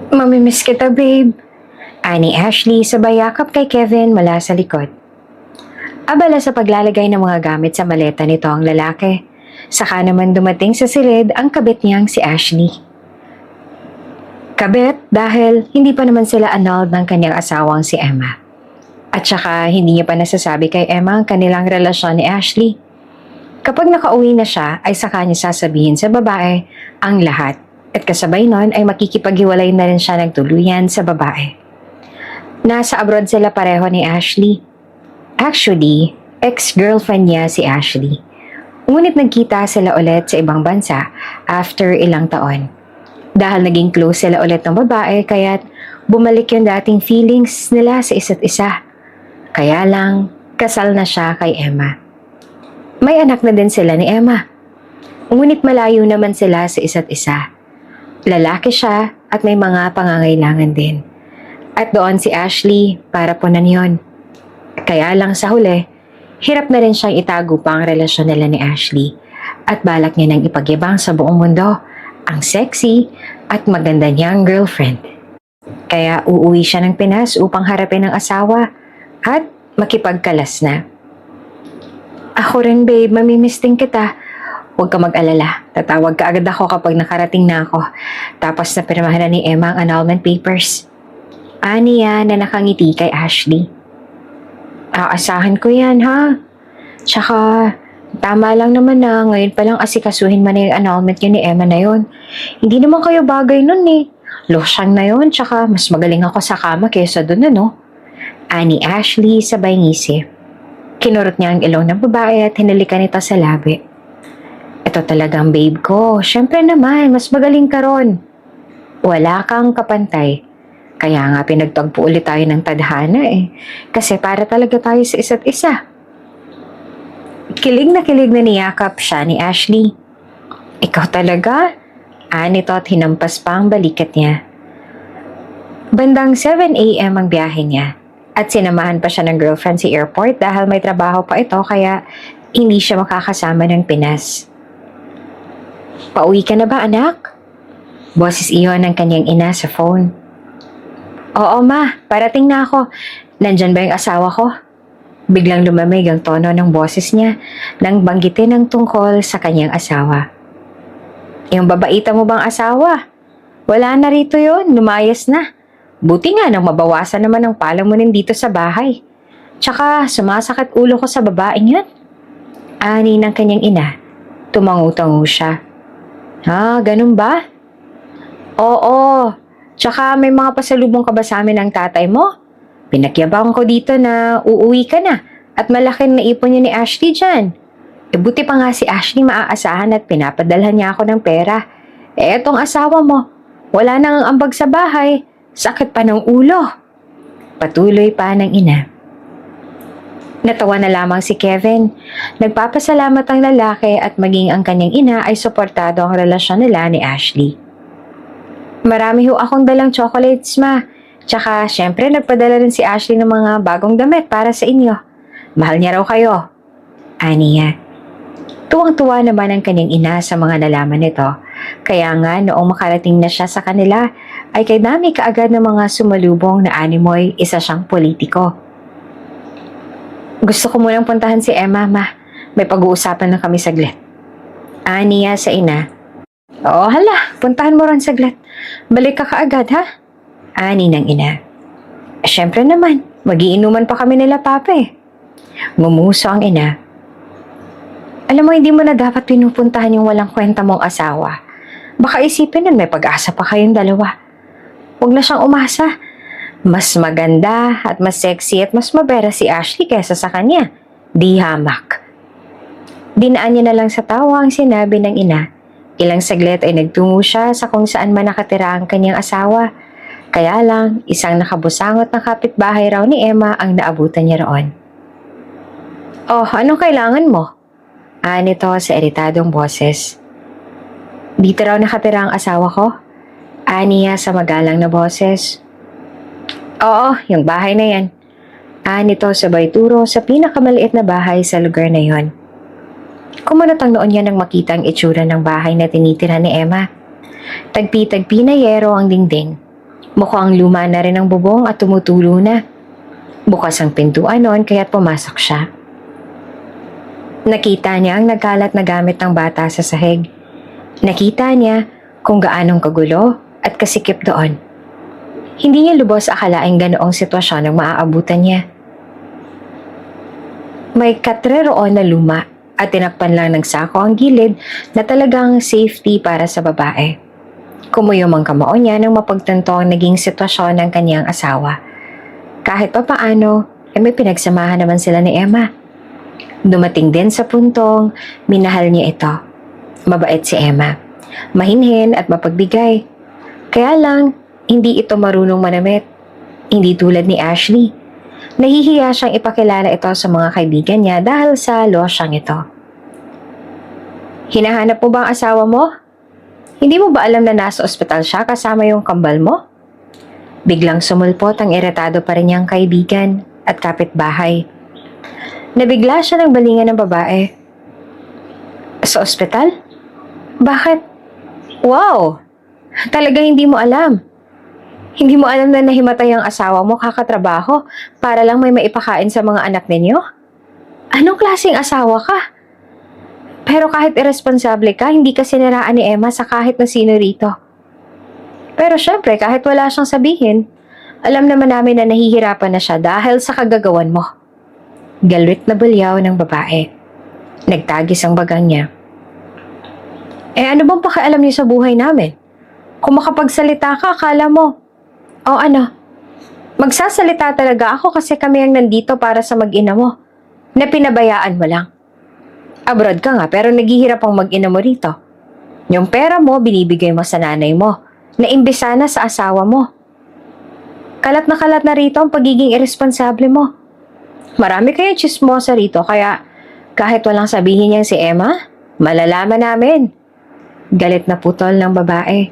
Mamimiss kita, babe. Ani Ashley sabay yakap kay Kevin mula sa likod. Abala sa paglalagay ng mga gamit sa maleta nito ang lalaki. Saka naman dumating sa silid ang kabit niyang si Ashley. Kabit dahil hindi pa naman sila annulled ng kanyang asawang si Emma. At saka hindi niya pa nasasabi kay Emma ang kanilang relasyon ni Ashley. Kapag nakauwi na siya ay saka niya sasabihin sa babae ang lahat. At kasabay nun ay makikipaghiwalay na rin siya ng tuluyan sa babae. Nasa abroad sila pareho ni Ashley. Actually, ex-girlfriend niya si Ashley. Ngunit nagkita sila ulit sa ibang bansa after ilang taon. Dahil naging close sila ulit ng babae kaya't bumalik yung dating feelings nila sa isa't isa. Kaya lang, kasal na siya kay Emma. May anak na din sila ni Emma. Ngunit malayo naman sila sa isa't isa. Lalaki siya at may mga pangangailangan din. At doon si Ashley para punan yon. Kaya lang sa huli, hirap na rin siyang itago pa ang relasyon nila ni Ashley at balak niya nang ipagyabang sa buong mundo ang sexy at maganda niyang girlfriend. Kaya uuwi siya ng Pinas upang harapin ang asawa at makipagkalas na. Ako rin babe, mamimiss din kita. Huwag ka mag-alala. Tatawag ka agad ako kapag nakarating na ako. Tapos napirmahan na ni Emma ang annulment papers. Aniya na nakangiti kay Ashley. Aasahan ko yan ha. Tsaka, tama lang naman na ngayon palang asikasuhin man na yung annulment yun ni Emma na yun. Hindi naman kayo bagay nun eh. Losyang na yun, tsaka mas magaling ako sa kama kaysa dun ano. Ani Ashley sabay ngisi. Kinurot niya ang ilong ng babae at hinalikan ito sa labi. Ito talagang babe ko. Siyempre naman, mas magaling ka ron. Wala kang kapantay. Kaya nga pinagtagpo ulit tayo ng tadhana eh. Kasi para talaga tayo sa isa't isa. Kilig na niyakap siya ni Ashley. Ikaw talaga? Anito at hinampas pa ang balikat niya. Bandang 7 a.m. ang biyahe niya. At sinamahan pa siya ng girlfriend sa airport dahil may trabaho pa ito kaya hindi siya makakasama ng Pinas. Pauwi ka na ba anak? Boses iyon ng kanyang ina sa phone. Oo ma, parating na ako. Nandyan ba yung asawa ko? Biglang lumamig ang tono ng boses niya nang banggitin ang tungkol sa kanyang asawa. Yung babaita mo bang asawa? Wala na rito yon, lumayas na. Buti nga nang mabawasan naman ang palamunin dito sa bahay. Tsaka sumasakit ulo ko sa babaeng yan. Ani ng kanyang ina. Tumangu-tangu siya. Ha, ganun ba? Oo. Tsaka may mga pasalubong ka ba sa amin ng tatay mo? Pinakyabang ko dito na uuwi ka na at malaking naipon niya ni Ashley dyan. Buti pa nga si Ashley maaasahan at pinapadalhan niya ako ng pera. Etong asawa mo, wala nang ambag sa bahay, sakit pa ng ulo. Patuloy pa ng ina. Natawa na lamang si Kevin. Nagpapasalamat ang lalaki at maging ang kanyang ina ay suportado ang relasyon nila ni Ashley. Marami ho akong dalang chocolates ma. Tsaka syempre nagpadala rin si Ashley ng mga bagong damit para sa inyo. Mahal niya raw kayo. Aniya. Tuwang-tuwa naman ang kanyang ina sa mga nalaman nito. Kaya nga noong makarating na siya sa kanila ay kay dami kaagad ng mga sumalubong na animoy isa siyang politiko. Gusto ko munang puntahan si Emma, ma. May pag-uusapan na kami saglit. Aniya sa ina. Oo, hala. Puntahan mo ron saglit. Balik ka kaagad, ha? Ani ng ina. Siyempre naman. Magiinuman pa kami nila, papa eh. Ngumuso ang ina. Alam mo, hindi mo na dapat pinupuntahan yung walang kwenta mong asawa. Baka isipin nun may pag-asa pa kayong dalawa. Huwag na siyang umasa. Mas maganda at mas sexy at mas mabera si Ashley kaysa sa kanya. Di hamak. Dinaan niya na lang sa tawa ang sinabi ng ina. Ilang saglit ay nagtungo siya sa kung saan man nakatira ang kanyang asawa. Kaya lang, isang nakabusangot na kapitbahay raw ni Emma ang naabutan niya roon. Oh, anong kailangan mo? Nito sa iritadong boses. Dito raw nakatira ang asawa ko? Niya sa magalang na boses. Oo, yung bahay na yan. Nito sabay turo sa pinakamaliit na bahay sa lugar na yon. Kumunot ang noon niya nang makita ang itsura ng bahay na tinitira ni Emma. Tagpi-tagpi na yero ang dingding. Mukhang luma na rin ang bubong at tumutulo na. Bukas ang pintuan noon kaya't pumasok siya. Nakita niya ang nagkalat na gamit ng bata sa sahig. Nakita niya kung gaanong kagulo at kasikip doon. Hindi niya lubos akalaing ganoong sitwasyon ang maaabutan niya. May katre roon na luma at tinakpan lang ng sako ang gilid na talagang safety para sa babae. Kumuyom ang kamao niya nang mapagtanto ang naging sitwasyon ng kanyang asawa. Kahit pa paano, may pinagsamahan naman sila ni Emma. Dumating din sa puntong minahal niya ito. Mabait si Emma, mahinhin at mapagbigay. Kaya lang, hindi ito marunong manamit. Hindi tulad ni Ashley. Nahihiya siyang ipakilala ito sa mga kaibigan niya dahil sa losyang ito. Hinahanap mo ba ang asawa mo? Hindi mo ba alam na nasa ospital siya kasama yung kambal mo? Biglang sumulpot ang iritado pa rin niyang kaibigan at kapitbahay. Nabigla siya ng balingan ng babae. Sa ospital? Bakit? Wow! Talaga hindi mo alam. Hindi mo alam na nahimatay ang asawa mo kakatrabaho para lang may maipakain sa mga anak ninyo? Anong klaseng asawa ka? Pero kahit irresponsable ka, hindi ka siniraan ni Emma sa kahit na sino rito. Pero syempre, kahit wala siyang sabihin, alam naman namin na nahihirapan na siya dahil sa kagagawan mo. Galwit na bulyaw ng babae. Nagtagis ang bagang niya. Ano bang pakialam niyo sa buhay namin? Kung makapagsalita ka, akala mo. O ano? Magsasalita talaga ako kasi kami ang nandito para sa mag-ina mo. Na pinabayaan mo lang. Abroad ka nga pero naghihirap ang mag-ina mo rito. Yung pera mo, binibigay mo sa nanay mo. Na imbisa na sa asawa mo. Kalat na rito ang pagiging irresponsable mo. Marami kayong chismosa rito kaya kahit walang sabihin niyang si Emma, malalaman namin. Galit na putol ng babae.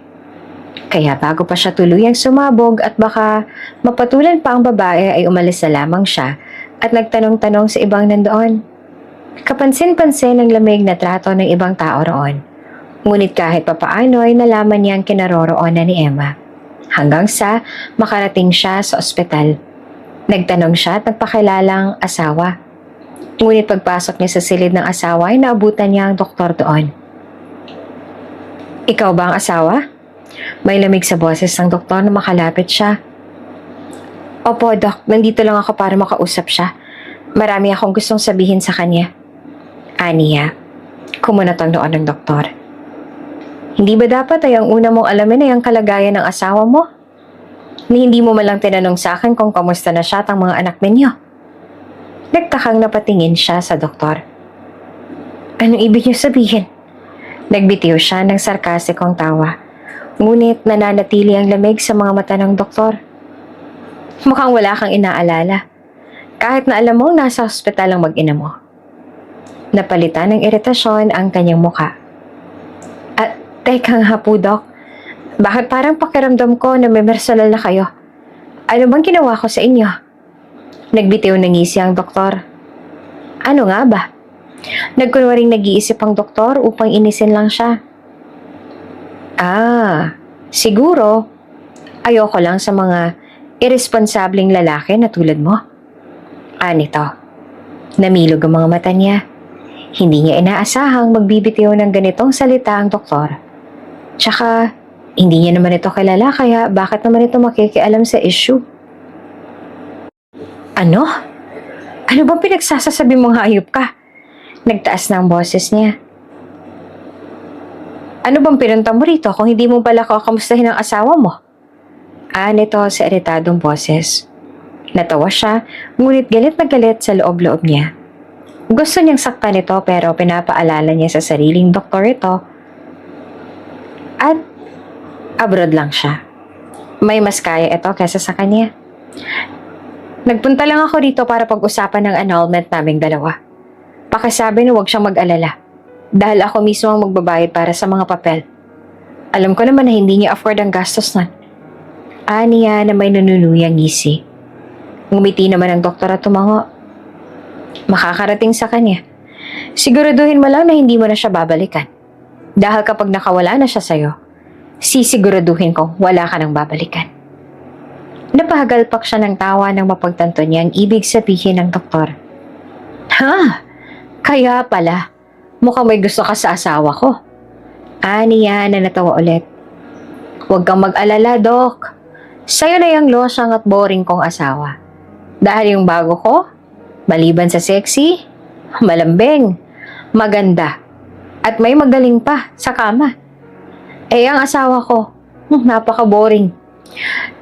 Kaya bago pa siya tuluyang sumabog at baka mapatulan pa ang babae ay umalis na lamang siya at nagtanong-tanong sa ibang nandoon. Kapansin-pansin ang lamig na trato ng ibang tao roon. Ngunit kahit papaano ay nalaman niya ang kinaroroonan ni Emma. Hanggang sa makarating siya sa ospital. Nagtanong siya at nagpakilalang asawa. Ngunit pagpasok niya sa silid ng asawa ay naabutan niya ang doktor doon. Ikaw ba ang asawa? May lamig sa boses ng doktor na makalapit siya. Opo, Dok. Nandito lang ako para makausap siya. Marami akong gustong sabihin sa kanya. Aniya, kumunatang noon ng doktor. Hindi ba dapat ay ang una mong alamin ay ang kalagayan ng asawa mo? Ni hindi mo malang tinanong sa akin kung kamusta na siya at ang mga anak ninyo. Nagtakang napatingin siya sa doktor. Anong ibig niyo sabihin? Nagbitiw siya ng sarkastikong tawa. Ngunit nananatili ang lamig sa mga mata ng doktor. Mukhang wala kang inaalala. Kahit na alam mong nasa ospital ang mag-ina mo. Napalitan ng iritasyon ang kanyang muka. At teka nga po, Dok. Bakit parang pakiramdam ko na may personal na kayo? Ano bang ginawa ko sa inyo? Nagbitiw ng ngisi ang doktor. Ano nga ba? Nagkunwaring nag-iisip ang doktor upang inisin lang siya. Siguro, ayoko lang sa mga irresponsableng lalaki na tulad mo. Nito. Namilog ang mga mata niya. Hindi niya inaasahang magbibitiw ng ganitong salita ang doktor. Tsaka, hindi niya naman ito kilala kaya bakit naman ito makikialam sa issue? Ano? Ano bang pinagsasasabi mong hayop ka? Nagtaas na ang boses niya. Ano bang pinunta mo rito kung hindi mo pala kakamustahin ang asawa mo? Nito sa iritadong boses. Natawa siya, ngunit galit na galit sa loob-loob niya. Gusto niyang saktan ito pero pinapaalala niya sa sariling doktor ito. At abroad lang siya. May mas kaya ito kesa sa kanya. Nagpunta lang ako rito para pag-usapan ng annulment naming dalawa. Pakisabi na huwag siyang mag-alala. Dahil ako mismo ang magbabayad para sa mga papel. Alam ko naman na hindi niya afford ang gastos na. Niya na may nanunuyang ngisi. Ngumiti naman ang doktor at tumango. Makakarating sa kanya. Siguraduhin mo lang na hindi mo na siya babalikan. Dahil kapag nakawala na siya sa'yo, sisiguraduhin kong wala ka nang babalikan. Napahagalpak siya ng tawa nang mapagtanto niya ang ibig sabihin ng doktor. Ha? Kaya pala, mukhang may gusto ka sa asawa ko. Niya na natawa ulit. Huwag kang mag-alala, Dok. Sa'yo na yung losyang at boring kong asawa. Dahil yung bago ko, maliban sa sexy, malambing, maganda, at may magaling pa sa kama. Ang asawa ko, napaka-boring.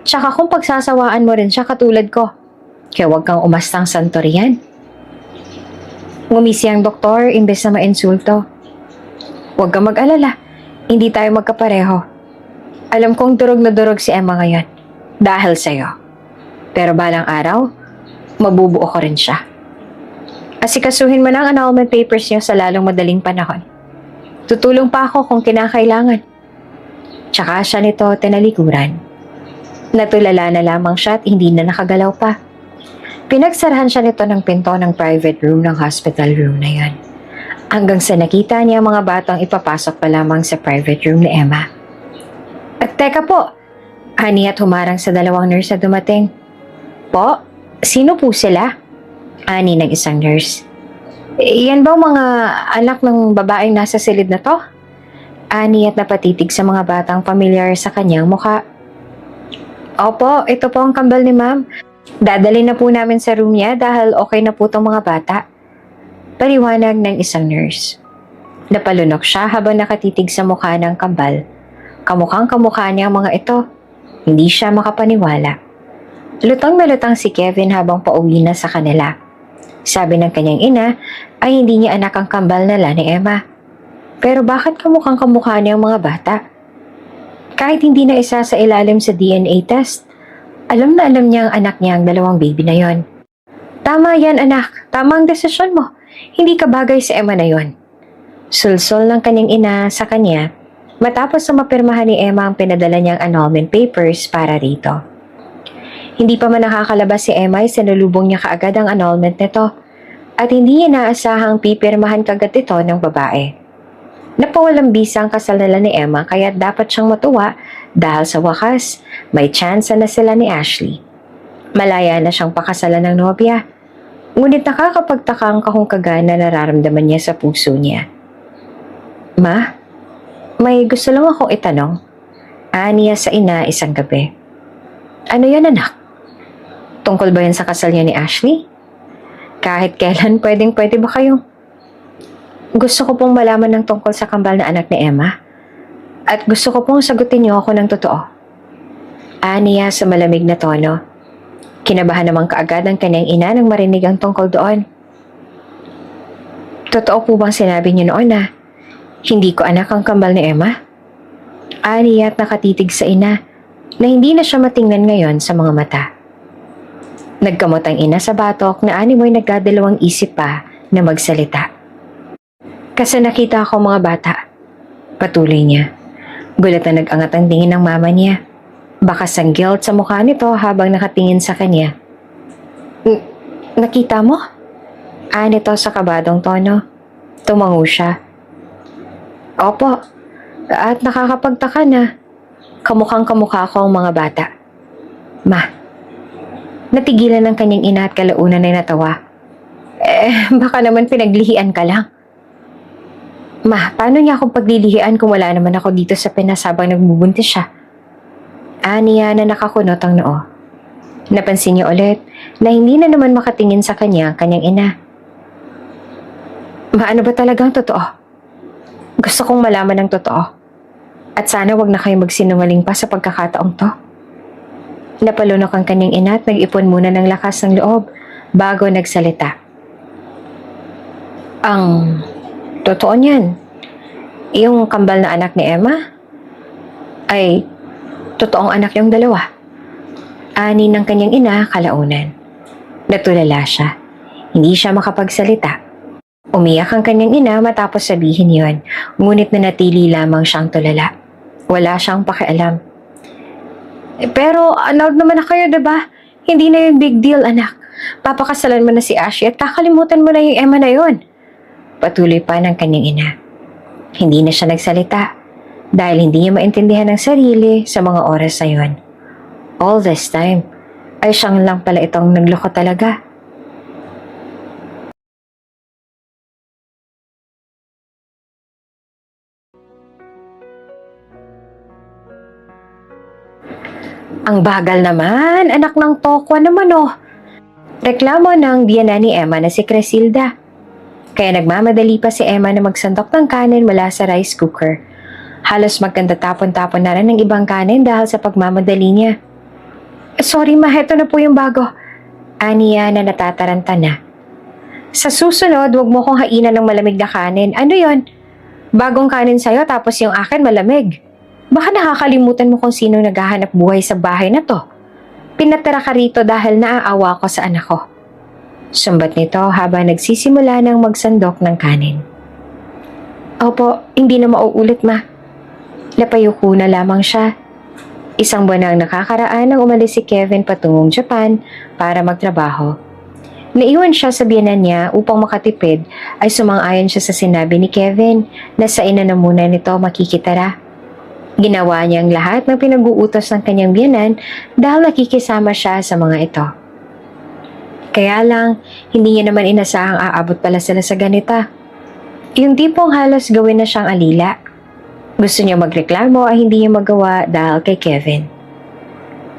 Tsaka kung pagsasawaan mo rin siya katulad ko, kaya huwag kang umastang santo riyan. Ngumisi ang doktor imbes na mainsulto. Huwag kang mag-alala, hindi tayo magkapareho. Alam kong durog na durog si Emma ngayon dahil sa'yo. Pero balang araw, mabubuo ko rin siya. Asikasuhin mo na ang annulment papers niyo sa lalong madaling panahon. Tutulong pa ako kung kinakailangan. Tsaka siya nito tinalikuran. Natulala na lamang siya at hindi na nakagalaw pa. Pinagsarahan siya nito ng pinto ng private room ng hospital room na yon. Hanggang sa nakita niya mga batang ipapasok pa lamang sa private room ni Emma. At teka po, ani at humarang sa dalawang nurse na dumating. Po, sino po sila? Ani ng isang nurse. Yan ba mga anak ng babaeng nasa silid na to? Ani at napatitig sa mga batang pamilyar sa kanyang mukha. Opo, ito po ang kambal ni ma'am. Dadalhin na po namin sa room niya dahil okay na po itong mga bata. Paliwanag ng isang nurse. Napalunok siya habang nakatitig sa mukha ng kambal. Kamukhang kamukha niya ang mga ito. Hindi siya makapaniwala. Lutang na lutang si Kevin habang pauwi na sa kanila. Sabi ng kanyang ina ay hindi niya anak ang kambal nila ni Emma. Pero bakit kamukhang kamukha niya ang mga bata? Kahit hindi na isa sa ilalim sa DNA test, alam na alam niya ang anak niya ang dalawang baby na yon. Tama yan anak, tama ang desisyon mo. Hindi ka bagay sa Emma na yon. Sulsol ng kanyang ina sa kanya matapos na mapirmahan ni Emma ang pinadala niyang annulment papers para rito. Hindi pa man nakakalabas si Emma ay sinalubong niya kaagad ang annulment nito at hindi niya naasahang pipirmahan kagad ito ng babae. Napawalang bisa ang kasal nila ni Emma kaya dapat siyang matuwa dahil sa wakas may chance na sila ni Ashley. Malaya na siyang pakasalan ng nobya. Ngunit nakakapagtaka ang kahungkagan na nararamdaman niya sa puso niya. Ma? May gusto lang akong itanong. Niya sa ina isang gabi. Ano yan anak? Tungkol ba yan sa kasal niya ni Ashley? Kahit kailan pwede ba kayong... Gusto ko pong malaman ng tungkol sa kambal na anak ni Emma. At gusto ko pong sagutin niyo ako ng totoo. Niya sa malamig na tono. Kinabahan naman kaagad ang kanyang ina nang marinig ang tungkol doon. Totoo po bang sinabi niyo noon na hindi ko anak ang kambal ni Emma? Niya at nakatitig sa ina na hindi na siya matingnan ngayon sa mga mata. Nagkamot ang ina sa batok na animoy nagdadalawang isip pa na magsalita. Kasi nakita ako mga bata. Patuloy niya. Gulat na nag-angat ang tingin ng mama niya. Bakas ang guilt sa mukha nito habang nakatingin sa kanya. Nakita mo? Nito sa kabadong tono. Tumango siya. Opo. At nakakapagtaka na. Kamukhang kamukha ko ang mga bata. Ma. Natigilan ng kanyang ina at kalaunan ay natawa. Baka naman pinaglihian ka lang. Ma, paano niya akong paglilihian kung wala naman ako dito sa Pinas habang nagbubuntis siya? Niya na nakakunot ang noo. Napansin niya ulit na hindi na naman makatingin sa kanya ang kanyang ina. Ma, ano ba talagang totoo? Gusto kong malaman ng totoo. At sana wag na kayo magsinungaling pa sa pagkakataong to. Napalunok ang kanyang ina at nag-ipon muna ng lakas ng loob bago nagsalita. Ang totoo niyan, yung kambal na anak ni Emma ay totoong anak yung dalawa. Ani ng kanyang ina kalaunan. Natulala siya. Hindi siya makapagsalita. Umiyak ang kanyang ina matapos sabihin yon, ngunit nanatili lamang siyang tulala. Wala siyang pakialam. Pero annulled naman na kayo, diba? Hindi na yung big deal, anak. Papakasalan mo na si Ashley at kakalimutan mo na yung Emma na yon. Patuloy pa ng kanyang ina. Hindi na siya nagsalita dahil hindi niya maintindihan ang sarili sa mga oras na yon. All this time, ay siyang lang pala itong nagloko talaga. Ang bagal naman, anak ng tokwa naman oh. Reklamo ng biyenan ni Emma na si Cresilda. Kaya nagmamadali pa si Emma na magsandok ng kanin mula sa rice cooker. Halos magkanda tapon-tapon na rin ng ibang kanin dahil sa pagmamadali niya. Sorry ma, heto na po yung bago. Aniya na natataranta na. Sa susunod, wag mo kong hainan ng malamig na kanin. Ano yon? Bagong kanin sa'yo tapos yung akin malamig. Baka nakakalimutan mo kung sino naghahanap buhay sa bahay na to. Pinatira ka rito dahil naaawa ko sa anak ko. Sumbat nito habang nagsisimula ng magsandok ng kanin. Opo, hindi na mauulit ma. Napayuko na lamang siya. Isang buwan ang nakakaraan nang umalis si Kevin patungong Japan para magtrabaho. Naiwan siya sa biyenan niya upang makatipid ay sumang-ayon siya sa sinabi ni Kevin na sa ina na muna nito makikitara. Ginawa niya ang lahat ng pinag-uutos ng kanyang biyenan dahil nakikisama siya sa mga ito. Kaya lang, hindi niya naman inasahang aabot pala sila sa ganita. Yung tipong halos gawin na siyang alila. Gusto niya magreklamo ay hindi niya magawa dahil kay Kevin.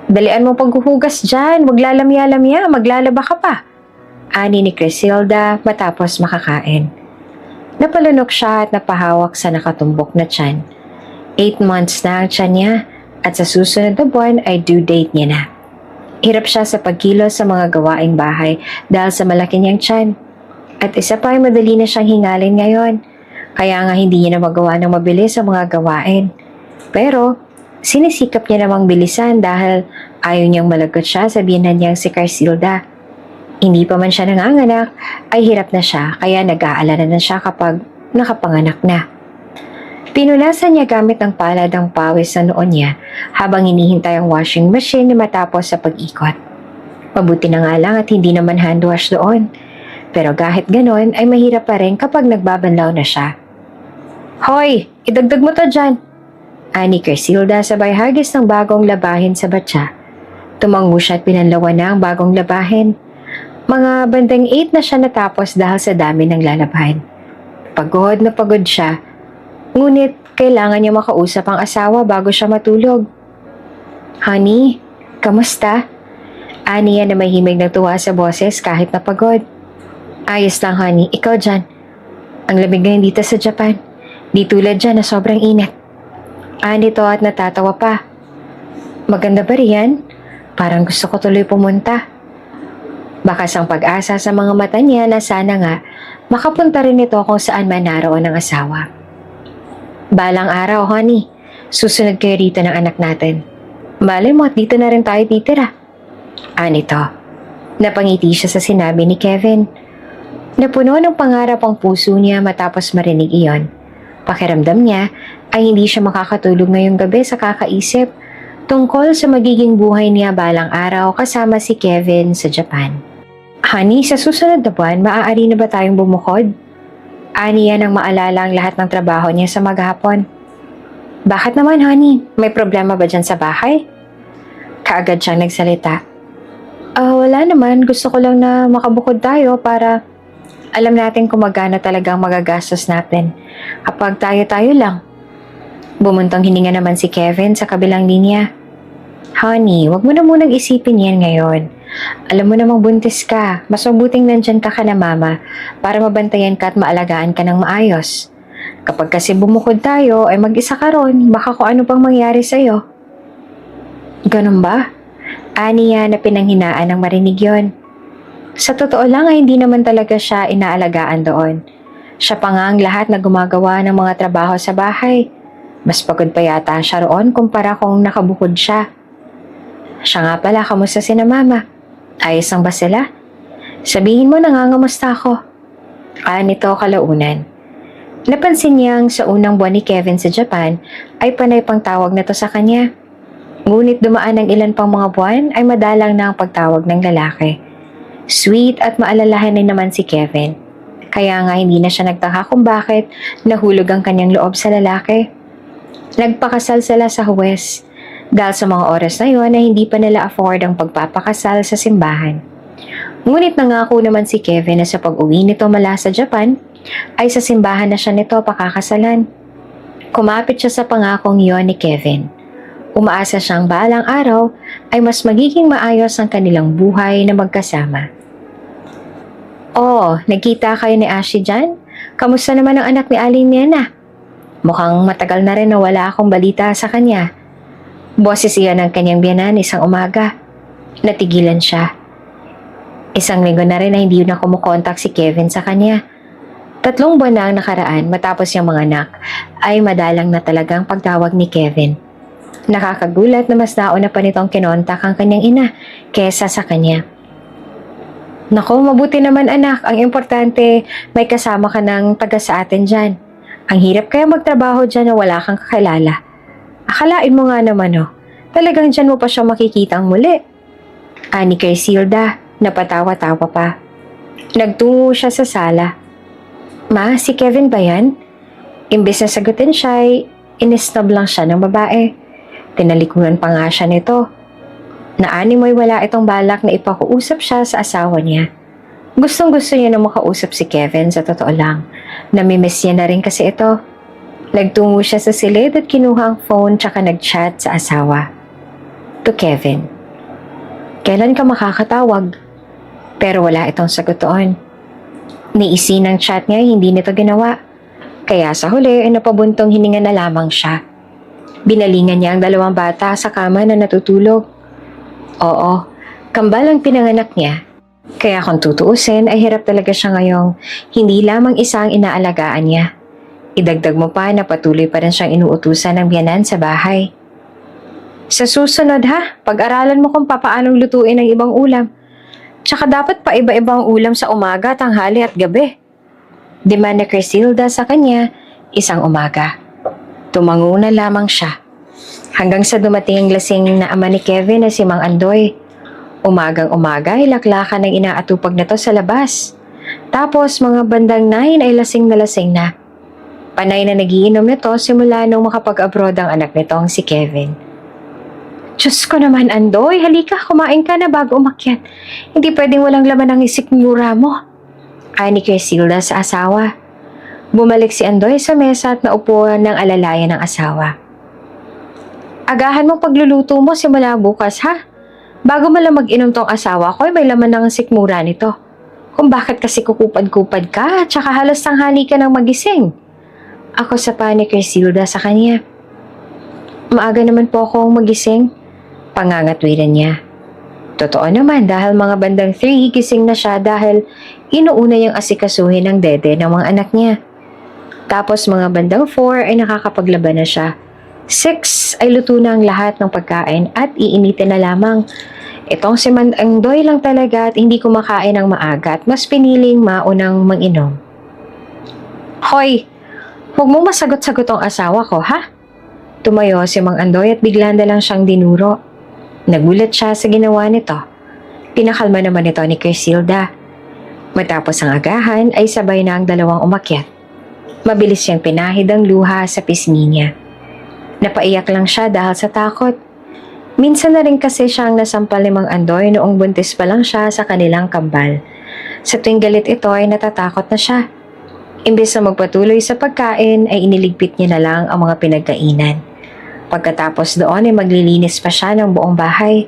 Dalian mo paghuhugas dyan, maglalamya-lamya, maglalaba ka pa. Ani ni Cresilda matapos makakain. Napalunok siya at napahawak sa nakatumbok na tiyan. 8 months na ang tiyan niya at sa susunod na buwan ay due date niya na. Hirap siya sa pagkilos sa mga gawaing bahay dahil sa malaki niyang tiyan. At isa pa ay madali na siyang hingalin ngayon. Kaya nga hindi niya na magawa ng mabilis sa mga gawain. Pero sinisikap niya namang bilisan dahil ayaw niyang malagot siya sa biyenan niyang si Cresilda. Hindi pa man siya nanganganak ay hirap na siya kaya nag-aalala na siya kapag nakapanganak na. Pinunasan niya gamit ng palad ang pawis sa noon niya habang hinihintay ang washing machine na matapos sa pag-ikot. Mabuti na nga lang at hindi naman hand wash doon. Pero kahit ganon ay mahirap pa rin kapag nagbabanlaw na siya. Hoy! Idagdag mo to dyan! Ani Cresilda sabay hagis ng bagong labahin sa batya. Tumango siya at pinanlawan na ang bagong labahin. Mga bandang 8 na siya natapos dahil sa dami ng lalabahin. Pagod na pagod siya. Ngunit, kailangan niya makausap ang asawa bago siya matulog. Honey, kamusta? Aniya na may himig ng tuwa sa boses kahit napagod. Ayos lang honey, ikaw dyan. Ang lamig ngayon dito sa Japan. Di tulad dyan na sobrang init. Ani to at natatawa pa. Maganda ba riyan? Parang gusto ko tuloy pumunta. Bakas ang pag-asa sa mga mata niya na sana nga makapunta rin ito kung saan man naroon ang asawa. Balang araw, honey. Susunod kayo rito ng anak natin. Malay mo at dito na rin tayo titira. Anito. Napangiti siya sa sinabi ni Kevin. Napuno ng pangarap ang puso niya matapos marinig iyon. Pakiramdam niya ay hindi siya makakatulog ngayong gabi sa kakaisip tungkol sa magiging buhay niya balang araw kasama si Kevin sa Japan. Honey, sa susunod na buwan, maaari na ba tayong bumukod? Aniya nang maalala ang lahat ng trabaho niya sa maghapon. Bakit naman, honey? May problema ba dyan sa bahay? Kaagad siyang nagsalita. Wala naman. Gusto ko lang na makabukod tayo para alam natin kung magkano talagang magagastos natin kapag tayo-tayo lang. Bumuntong hininga naman si Kevin sa kabilang linya. Honey, wag mo na munang isipin yan ngayon. Alam mo namang buntis ka. Mas mabuting nandyan ka na mama para mabantayan ka at maalagaan ka ng maayos. Kapag kasi bumukod tayo ay mag-isa ka ron, baka kung ano pang mangyari sa'yo. Ganun ba? Aniya na pinanghinaan ng marinig yon. Sa totoo lang ay hindi naman talaga siya inaalagaan doon. Siya pa nga ang lahat na gumagawa ng mga trabaho sa bahay. Mas pagod pa yata siya roon kumpara kung nakabukod siya. Siya nga pala, kamusta si na mama? Ayos lang ba sila? Sabihin mo nangangamusta ako. Nito kalaunan. Napansin niyang sa unang buwan ni Kevin sa Japan ay panay pang tawag na to sa kanya. Ngunit dumaan ng ilan pang mga buwan ay madalang na ang pagtawag ng lalaki. Sweet at maalalahanin naman si Kevin. Kaya nga hindi na siya nagtaka kung bakit nahulog ang kanyang loob sa lalaki. Nagpakasal sila sa Huwes. dahil sa mga oras na yon na hindi pa nila afford ang pagpapakasal sa simbahan. Ngunit nangako naman si Kevin na sa pag-uwi nito mula sa Japan, ay sa simbahan na siya nito pakakasalan. Kumapit siya sa pangakong iyon ni Kevin. Umaasa siyang balang araw ay mas magiging maayos ang kanilang buhay na magkasama. Oh, nagkita kayo ni Ashley dyan? Kamusta naman ang anak ni Aling Nena? Mukhang matagal na rin na wala akong balita sa kanya. Boses iyan ng kanyang biyanan isang umaga. Natigilan siya. Isang linggo na rin na hindi na kumukontak si Kevin sa kanya. 3 buwan na ang nakaraan matapos yung mga anak ay madalang na talagang pagtawag ni Kevin. Nakakagulat na mas nauna pa nitong kinontak ang kanyang ina kesa sa kanya. Naku, mabuti naman anak. Ang importante, may kasama ka ng taga sa atin dyan. Ang hirap kaya magtrabaho dyan na wala kang kakilala. Akalain mo nga naman talagang dyan mo pa siya makikitang muli. Ani kay Silda, napatawa-tawa pa. Nagtungo siya sa sala. Ma, si Kevin ba yan? Imbes na sagutin siya, inisnob lang siya ng babae. Tinalikuran pa nga siya nito. Naani mo'y wala itong balak na ipakuusap siya sa asawa niya. Gustong-gusto niya na makausap si Kevin sa totoo lang. Namimiss niya na rin kasi ito. Nagtungo siya sa silid at kinuha ang phone tsaka nag-chat sa asawa. To Kevin. Kailan ka makakatawag? Pero wala itong sagot doon. Niisi ng chat niya hindi nito ginawa. Kaya sa huli ay napabuntong hininga na lamang siya. Binalingan niya ang 2 bata sa kama na natutulog. Oo, kambal ang pinanganak niya. Kaya kung tutuusin ay hirap talaga siya ngayong hindi lamang isang inaalagaan niya. Idagdag mo pa na patuloy pa rin siyang inuutusan ng biyanan sa bahay. Sa susunod pag-aralan mo kung papaanong lutuin ang ibang ulam. Tsaka dapat pa iba-ibang ulam sa umaga, tanghali at gabi. Demand ni Crisilda sa kanya isang umaga. Tumango na lamang siya. Hanggang sa dumating ang lasing na ama ni Kevin na si Mang Andoy. Umagang-umaga, hilaklakan ng inaatupag na to sa labas. Tapos mga bandang 9 ay lasing na. Panay na nagiinom nito simula nung makapag-abroad ang anak nitong si Kevin. Diyos ko naman Andoy, halika kumain ka na bago umakyat. Hindi pwedeng walang laman ang isikmura mo. Ani kay Silda sa asawa. Bumalik si Andoy sa mesa at naupuan ng alalayan ng asawa. Agahan mo pagluluto mo simula bukas Bago mo lang mag-inom tong asawa ko, may laman ng sikmura nito. Kung bakit kasi kukupad-kupad ka, tsaka halos tanghali ka nang magising. Ako sa panik kay Silda sa kanya. Maaga naman po akong magising. Pangangatwiran niya. Totoo naman dahil mga bandang 3 gising na siya dahil inuuna niyang asikasuhin ang dede ng mga anak niya. Tapos mga bandang 4 ay nakakapaglaban na siya. 6 ay luto na ang lahat ng pagkain at iinitin na lamang. Itong si Mang Andoy lang talaga at hindi kumakain ng maaga at mas piniling maunang manginom. Hoy, huwag mong masagot-sagot ang asawa ko, Tumayo si Mang Andoy at bigla na lang siyang dinuro. Nagulat siya sa ginawa nito. Pinakalma naman ito ni Crisilda. Matapos ang agahan ay sabay na ang 2 umakyat. Mabilis siyang pinahid ang luha sa pisngi niya. Napaiyak lang siya dahil sa takot. Minsan na rin kasi siyang nasampal ni Mang Andoy noong buntis pa lang siya sa kanilang kambal. Sa tuwing galit ito ay natatakot na siya. Imbes na magpatuloy sa pagkain ay iniligpit niya na lang ang mga pinagkainan. Pagkatapos doon ay maglilinis pa siya ng buong bahay.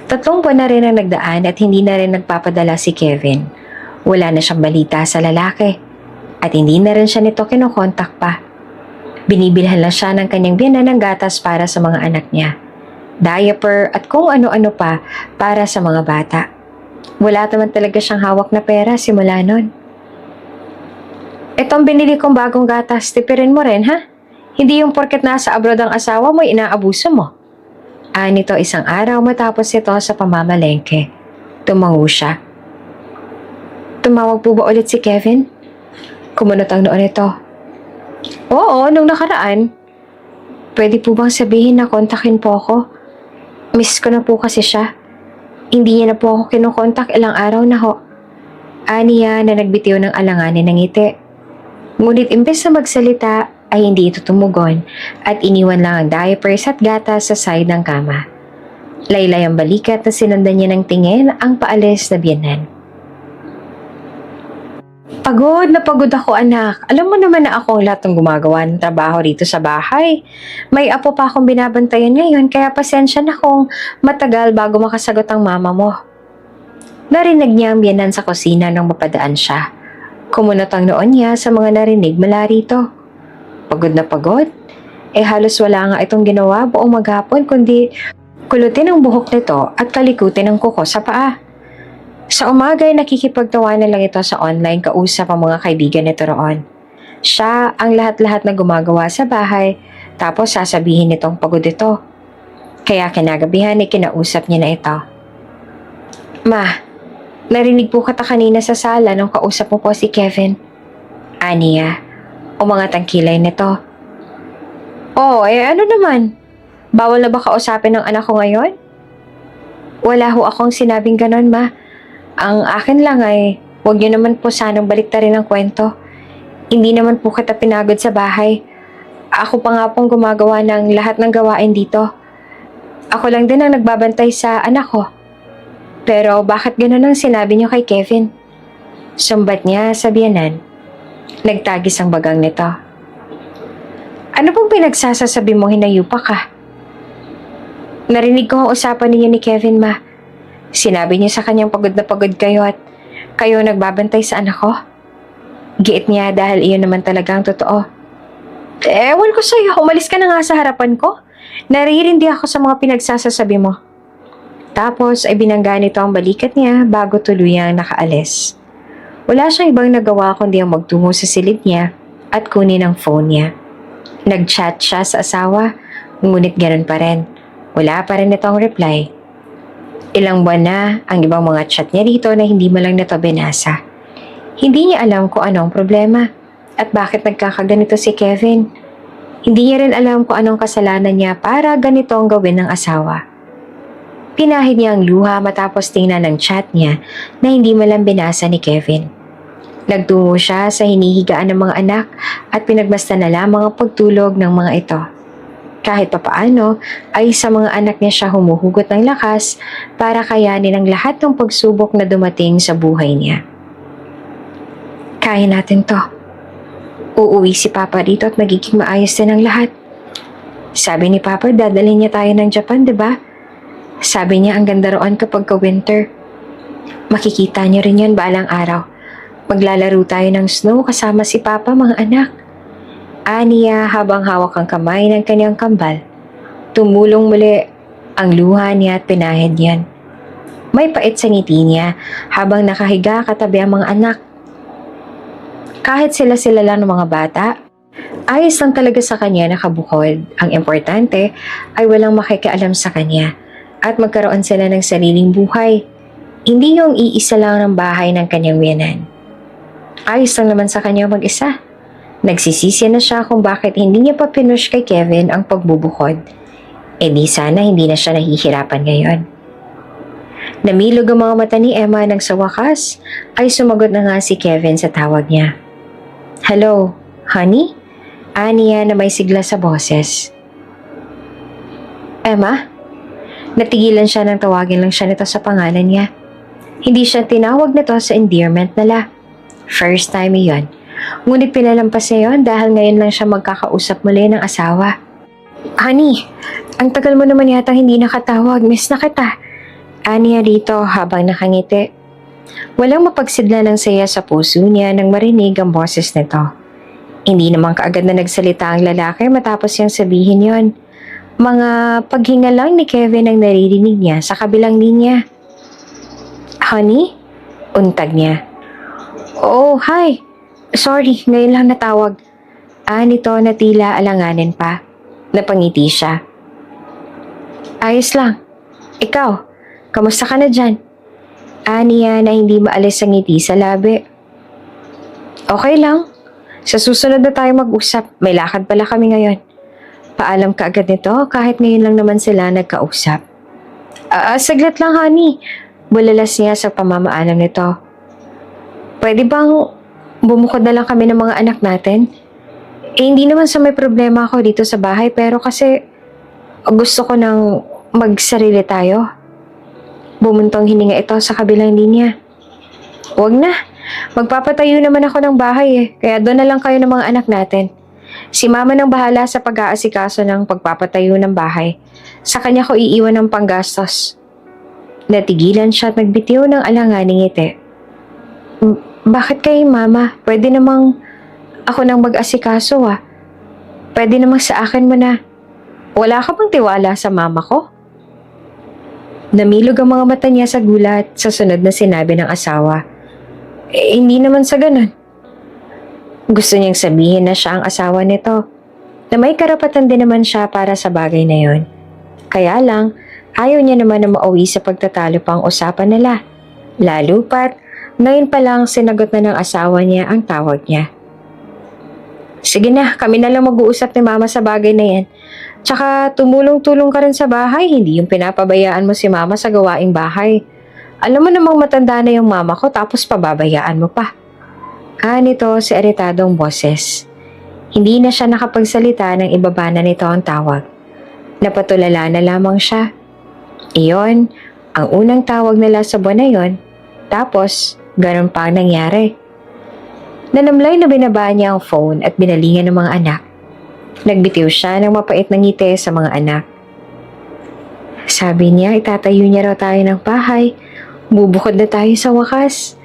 3 buwan na rin ang nagdaan at hindi na rin nagpapadala si Kevin. Wala na siyang balita sa lalaki at hindi na rin siya nito kinokontak pa. Binibilhan lang siya ng kanyang biyanan ng gatas para sa mga anak niya, diaper at kung ano-ano pa para sa mga bata. Wala naman talaga siyang hawak na pera simula nun. Itong binili kong bagong gatas, tipirin mo rin Hindi yung porket nasa abroad ang asawa mo, inaabuso mo. Nito isang araw matapos ito sa pamamalengke. Tumango siya. Tumawag po ba ulit si Kevin? Kumunot ang noon ito. Oo, nung nakaraan. Pwede po bang sabihin na kontakin po ako? Miss ko na po kasi siya. Hindi niya na po ako kinukontak ilang araw na Aniya na nagbitiw ng alanganin ng ngiti. Ngunit imbes na magsalita ay hindi ito tumugon at iniwan lang ang diapers at gatas sa side ng kama. Laylay ang balikat na sinundan niya ng tingin ang paalis na biyenan. Pagod na pagod ako, anak. Alam mo naman na ako ang lahat ng gumagawa ng trabaho rito sa bahay. May apo pa akong binabantayan ngayon kaya pasensya na kung matagal bago makasagot ang mama mo. Narinig niya ang biyenan sa kusina nang mapadaan siya. Kumunot ang noon niya sa mga narinig mula rito. Pagod na pagod? Halos wala nga itong ginawa buong maghapon kundi kulutin ang buhok nito at kalikutin ang kuko sa paa. Sa umaga ay nakikipagtawanan lang ito sa online kausap ang mga kaibigan nito roon. Siya ang lahat-lahat na gumagawa sa bahay tapos sasabihin nitong pagod ito. Kaya kinagabihan ay kinausap niya na ito. Ma, narinig po kita kanina sa sala nung kausap mo po si Kevin. Aniya, o mga tangkilay nito. Oh, ano naman? Bawal na ba kausapin ng anak ko ngayon? Wala ho akong sinabing ganon, ma. Ang akin lang ay, huwag niyo naman po sanang baliktarin ang kwento. Hindi naman po kita pinagod sa bahay. Ako pa nga pong gumagawa ng lahat ng gawain dito. Ako lang din ang nagbabantay sa anak ko. Pero bakit gano'n ang sinabi niyo kay Kevin? Sumbat niya sa biyenan. Nagtagis ang bagang nito. Ano pong pinagsasasabi mo hinayupa ka? Narinig ko ang usapan ninyo ni Kevin, ma. Sinabi niya sa kanyang pagod na pagod kayo at kayo nagbabantay sa anak ko. Giit niya dahil iyon naman talagang totoo. Ewan ko sa'yo, umalis ka na nga sa harapan ko. Naririndi ako sa mga pinagsasasabi mo. Tapos ay binangga nito ang balikat niya bago tuluyang nakaalis. Wala siyang ibang nagawa kundi ang magtungo sa silid niya at kunin ang phone niya. Nag-chat siya sa asawa, ngunit ganoon pa rin. Wala pa rin itong reply. Ilang buwan na ang ibang mga chat niya dito na hindi mo lang nito binasa. Hindi niya alam kung anong problema at bakit nagkakaganito si Kevin. Hindi niya rin alam kung anong kasalanan niya para ganito ang gawin ng asawa. Pinahid niya ang luha matapos tingnan ng chat niya na hindi mo lang binasa ni Kevin. Nagtungo siya sa hinihigaan ng mga anak at pinagmasdan na lamang ang pagtulog ng mga ito. Kahit papaano ay sa mga anak niya siya humuhugot ng lakas para kayanin ang lahat ng pagsubok na dumating sa buhay niya. Kaya natin to. Uuwi si Papa dito at magiging maayos din ang lahat. Sabi ni Papa dadalhin niya tayo ng Japan, diba? Sabi niya ang ganda roon kapag ka-winter. Makikita niyo rin yun balang araw. Maglalaro tayo ng snow kasama si Papa, mga anak. Aniya habang hawak ang kamay ng kanyang kambal. Tumulong muli ang luha niya at pinahid yan. May pait sa ngiti niya habang nakahiga katabi ang mga anak. Kahit sila-sila lang ng mga bata, ayos lang talaga sa kanya nakabukod. Ang importante ay walang makikialam sa kanya at magkaroon sila ng sariling buhay. Hindi yung iisa lang ng bahay ng kanyang biyenan. Ayos lang naman sa kanya mag-isa. Nagsisisi na siya kung bakit hindi niya pa pinush kay Kevin ang pagbubukod. Di sana hindi na siya nahihirapan ngayon. Namilog ang mga mata ni Emma nang sa wakas ay sumagot na nga si Kevin sa tawag niya. Hello, honey? Aniya na may sigla sa boses. Emma? Natigilan siya nang tawagin lang siya nito sa pangalan niya. Hindi siya tinawag nito sa endearment nila. First time iyon. Ngunit pinalampas niya yun dahil ngayon lang siya magkakausap muli ng asawa. Honey, ang tagal mo naman yata hindi nakatawag. Miss na kita. Aniya dito habang nakangiti. Walang mapagsidla ng saya sa puso niya nang marinig ang boses nito. Hindi naman kaagad na nagsalita ang lalaki matapos niyang sabihin yon. Mga paghinga lang ni Kevin ang naririnig niya sa kabilang linya. Honey? Untag niya. Oh, hi. Sorry, ngayon lang natawag. Nito na tila alanganin pa. Napangiti siya. Ayos lang. Ikaw, kamusta ka na dyan? Niya na hindi maalis ang ngiti sa labi. Okay lang. Sa susunod na tayo mag-usap. May lakad pala kami ngayon. Paalam ka agad nito kahit ngayon lang naman sila nagkausap. Saglit lang, honey. Bulalas niya sa pamamaalam nito. Pwede bang bumukod na lang kami ng mga anak natin? Hindi naman sa may problema ako dito sa bahay pero kasi gusto ko nang magsarili tayo. Bumuntong hininga ito sa kabilang linya. Huwag na. Magpapatayo naman ako ng bahay kaya doon na lang kayo ng mga anak natin. Si mama nang bahala sa pag-aasikaso ng pagpapatayo ng bahay. Sa kanya ko iiwan ng panggastos. Natigilan siya at nagbitiw ng alanganing ngiti. Bakit kay mama? Pwede namang ako nang mag-asikaso Pwede namang sa akin mo na. Wala ka bang tiwala sa mama ko? Namilog ang mga mata niya sa gulat sa sunod na sinabi ng asawa. Hindi naman sa ganun. Gusto niyang sabihin na siya ang asawa nito, na may karapatan din naman siya para sa bagay na yon. Kaya lang, ayaw niya naman na mauwi sa pagtatalo pang usapan nila. Lalo pat, ngayon pa lang sinagot na ng asawa niya ang tawag niya. Sige na, kami na lang mag-uusap ni mama sa bagay na yan. Tsaka tumulong-tulong ka rin sa bahay, hindi yung pinapabayaan mo si mama sa gawaing bahay. Alam mo namang matanda na yung mama ko tapos pababayaan mo pa. Nito si aritadong boses. Hindi na siya nakapagsalita nang ibaba na nito ang tawag. Napatulala na lamang siya. Iyon, ang unang tawag nila sa buwan na yon. Tapos, ganun pa ang nangyari. Nanamlay na binaba niya ang phone at binalingan ng mga anak. Nagbitiw siya ng mapait na ngiti sa mga anak. Sabi niya, itatayo niya raw tayo ng bahay. Bubukod na tayo sa wakas.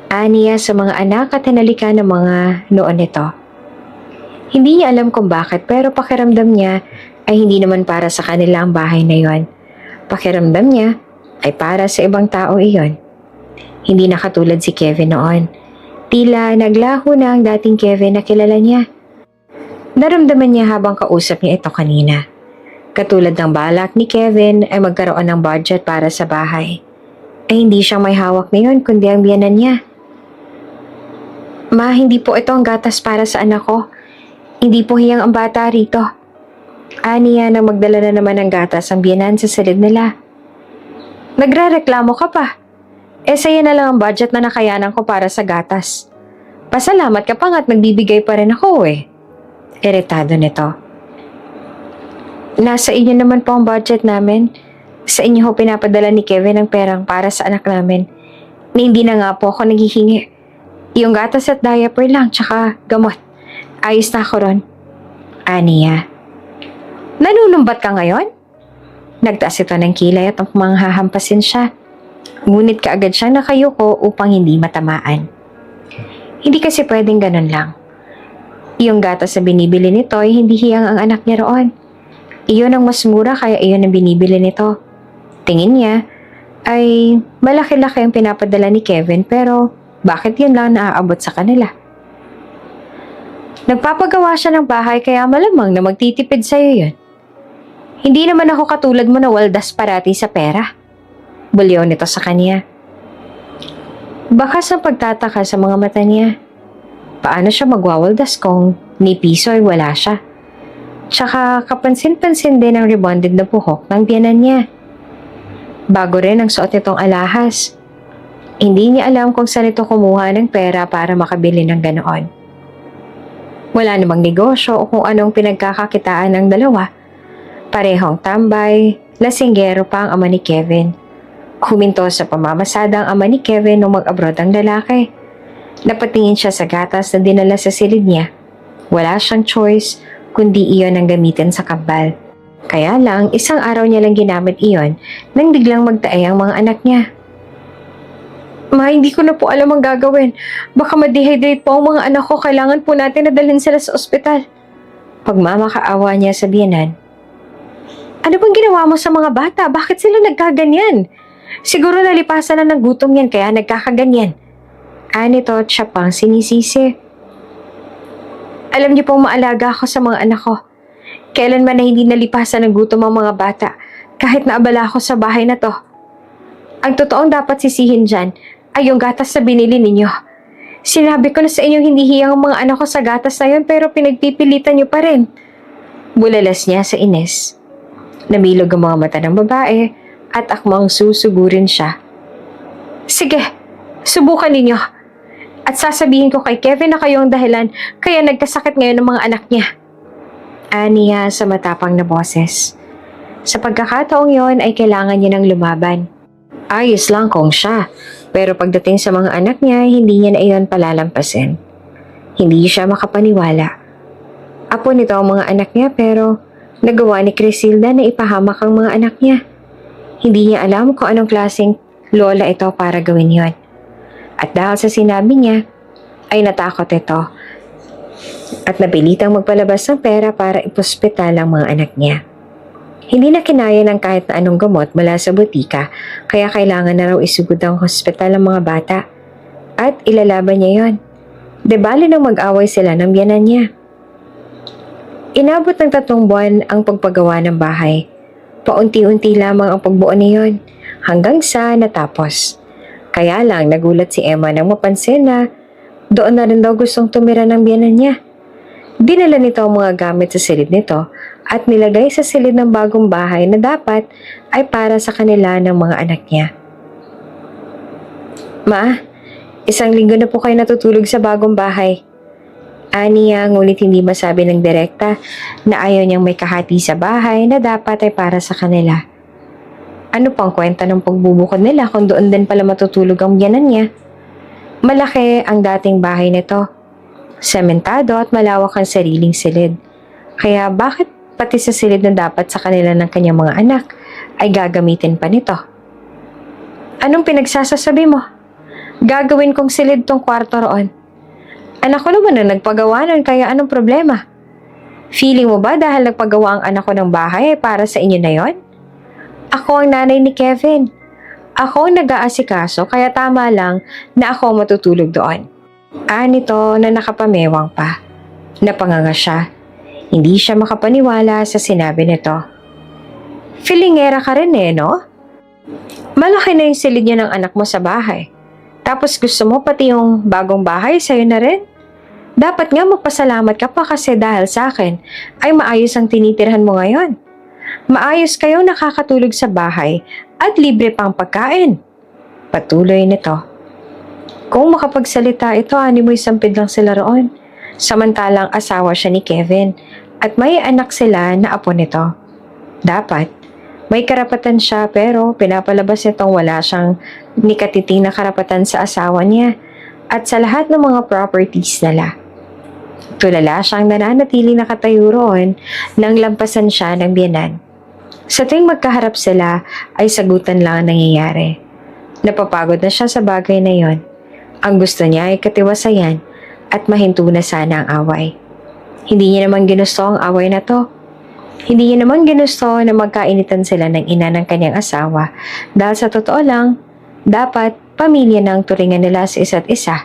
Aniya sa mga anak at hinalika ng mga noon nito. Hindi niya alam kung bakit pero pakiramdam niya ay hindi naman para sa kanila ang bahay na yon. Pakiramdam niya ay para sa ibang tao iyon. Hindi na katulad si Kevin noon. Tila naglaho na ang dating Kevin na kilala niya. Naramdaman niya habang kausap niya ito kanina. Katulad ng balak ni Kevin ay magkaroon ng budget para sa bahay. Ay hindi siyang may hawak ngayon kundi ang biyanan niya. Ma, hindi po ito ang gatas para sa anak ko. Hindi po hiyang ang bata rito. Aniya nang magdala na naman ng gatas ang biyanan sa silid nila. Nagre-reklamo ka pa. Sa'yo na lang ang budget na nakayanan ko para sa gatas. Pasalamat ka pa nga't nagbibigay pa rin ako Iritado nito. Nasa inyo naman po ang budget namin. Sa inyo ho pinapadala ni Kevin ang perang para sa anak namin. Na hindi na nga po ako naghihingi. Yung gatas at diaper lang, tsaka gamot. Ayos na ako ron. Aniya. Nanunumbat ka ngayon? Nagtaas ito ng kilay at manghahampasin siya. Ngunit kaagad siyang nakayuko upang hindi matamaan. Hindi kasi pwedeng ganun lang. Yung gatas na binibili nito ay hindi hiyang ang anak niya roon. Iyon ang mas mura kaya iyon ang binibili nito. Tingin niya ay malaki-laki ang pinapadala ni Kevin pero bakit yun lang naaabot sa kanila? Nagpapagawa siya ng bahay kaya malamang na magtitipid sa'yo yun. Hindi naman ako katulad mo na waldas parati sa pera. Bulyaw nito sa kanya. Bakas ang pagtataka sa mga mata niya. Paano siya magwawaldas kung ni piso ay wala siya? Tsaka kapansin-pansin din ang rebonded na buhok ng biyanan niya. Bago rin ang suot nitong alahas. Hindi niya alam kung saan ito kumuha ng pera para makabili ng ganoon. Wala namang negosyo o kung anong pinagkakakitaan ng dalawa. Parehong tambay, lasinggero pa ang ama ni Kevin. Huminto sa pamamasada ang ama ni Kevin nung mag-abroad ang lalaki. Napatingin siya sa gatas na dinala sa silid niya. Wala siyang choice kundi iyon ang gamitin sa kambal. Kaya lang, isang araw niya lang ginamit iyon nang biglang magtaay ang mga anak niya. Ma, hindi ko na po alam ang gagawin. Baka ma-dehydrate po ang mga anak ko. Kailangan po natin na dalhin sila sa ospital. Pagmamakaawa niya sa biyanan. Ano bang ginawa mo sa mga bata? Bakit sila nagkaganyan? Siguro nalipasan na ng gutom yan kaya nagkakaganyan. Nito at siya pang sinisisi. Alam niyo pong maalaga ako sa mga anak ko. Kailanman na hindi nalipasan ng gutom ang mga bata kahit naabala ako sa bahay na to. Ang totoong dapat sisihin dyan ay yung gatas na binili ninyo. Sinabi ko na sa inyong hindi hiyang ang mga anak ko sa gatas na yun pero pinagpipilitan niyo pa rin. Bulalas niya sa Ines. Namilog ang mga mata ng babae at akmang susugurin siya. Sige, subukan ninyo. At sasabihin ko kay Kevin na kayo ang dahilan kaya nagkasakit ngayon ng mga anak niya. Aniya sa matapang na boses. Sa pagkakataong yon ay kailangan niya ng lumaban. Ayos lang kung siya, pero pagdating sa mga anak niya, hindi niya na iyon palalampasin. Hindi siya makapaniwala. Apo nito ang mga anak niya pero nagawa ni Crisilda na ipahamak ang mga anak niya. Hindi niya alam kung anong klaseng lola ito para gawin yon. At dahil sa sinabi niya, ay natakot ito. At napilitang magpalabas ng pera para ipospital ang mga anak niya. Hindi na kinaya ng kahit na anong gamot mula sa butika, kaya kailangan na raw isugod ang hospital ang mga bata. At ilalaban niya yon. De bali nang mag-away sila ng biyanan niya. Inabot ng 3 buwan ang pagpagawa ng bahay. Paunti-unti lamang ang pagbuo niyon, hanggang sa natapos. Kaya lang nagulat si Emma nang mapansin na doon na rin daw gustong tumira ng biyanan niya. Dinala nito ang mga gamit sa silid nito at nilagay sa silid ng bagong bahay na dapat ay para sa kanila ng mga anak niya. Ma, 1 linggo na po kayo natutulog sa bagong bahay. Aniya, ngunit hindi masabi ng direkta na ayaw niyang may kahati sa bahay na dapat ay para sa kanila. Ano pang kwenta ng pagbubukod nila kung doon din pala matutulog ang biyanan niya? Malaki ang dating bahay nito. Sementado at malawak ang sariling silid. Kaya bakit pati sa silid na dapat sa kanila ng kanyang mga anak ay gagamitin pa nito? Anong pinagsasasabi mo? Gagawin kong silid tong kwarto roon. Anak ko naman na nagpagawa nun, kaya anong problema? Feeling mo ba dahil nagpagawa ang anak ko ng bahay ay para sa inyo na yon? Ako ang nanay ni Kevin. Ako ang nag-aasikaso, kaya tama lang na ako matutulog doon. Nito na nakapamewang pa. Napanganga siya. Hindi siya makapaniwala sa sinabi nito. Filingera ka rin no? Malaki na yung silid niya ng anak mo sa bahay. Tapos gusto mo pati yung bagong bahay sa'yo na rin? Dapat nga magpasalamat ka pa kasi dahil sa akin ay maayos ang tinitirhan mo ngayon. Maayos kayong nakakatulog sa bahay at libre pang pagkain. Patuloy nito. Kung makapagsalita ito, animoy sampid lang sila roon. Samantalang asawa siya ni Kevin at may anak sila na apo nito. Dapat, may karapatan siya pero pinapalabas nitong wala siyang nikatiting na karapatan sa asawa niya at sa lahat ng mga properties nila. Tulala siyang nananatiling nakatayo roon nang lampasan siya ng biyanan. Sa tuwing magkaharap sila ay sagutan lang ang nangyayari. Napapagod na siya sa bagay na yon. Ang gusto niya ay katiwasayan at mahinto na sana ang away. Hindi niya naman ginusto ang away na to. Hindi niya naman ginusto na magkainitan sila ng ina ng kanyang asawa dahil sa totoo lang, dapat pamilya na ang turingan nila sa isa't isa.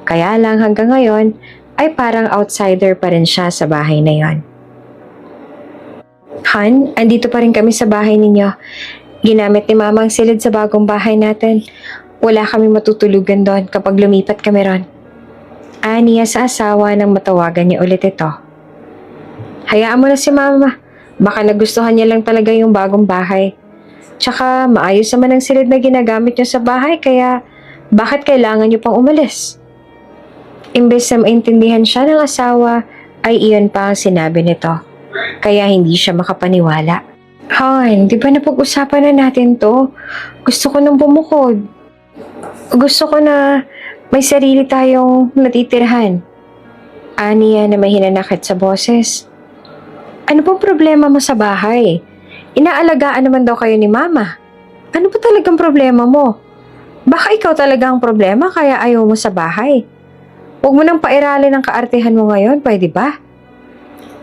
Kaya lang hanggang ngayon ay parang outsider pa rin siya sa bahay na yon. Han, andito pa rin kami sa bahay ninyo. Ginamit ni Mama ang silid sa bagong bahay natin. Wala kami matutulugan doon kapag lumipat kami ron. Aniya sa asawa nang matawagan niya ulit ito. Hayaan mo na si Mama. Baka nagustuhan niya lang talaga yung bagong bahay. Tsaka maayos naman ang silid na ginagamit niyo sa bahay kaya bakit kailangan niyo pang umalis? Imbes na maintindihan siya ng asawa, ay iyon pa ang sinabi nito. Kaya hindi siya makapaniwala. Han, di ba napag-usapan na natin to? Gusto ko nang bumukod. Gusto ko na may sarili tayong natitirhan. Aniya na may hinanakit sa boses. Ano pong problema mo sa bahay? Inaalagaan naman daw kayo ni Mama. Ano ba talagang problema mo? Baka ikaw talaga ang problema kaya ayaw mo sa bahay. Huwag mo nang pairalin ang kaartehan mo ngayon, pwede ba?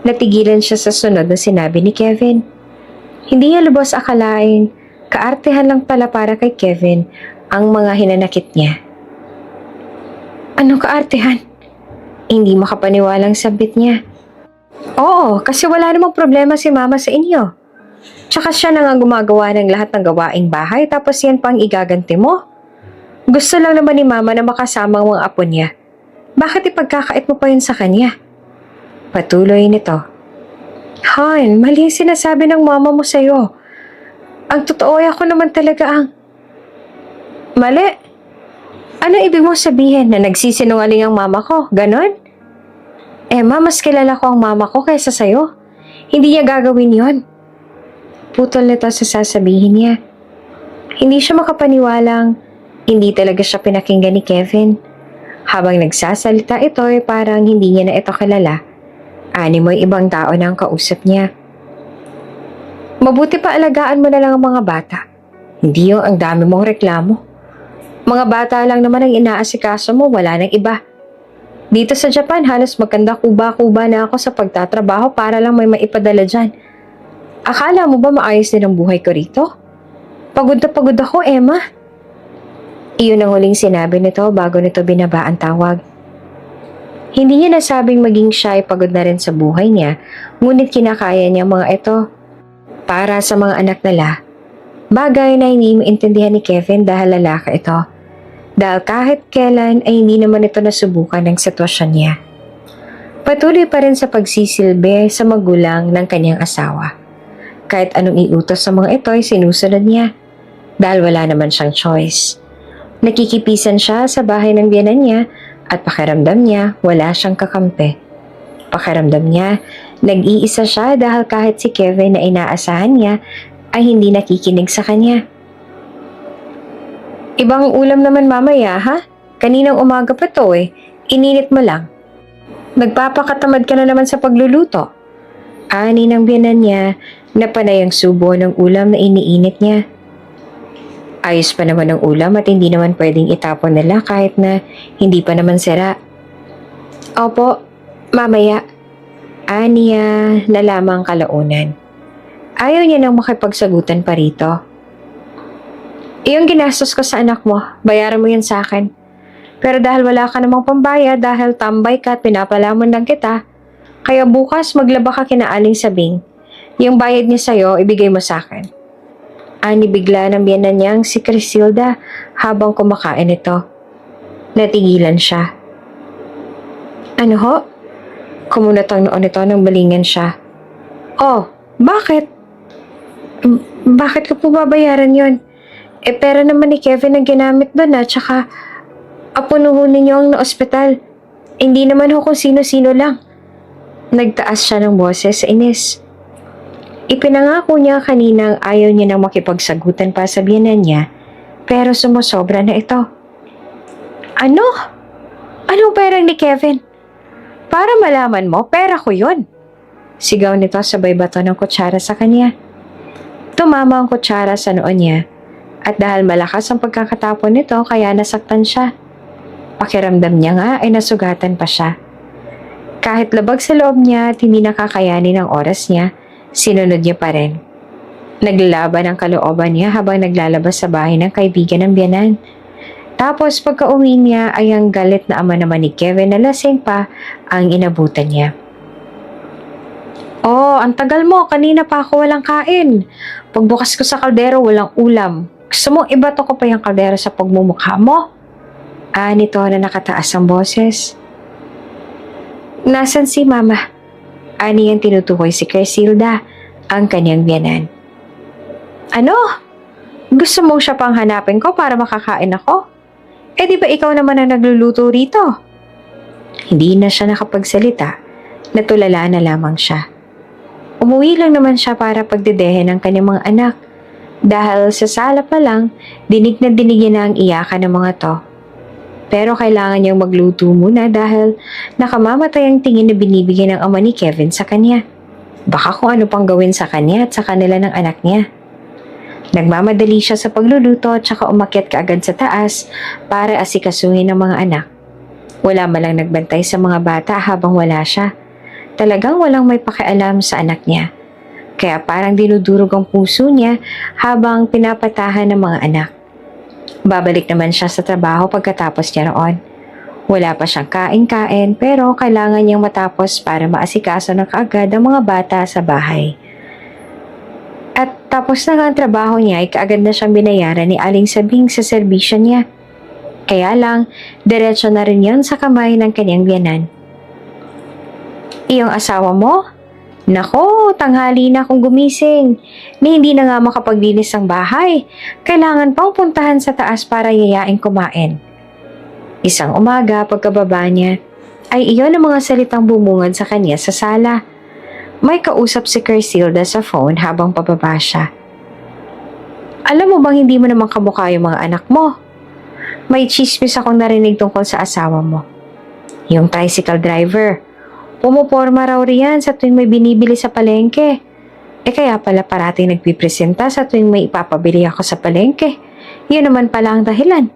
Natigilan siya sa sunod na sinabi ni Kevin. Hindi niya lubos akalain, kaartehan lang pala para kay Kevin ang mga hinanakit niya. Anong kaartehan? Hindi makapaniwalang sabit niya. Oo, kasi wala namang problema si Mama sa inyo. Tsaka siya na nga gumagawa ng lahat ng gawaing bahay tapos yan pang igaganti mo. Gusto lang naman ni Mama na makasama ang mga apo niya. Bakit ipagkakait mo pa yun sa kanya? Patuloy nito. Han, mali yung sinasabi ng mama mo sa'yo. Ang totoo ay ako naman talaga ang... Mali. Ano ibig mong sabihin na nagsisinungaling ang mama ko? Ganon? Emma, mas kilala ko ang mama ko kaysa sa'yo. Hindi niya gagawin yon. Putol nito sa sasabihin niya. Hindi siya makapaniwalang hindi talaga siya pinakinggan ni Kevin. Habang nagsasalita ito ay parang hindi niya na ito kilala. Animoy ibang tao na ang kausap niya. Mabuti pa alagaan mo na lang ang mga bata. Hindi yung ang dami mong reklamo. Mga bata lang naman ang inaasikaso mo, wala nang iba. Dito sa Japan, halos magkanda kuba-kuba na ako sa pagtatrabaho para lang may maipadala dyan. Akala mo ba maayos din ang buhay ko rito? Pagod na pagod ako, Emma. Iyon ang huling sinabi nito bago nito binaba ang tawag. Hindi niya nasabing maging siya ay pagod na rin sa buhay niya, ngunit kinakaya niya mga ito. Para sa mga anak nila, bagay na hindi maintindihan ni Kevin dahil lalaki ito. Dahil kahit kailan ay hindi naman ito nasubukan ng sitwasyon niya. Patuloy pa rin sa pagsisilbi sa magulang ng kanyang asawa. Kahit anong iutos sa mga ito ay sinusunod niya dahil wala naman siyang choice. Nakikipisan siya sa bahay ng biyenan niya at pakiramdam niya wala siyang kakampi. Pakiramdam niya nag-iisa siya dahil kahit si Kevin na inaasahan niya ay hindi nakikinig sa kanya. Ibang ulam naman mamaya, ha? Kaninang umaga pa to eh. Ininit mo lang. Nagpapakatamad ka na naman sa pagluluto. Ani ng biyanan niya na panay ang subo ng ulam na iniinit niya. Ayos pa naman ang ulam at hindi naman pwedeng itapon nila kahit na hindi pa naman sira. Opo, mamaya. Aniya na lamang kalaunan. Ayaw niya nang makipagsagutan pa rito. Iyong ginastos ko sa anak mo, bayaran mo yan sa akin. Pero dahil wala ka namang pambayad dahil tambay ka at pinapalamon lang kita, kaya bukas maglaba ka kina Aling Sabing. Yung bayad niya sa'yo, ibigay mo sa akin. Ani bigla ng biyanan niyang si Crisilda habang kumakain ito. Natigilan siya. Ano ho? Kumunat ang noon ito nang balingan siya. Oh, bakit? Bakit ko po babayaran yon? Pera naman ni Kevin ang ginamit doon at saka apunuhon ninyo ang na-ospital. Hindi naman ho kung sino-sino lang. Nagtaas siya ng boses sa inis. Ipinangako niya kaninang ayaw niya nang makipagsagutan pa sa biyenan niya, pero sumusobra na ito. Ano? Anong perang ni Kevin? Para malaman mo, pera ko yun. Sigaw nito sabay bato ng kutsara sa kanya. Tumama ang kutsara sa noo niya. At dahil malakas ang pagkakatapon nito, kaya nasaktan siya. Pakiramdam niya nga ay nasugatan pa siya. Kahit labag sa loob niya at hindi nakakayanin ang oras niya, sinunod niya pa rin. Naglalaban ang kalooban niya habang naglalabas sa bahay ng kaibigan ng biyanan. Tapos pagka-uwi niya ay ang galit na ama naman ni Kevin na lasing pa ang inabutan niya. Oh, ang tagal mo. Kanina pa ako walang kain. Pagbukas ko sa kaldero, walang ulam. Gusto mong ibato ko pa yung kaldero sa pagmumukha mo? Nito na nakataas ang boses. Nasaan si Mama? Ani ang tinutukoy si Crisilda, ang kanyang biyanan. Ano? Gusto mo siya pang hanapin ko para makakain ako? Di ba ikaw naman ang nagluluto rito? Hindi na siya nakapagsalita. Natulala na lamang siya. Umuwi lang naman siya para pagdedehin ng kanyang mga anak. Dahil sa sala pa lang, dinig na ang iyakan ng mga to. Pero kailangan niyang magluto muna dahil nakamamatay ang tingin na binibigyan ng ama ni Kevin sa kanya. Baka kung ano pang gawin sa kanya at sa kanila ng anak niya. Nagmamadali siya sa pagluluto at saka umakyat kaagad sa taas para asikasuhin ng mga anak. Wala malang nagbantay sa mga bata habang wala siya. Talagang walang may pakialam sa anak niya. Kaya parang dinudurog ang puso niya habang pinapatahan ng mga anak. Babalik naman siya sa trabaho pagkatapos niya roon. Wala pa siyang kain-kain pero kailangan niyang matapos para maasikaso ng kaagad ang mga bata sa bahay. At tapos na nga ang trabaho niya ay kaagad na siyang binayaran ni Aling Sabing sa serbisyo niya. Kaya lang, diretso na rin yan sa kamay ng kanyang biyanan. Iyong asawa mo? Nako, tanghali na akong gumising. Ni hindi na nga makapaglinis ang bahay. Kailangan pang puntahan sa taas para yayain kumain. Isang umaga, pagkababa niya, ay iyon ang mga salitang bumungad sa kanya sa sala. May kausap si Crisilda sa phone habang pababa siya. Alam mo bang hindi mo naman kamukha yung mga anak mo? May chismis akong narinig tungkol sa asawa mo. Yung tricycle driver. Pumuporma raw riyan sa tuwing may binibili sa palengke. Kaya pala parating nagpipresenta sa tuwing may ipapabili ako sa palengke. Yun naman pala ang dahilan.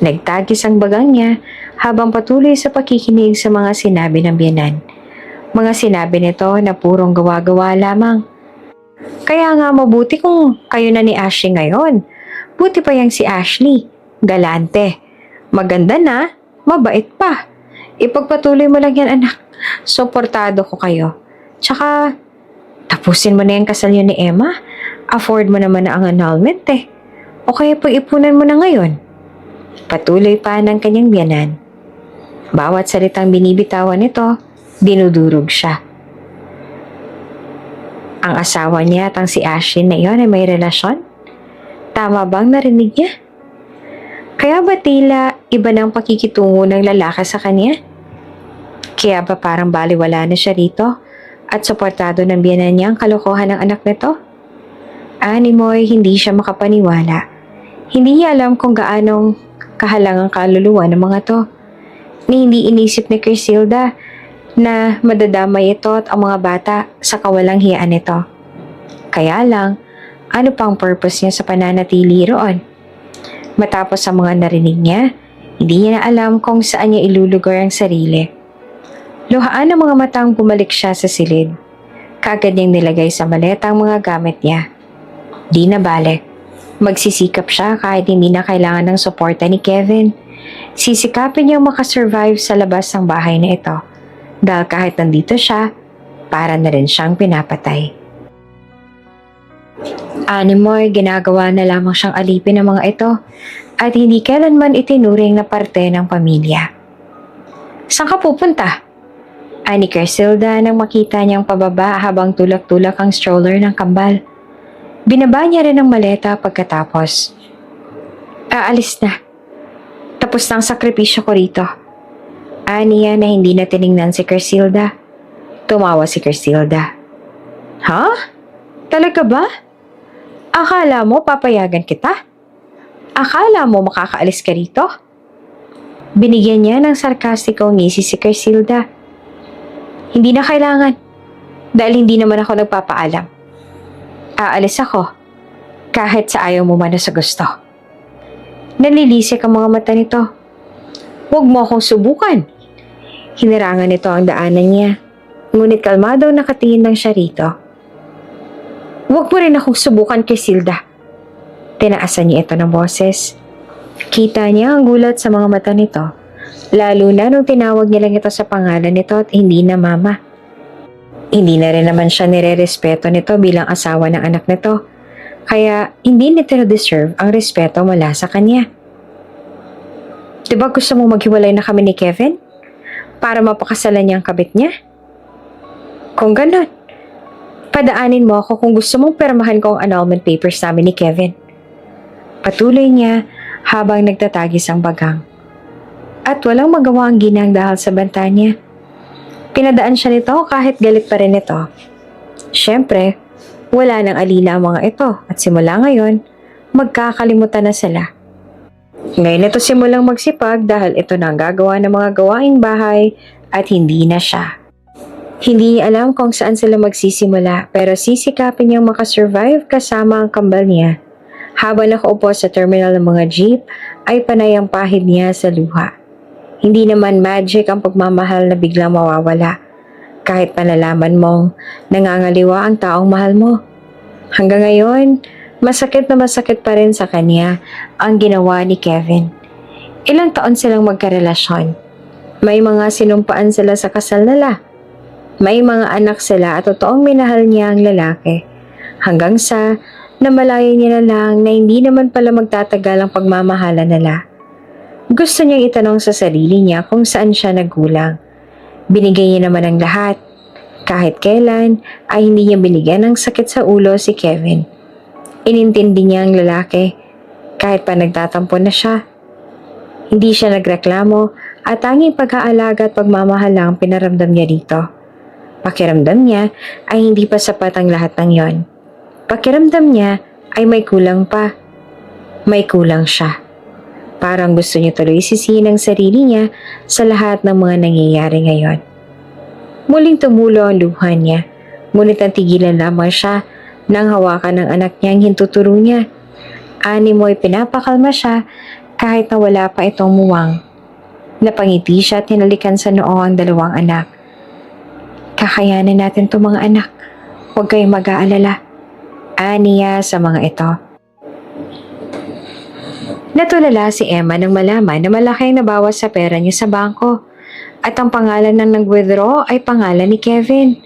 Nagtagis ang bagang niya habang patuloy sa pakikinig sa mga sinabi ng biyenan. Mga sinabi nito na purong gawa-gawa lamang. Kaya nga mabuti kung kayo na ni Ashley ngayon. Buti pa yang si Ashley. Galante. Maganda na, mabait pa. Ipagpatuloy mo lang yan, anak. Suportado ko kayo. Tsaka, tapusin mo na yung kasal niyo ni Emma. Afford mo naman na ang annulment eh. O kaya pag-ipunan mo na ngayon. Patuloy pa ng kanyang biyanan. Bawat salitang binibitawan nito, dinudurog siya. Ang asawa niya at ang si Ashley na iyon ay may relasyon? Tama bang narinig niya? Kaya ba tila iba ng pakikitungo ng lalaki sa kanya? Kaya ba parang baliwala na siya rito at suportado ng biyanan niya ang kalokohan ng anak nito? Animoy, hindi siya makapaniwala. Hindi niya alam kung gaanong kahalangang kaluluwa ng mga to. Ni hindi inisip ni Crisilda na madadamay ito at ang mga bata sa kawalang hiyaan nito. Kaya lang, ano pang purpose niya sa pananatili roon? Matapos ang mga narinig niya, hindi niya na alam kung saan niya ilulugar ang sarili. Luhaan ang mga matang bumalik siya sa silid. Kagad niyang nilagay sa maleta ang mga gamit niya. Di na balik. Magsisikap siya kahit hindi na kailangan ng suporta ni Kevin. Sisikapin niyang makasurvive sa labas ng bahay na ito. Dahil kahit nandito siya, para na rin siyang pinapatay. Animoy, ginagawa na lamang siyang alipin ng mga ito at hindi kailanman itinuring na parte ng pamilya. Saan ka pupunta? Ani Crisilda nang makita niyang pababa habang tulak-tulak ang stroller ng kambal. Binaba niya rin ang maleta pagkatapos. Aalis na. Tapos na ang sakripisyo ko rito. Aniya na hindi na tiningnan si Crisilda. Tumawa si Crisilda. Ha? Talaga ba? Akala mo papayagan kita? Akala mo makakaalis ka rito? Binigyan niya ng sarkastikong ngisi si Crisilda. Hindi na kailangan. Dahil hindi naman ako nagpapaalam. Aalis ako. Kahit sa ayaw mo man na sa gusto. Nalilisik ang mga mata nito. Huwag mo akong subukan. Hinarangan nito ang daanan niya. Ngunit kalmadong nakatingin lang siya rito. Huwag mo rin akong subukan, Crisilda. Tinaasan niya ito ng boses. Kita niya ang gulat sa mga mata nito. Lalo na nung tinawag niya lang ito sa pangalan nito at hindi na mama. Hindi na rin naman siya nire-respeto nito bilang asawa ng anak nito. Kaya hindi nito deserve ang respeto mula sa kanya. Diba gusto mong maghiwalay na kami ni Kevin? Para mapakasalan niya ang kabit niya? Kung ganon, padaanin mo ako kung gusto mong pirmahan ko ang annulment papers namin ni Kevin. Patuloy niya habang nagtatagis ang bagang. At walang magawa ang ginang dahil sa banta niya. Pinadaan siya nito kahit galit pa rin ito. Siyempre, wala nang alila ang mga ito at simula ngayon, magkakalimutan na sila. Ngayon ito simulang magsipag dahil ito na ang gagawa ng mga gawaing bahay at hindi na siya. Hindi niya alam kung saan sila magsisimula pero sisikapin niyang makasurvive kasama ang kambal niya. Habang nakaupo sa terminal ng mga jeep, ay panay ang pahid niya sa luha. Hindi naman magic ang pagmamahal na biglang mawawala. Kahit panalaman mong nangangaliwa ang taong mahal mo. Hanggang ngayon, masakit na masakit pa rin sa kanya ang ginawa ni Kevin. Ilang taon silang magkarelasyon. May mga sinumpaan sila sa kasal nila. May mga anak sila at totoong minahal niya ang lalaki. Hanggang sa namalayan niya na lang na hindi naman pala magtatagal ang pagmamahala nila. Gusto niyang itanong sa sarili niya kung saan siya nagkulang. Binigay niya naman ang lahat. Kahit kailan ay hindi niya binigyan ng sakit sa ulo si Kevin. Inintindi niya ang lalaki kahit pa nagtatampo na siya. Hindi siya nagreklamo at tanging pag-aalaga at pagmamahal lang ang pinaramdam niya dito. Pakiramdam niya ay hindi pa sapat ang lahat ng yon. Pakiramdam niya ay may kulang pa. May kulang siya. Parang gusto niya tuloy sisihin ang sarili niya sa lahat ng mga nangyayari ngayon. Muling tumulo ang luha niya, ngunit tigilan lamang siya nang hawakan ng anak niya ang hintuturo niya. Animo ay pinapakalma siya kahit na wala pa itong muwang. Napangiti siya at hinalikan sa noo ang dalawang anak. Kakayanin natin to mga anak. Huwag kayong mag-aalala. Aniya sa mga ito. Natulala si Emma nang malaman na malaki ang nabawas sa pera niya sa bangko at ang pangalan ng nag-withdraw ay pangalan ni Kevin.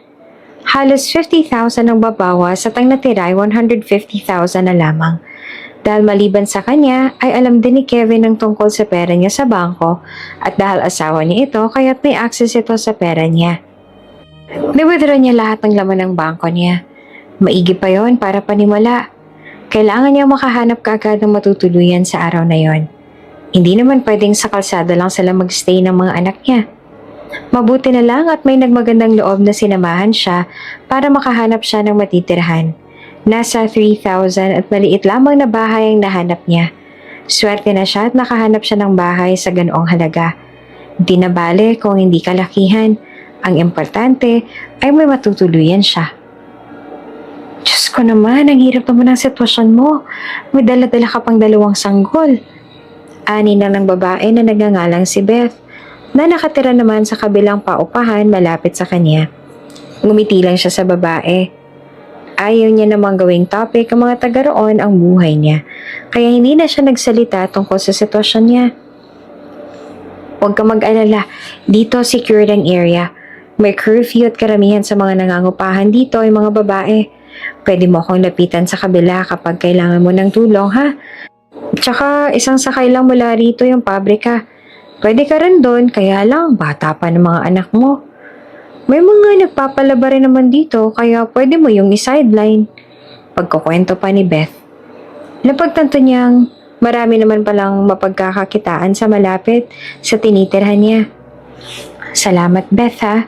Halos 50,000 ang babawas at ang natira ay 150,000 na lamang. Dahil maliban sa kanya ay alam din ni Kevin ang tungkol sa pera niya sa bangko at dahil asawa niya ito kaya't may access ito sa pera niya. Ni-withdraw niya lahat ng laman ng bangko niya. Maigi pa yon para panimula. Kailangan niya makahanap kaagad ng matutuluyan sa araw na yon. Hindi naman pwedeng sa kalsada lang sila magstay ng mga anak niya. Mabuti na lang at may nagmagandang loob na sinamahan siya para makahanap siya ng matitirahan. Nasa 3,000 at maliit lamang na bahay ang nahanap niya. Swerte na siya at nakahanap siya ng bahay sa ganoong halaga. Di na bale kung hindi kalakihan. Ang importante ay may matutuluyan siya. Diyos ko naman, ang hirap naman ng sitwasyon mo. May dala-dala ka pang 2 sanggol. Ani na ng babae na nagngangalang si Beth, na nakatira naman sa kabilang paupahan malapit sa kanya. Ngumiti lang siya sa babae. Ayaw niya namang gawing topic ang mga taga roon ang buhay niya, kaya hindi na siya nagsalita tungkol sa sitwasyon niya. Huwag ka mag-alala, dito secured ang area. May curfew at karamihan sa mga nangangupahan dito ay mga babae. Pwede mo akong lapitan sa kabila kapag kailangan mo ng tulong, ha? Tsaka isang sakay lang mula rito yung pabrika. Pwede ka rin doon, kaya lang bata pa ng mga anak mo. May mga nagpapalaba rin naman dito, kaya pwede mo yung i-sideline. Pagkukwento pa ni Beth. Napagtanto niyang marami naman palang mapagkakakitaan sa malapit sa tinitirhan niya. Salamat Beth ha,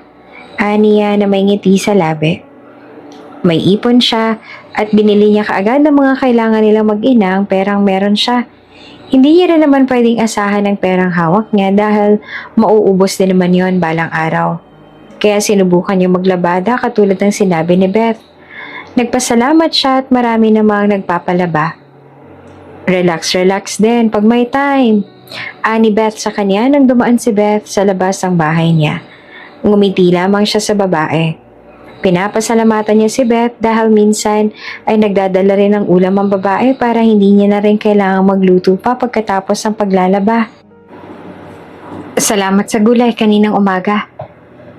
aniya na may ngiti sa labi. May ipon siya at binili niya kaagad ng mga kailangan nilang mag-ina ang perang meron siya. Hindi niya rin naman pwedeng asahan ng perang hawak niya dahil mauubos din naman yon balang araw. Kaya sinubukan niya maglabada katulad ng sinabi ni Beth. Nagpasalamat siya at marami namang nagpapalaba. Relax din pag may time. Ani Beth sa kanya nang dumaan si Beth sa labas ng bahay niya. Ngumiti lamang siya sa babae. Pinapasalamatan niya si Beth dahil minsan ay nagdadala rin ng ulam ang babae para hindi niya na rin kailangang magluto pa pagkatapos ng paglalaba. Salamat sa gulay kaninang umaga.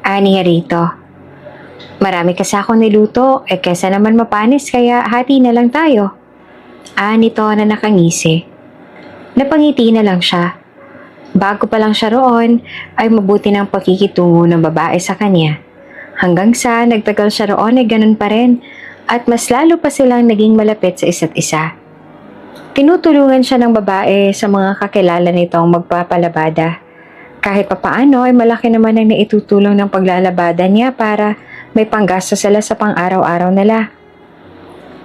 Ani rito. Marami kasi akong niluto, kesa naman mapanis kaya hati na lang tayo. Nito na nakangisi. Napangiti na lang siya. Bago pa lang siya roon, ay mabuti ng pakikitungo ng babae sa kanya. Hanggang sa nagtagal siya roon ay ganun pa rin at mas lalo pa silang naging malapit sa isa't isa. Tinutulungan siya ng babae sa mga kakilala nitong magpapalabada. Kahit papaano ay malaki naman ang naitutulong ng paglalabada niya para may panggasto sila sa pang-araw-araw nila.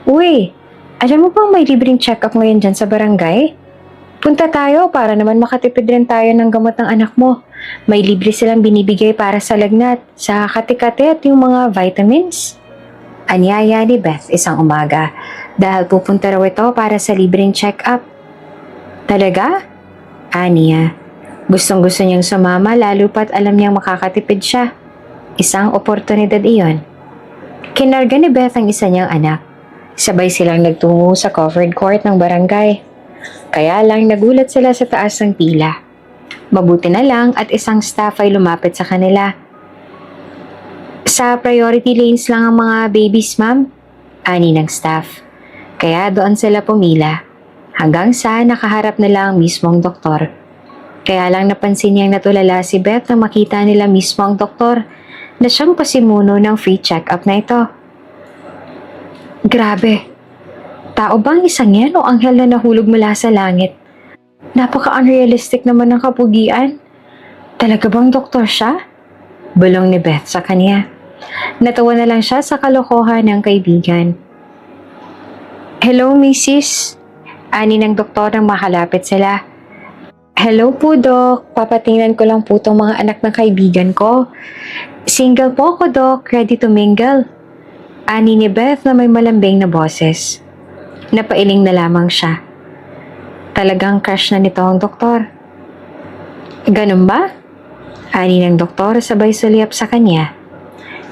Uy, alam mo bang may libreng check-up ngayon dyan sa barangay? Punta tayo para naman makatipid rin tayo ng gamot ng anak mo. May libre silang binibigay para sa lagnat, sa kati-kati at yung mga vitamins. Anyaya ni Beth isang umaga dahil pupunta raw ito para sa libreng check-up. Talaga? Aniya. Gustong-gusto niyang sumama lalo pat alam niyang makakatipid siya. Isang oportunidad iyon. Kinarga ni Beth ang isa niyang anak. Sabay silang nagtungo sa covered court ng barangay. Kaya lang nagulat sila sa taas ng pila. Mabuti na lang at isang staff ay lumapit sa kanila. Sa priority lanes lang ang mga babies, ma'am. Ani ng staff. Kaya doon sila pumila. Hanggang sa nakaharap na lang mismong doktor. Kaya lang napansin niyang natulala si Beth nang makita nila mismo ang doktor na siyang pasimuno ng free check-up na ito. Grabe! Tao bang isang yan o anghel na nahulog mula sa langit? Napaka-unrealistic naman ng kapugian. Talaga bang doktor siya? Bulong ni Beth sa kanya. Natawa na lang siya sa kalokohan ng kaibigan. Hello, Mrs. Ani ng doktor nang makalapit sila. Hello po, Doc. Papatingnan ko lang po itong mga anak ng kaibigan ko. Single po ako, Doc. Ready to mingle. Ani ni Beth na may malambing na boses. Napailing na lamang siya. Talagang crush na nito ang doktor. Ganun ba? Ani ng doktor sabay sulyap sa kanya.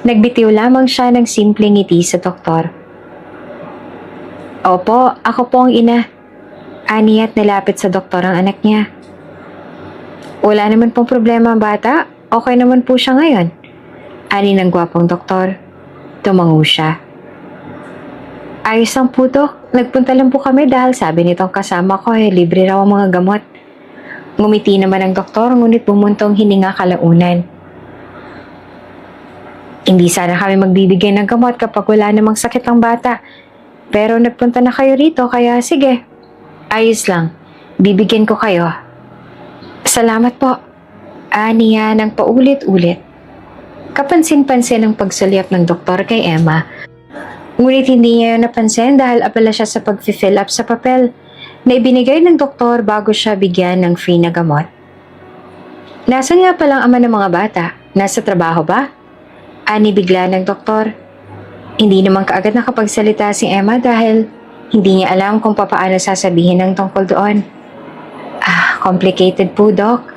Nagbitiw lamang siya ng simpleng ngiti sa doktor. Opo, ako po ang ina. Ani at nilapit sa doktor ang anak niya. Wala naman pong problema ang bata. Okay naman po siya ngayon. Ani ng gwapong doktor. Tumango siya. Ayos lang po, Dok. Nagpunta lang po kami dahil sabi nitong kasama ko libre raw ang mga gamot. Ngumiti naman ang doktor ngunit bumuntong hininga kalaunan. Hindi sana kami magbibigay ng gamot kapag wala namang sakit ang bata. Pero nagpunta na kayo rito kaya sige. Ayos lang. Bibigyan ko kayo. Salamat po. Aniya ng paulit-ulit. Kapansin-pansin ang pagsulyap ng doktor kay Emma. Ngunit hindi niya napansin dahil abala siya sa pag-fill up sa papel na ibinigay ng doktor bago siya bigyan ng free na gamot. Nasaan nga palang ama ng mga bata? Nasa trabaho ba? Ani bigla ng doktor. Hindi naman kaagad nakapagsalita si Emma dahil hindi niya alam kung papaano sasabihin ng tungkol doon. Complicated po, Doc.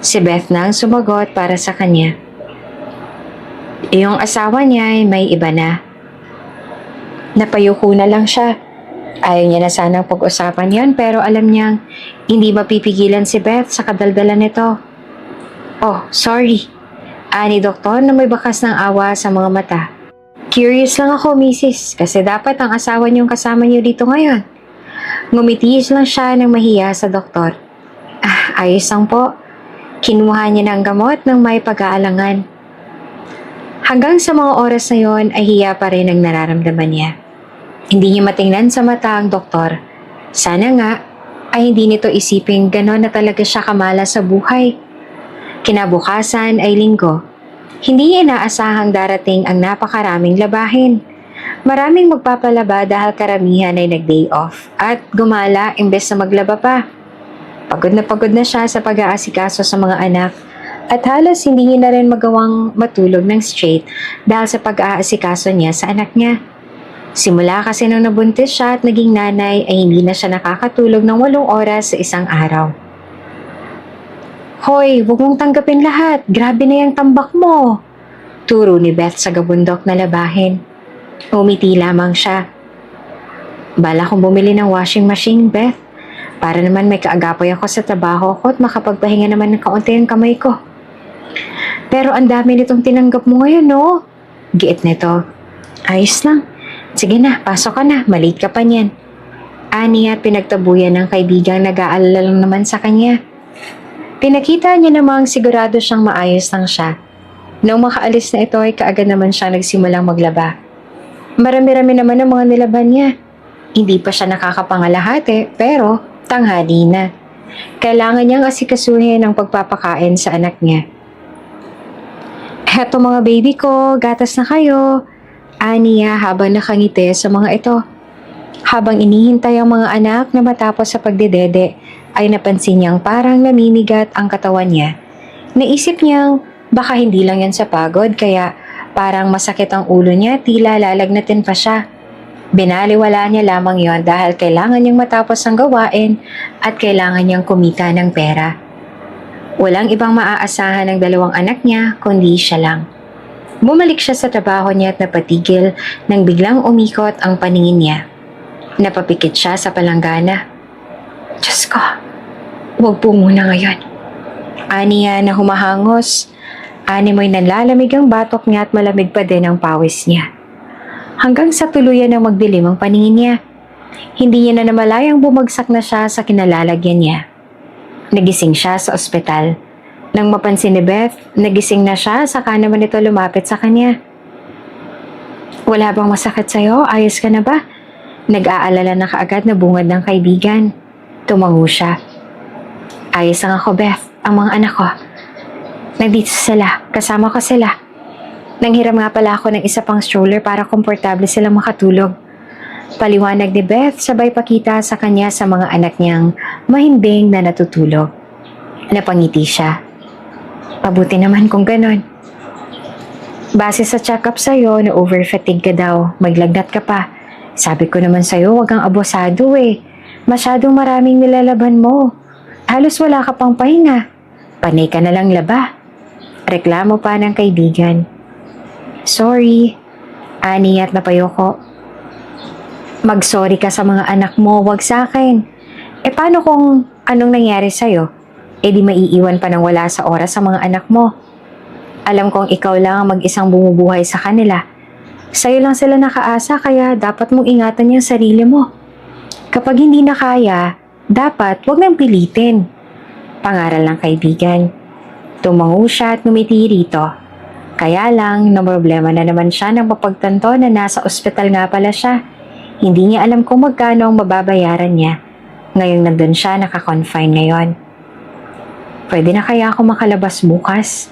Si Beth na ang sumagot para sa kanya. Yung asawa niya ay may iba na. Napayuko na lang siya. Ayaw niya na sanang pag-usapan yan pero alam niyang hindi mapipigilan si Beth sa kadaldalan nito. Oh, sorry. Ani doktor na may bakas ng awa sa mga mata. Curious lang ako, Mrs. Kasi dapat ang asawa niyong kasama niyo dito ngayon. Ngumitiis lang siya ng mahiya sa doktor. Ayos lang po. Kinuha niya ng gamot ng may pag-aalangan. Hanggang sa mga oras na yon ay hiya pa rin ang nararamdaman niya. Hindi niya matingnan sa mata ang doktor. Sana nga ay hindi nito isiping gano'n na talaga siya kamala sa buhay. Kinabukasan ay linggo. Hindi niya inaasahang darating ang napakaraming labahin. Maraming magpapalaba dahil karamihan ay nag-day off at gumala imbes na maglaba pa. Pagod na siya sa pag-aasikaso sa mga anak at halos hindi niya na rin magawang matulog ng straight dahil sa pag-aasikaso niya sa anak niya. Simula kasi nung nabuntis siya at naging nanay ay hindi na siya nakakatulog ng 8 oras sa isang araw. Hoy, huwag mong tanggapin lahat. Grabe na yung tambak mo. Turo ni Beth sa gabundok na labahin. Umiti lamang siya. Bala kong bumili ng washing machine, Beth. Para naman may kaagapoy ako sa trabaho ko at makapagpahinga naman ng kaunti ang kamay ko. Pero ang dami nitong tinanggap mo ngayon, no? Giit nito. Ayos lang. Sige na, pasok ka na. Malate ka pa niyan. Ani at pinagtabuyan ng kaibigang nag-aalala lang naman sa kanya. Pinakita niya namang sigurado siyang maayos lang siya. Nung makaalis na ito ay kaagad naman siya nagsimulang maglaba. Marami-rami naman ang mga nilaban niya. Hindi pa siya nakakapangalahati pero tanghali na. Kailangan niyang asikasuhin ang pagpapakain sa anak niya. Heto mga baby ko, gatas na kayo. Aniya habang nakangiti sa mga ito. Habang inihintay ang mga anak na matapos sa pagdedede, ay napansin niyang parang namimigat ang katawan niya. Naisip niyang baka hindi lang yan sa pagod kaya parang masakit ang ulo niya tila lalagnatin pa siya. Binaliwala niya lamang yon dahil kailangan niyang matapos ang gawain at kailangan niyang kumita ng pera. Walang ibang maaasahan ng 2 anak niya kundi siya lang. Bumalik siya sa trabaho niya at napatigil nang biglang umikot ang paningin niya. Napapikit siya sa palanggana. Diyos ko, huwag po muna ngayon. Aniya na humahangos. Ani mo'y nanlalamig ang batok niya at malamig pa din ang pawis niya. Hanggang sa tuluyan ng magdilim ang paningin niya. Hindi niya na namalayang bumagsak na siya sa kinalalagyan niya. Nagising siya sa ospital. Nang mapansin ni Beth, nagising na siya saka naman ito lumapit sa kanya. Wala bang masakit sa'yo? Ayos ka na ba? Nag-aalala na kaagad na bungad ng kaibigan. Tumango siya. Ayos lang ako, Beth. Ang mga anak ko. Nandito sila. Kasama ko sila. Nanghiram nga pala ako ng isa pang stroller para komportable silang makatulog. Paliwanag ni Beth sabay pakita sa kanya sa mga anak niyang mahimbing na natutulog. Napangiti siya. Mabuti naman kung ganon. Base sa check-up sa'yo na over-fatigue ka daw, maglagnat ka pa. Sabi ko naman sa'yo, wag kang abusado eh. Masyadong maraming nilalaban mo. Halos wala ka pang pahinga. Panay ka na lang laba. Reklamo pa ng kaibigan. Sorry. Ani at napayo ko. Mag-sorry ka sa mga anak mo, wag sa akin. Paano kung anong nangyari sa'yo? Di maiiwan pa ng wala sa oras sa mga anak mo. Alam kong ikaw lang ang mag-isang bumubuhay sa kanila. Sa'yo lang sila nakaasa kaya dapat mong ingatan yung sarili mo. Kapag hindi na kaya, dapat wag nang pilitin. Pangaral ng kaibigan. Tumango siya at ngumiti rito. Kaya lang, problema na naman siya nang mapagtanto na nasa ospital nga pala siya. Hindi niya alam kung magkano ang mababayaran niya. Ngayong nandun siya, naka-confine ngayon. Pwede na kaya ako makalabas bukas?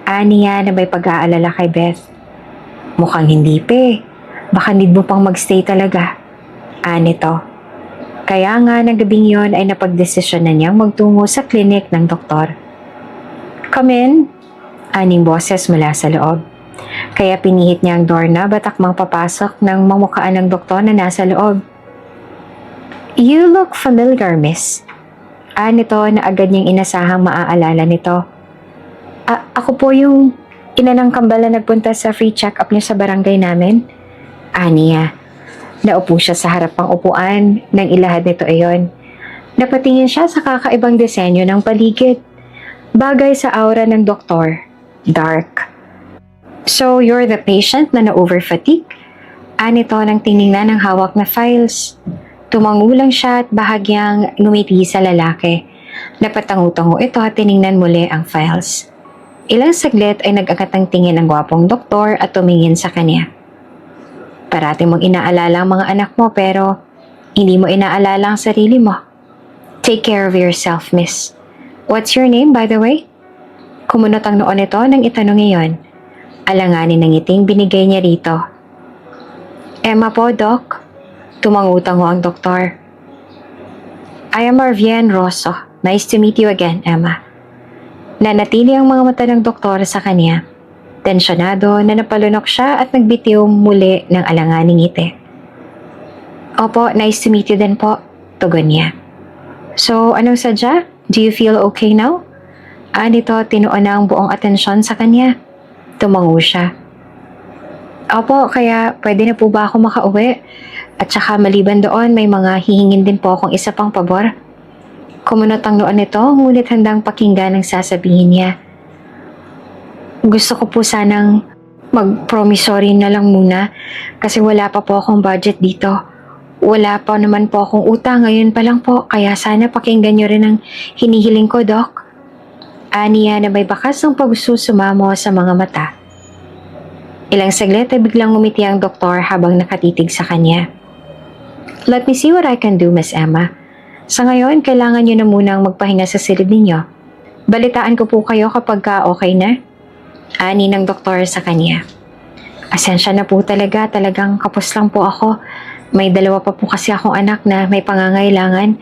Ani niya na may pag-aalala kay Beth. Mukhang hindi pe. Baka need mo pang magstay talaga. Ani to. Kaya nga ng gabing yon ay napagdesisyon na niyang magtungo sa klinik ng doktor. Come in. Aning boses mula sa loob. Kaya pinihit niya ang doorknob at akmang papasok ng mamukaan ng doktor na nasa loob. You look familiar, miss. Nito na agad niyang inasahang maaalala nito. Ako po yung ina ng kambal na nagpunta sa free check-up niya sa barangay namin. Niya. Naupo siya sa harap ng upuan nang ilahad nito ayon. Napatingin siya sa kakaibang disenyo ng paligid. Bagay sa aura ng doktor. Dark. So, you're the patient na na-overfatigue? Nito nang tinignan ng hawak na files. Tumango lang siya at bahagyang ngumiti sa lalaki. Napatango-tango ito at tinignan muli ang files. Ilang saglit ay nag-angat ng tingin ang gwapong doktor at tumingin sa kanya. Parati mong inaalala ang mga anak mo pero hindi mo inaalala ang sarili mo. Take care of yourself, miss. What's your name, by the way? Kumunot ang noon ito nang itanong iyon. Alanganin ng ngiting binigay niya rito. Emma po, Doc. Tumangutango ang doktor. I am Arvian Rosso. Nice to meet you again, Emma. Nanatili ang mga mata ng doktor sa kanya. Tensyonado na napalunok siya at nagbitiw muli ng alanganing ngiti. Opo, nice to meet you din po, tugon niya. So, anong sadya? Do you feel okay now? Nito tinuon na ang buong atensyon sa kanya. Tumango siya. Opo, kaya pwede na po ba ako makauwi? At saka maliban doon, may mga hihingin din po akong isa pang pabor. Kumunot ang noon nito, ngunit handang pakinggan ang sasabihin niya. Gusto ko po sanang mag-promissory na lang muna kasi wala pa po akong budget dito. Wala pa naman po akong utang ngayon pa lang po, kaya sana pakinggan niyo rin ang hinihiling ko, Doc. Niya na may bakas ng pagsusumamo sa mga mata. Ilang saglit ay biglang ngumiti ang doktor habang nakatitig sa kanya. Let me see what I can do, Miss Emma. Sa ngayon, kailangan niyo na munang magpahinga sa silid ninyo. Balitaan ko po kayo kapag okay na. Ani ng doktor sa kanya. Asensya na po talagang kapos lang po ako. May 2 pa po kasi akong anak na may pangangailangan.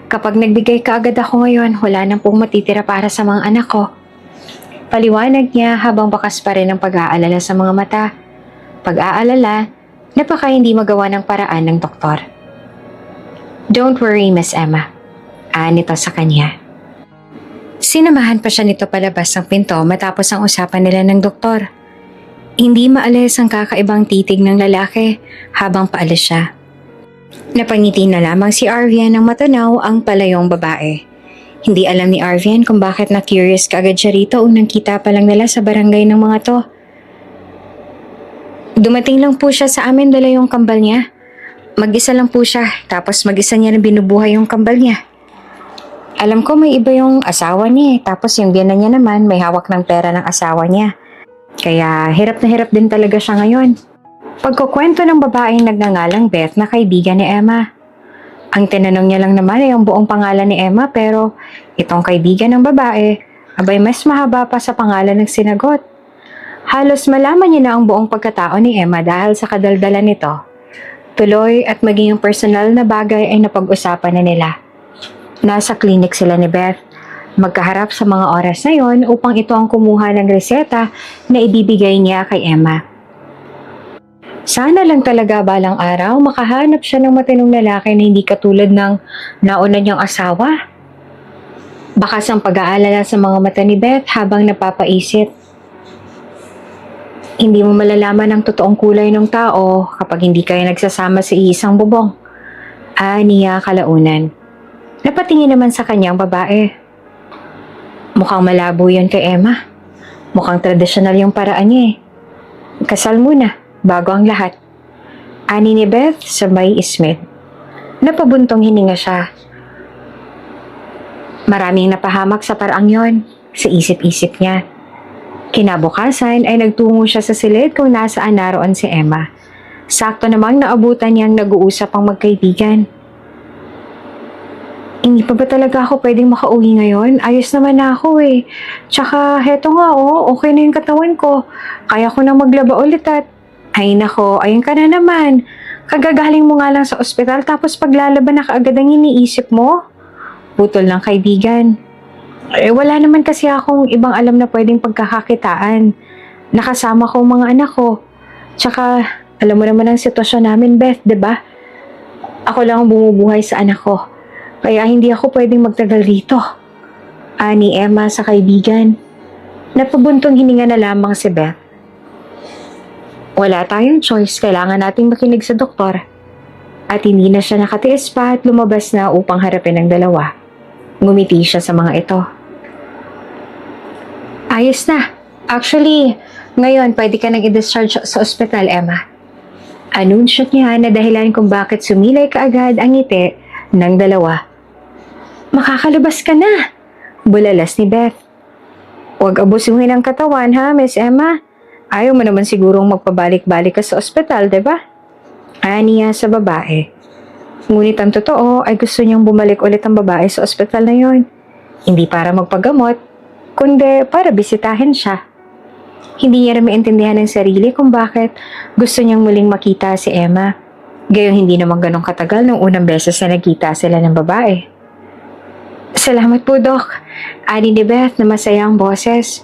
Kapag nagbigay ka agad ako ngayon, wala na pong matitira para sa mga anak ko. Paliwanag niya habang bakas pa rin ang pag-aalala sa mga mata. Pag-aalala, napaka hindi magawa ng paraan ng doktor. Don't worry, Miss Emma. Nito sa kanya. Sinamahan pa siya nito palabas ng pinto matapos ang usapan nila ng doktor. Hindi maalis ang kakaibang titig ng lalaki habang paalis siya. Napangiti na lamang si Arvian ng matanaw ang palayong babae. Hindi alam ni Arvian kung bakit na-curious kaagad siya rito unang kita pa lang nila sa barangay ng mga to. Dumating lang po siya sa amin, dala yung kambal niya. Mag-isa lang po siya, tapos mag-isa niya na binubuhay yung kambal niya. Alam ko may iba yung asawa niya tapos yung biyanan niya naman may hawak ng pera ng asawa niya. Kaya hirap na hirap din talaga siya ngayon. Pagkukwento ng babaeng nagngangalang Beth na kaibigan ni Emma. Ang tinanong niya lang naman ay ang buong pangalan ni Emma pero itong kaibigan ng babae, abay mas mahaba pa sa pangalan ng sinagot. Halos malaman niya na ang buong pagkatao ni Emma dahil sa kadaldalan nito. Tuloy at maging ang personal na bagay ay napag-usapan na nila. Nasa klinik sila ni Beth. Magkaharap sa mga oras na yon upang ito ang kumuha ng reseta na ibibigay niya kay Emma. Sana lang talaga balang araw makahanap siya ng matinong lalaki na hindi katulad ng nauna niyang asawa. Bakas ang pag-aalala sa mga mata ni Beth habang napapaisip. Hindi mo malalaman ang totoong kulay ng tao kapag hindi kayo nagsasama sa isang bubong. Niya kalaunan. Napatingin naman sa kanyang babae. Mukhang malabo yun kay Emma. Mukhang tradisyonal yung paraan niya eh. Kasal muna, bago ang lahat. Ani ni Beth sa may Smith. Napabuntong hininga siya. Maraming napahamak sa paraang yon sa isip-isip niya. Kinabukasan ay nagtungo siya sa silid kung nasaan naroon si Emma. Sakto namang naabutan niyang nag-uusap ang magkaibigan. Hindi pa ba talaga ako pwedeng makauwi ngayon? Ayos naman na ako eh. Tsaka heto nga okay na yung katawan ko. Kaya ko na maglaba ulit at... Ay nako, ayun ka na naman. Kagagaling mo nga lang sa ospital tapos paglalaban na kaagad ang iniisip mo? Putol ng kaibigan. Wala naman kasi akong ibang alam na pwedeng pagkakakitaan. Nakasama ko mga anak ko. Tsaka, alam mo naman ang sitwasyon namin, Beth, 'di ba? Ako lang ang bumubuhay sa anak ko. Kaya hindi ako pwedeng magtagal rito. Ani Emma sa kaibigan. Napabuntong hininga na lamang si Beth. Wala tayong choice, kailangan nating makinig sa doktor. At hindi na siya nakatiis pa at lumabas na upang harapin ang dalawa. Ngumiti siya sa mga ito. Ayos na. Actually, ngayon pwede ka nang i-discharge sa ospital, Emma. Anunsyo niya na dahilan kung bakit sumilay kaagad ang ngiti ng dalawa. Makakalabas ka na, bulalas ni Beth. Huwag abusuhin ang katawan ha, Miss Emma. Ayaw mo naman sigurong magpabalik-balik ka sa ospital, diba? Niya sa babae. Ngunit ang totoo ay gusto niyang bumalik ulit ang babae sa ospital na yon. Hindi para magpagamot, kundi para bisitahin siya. Hindi niya rin maintindihan ng sarili kung bakit gusto niyang muling makita si Emma. Gayong hindi naman ganong katagal nung unang beses na nagkita sila ng babae. Salamat po, Doc. Ani ni Beth na masayang boses.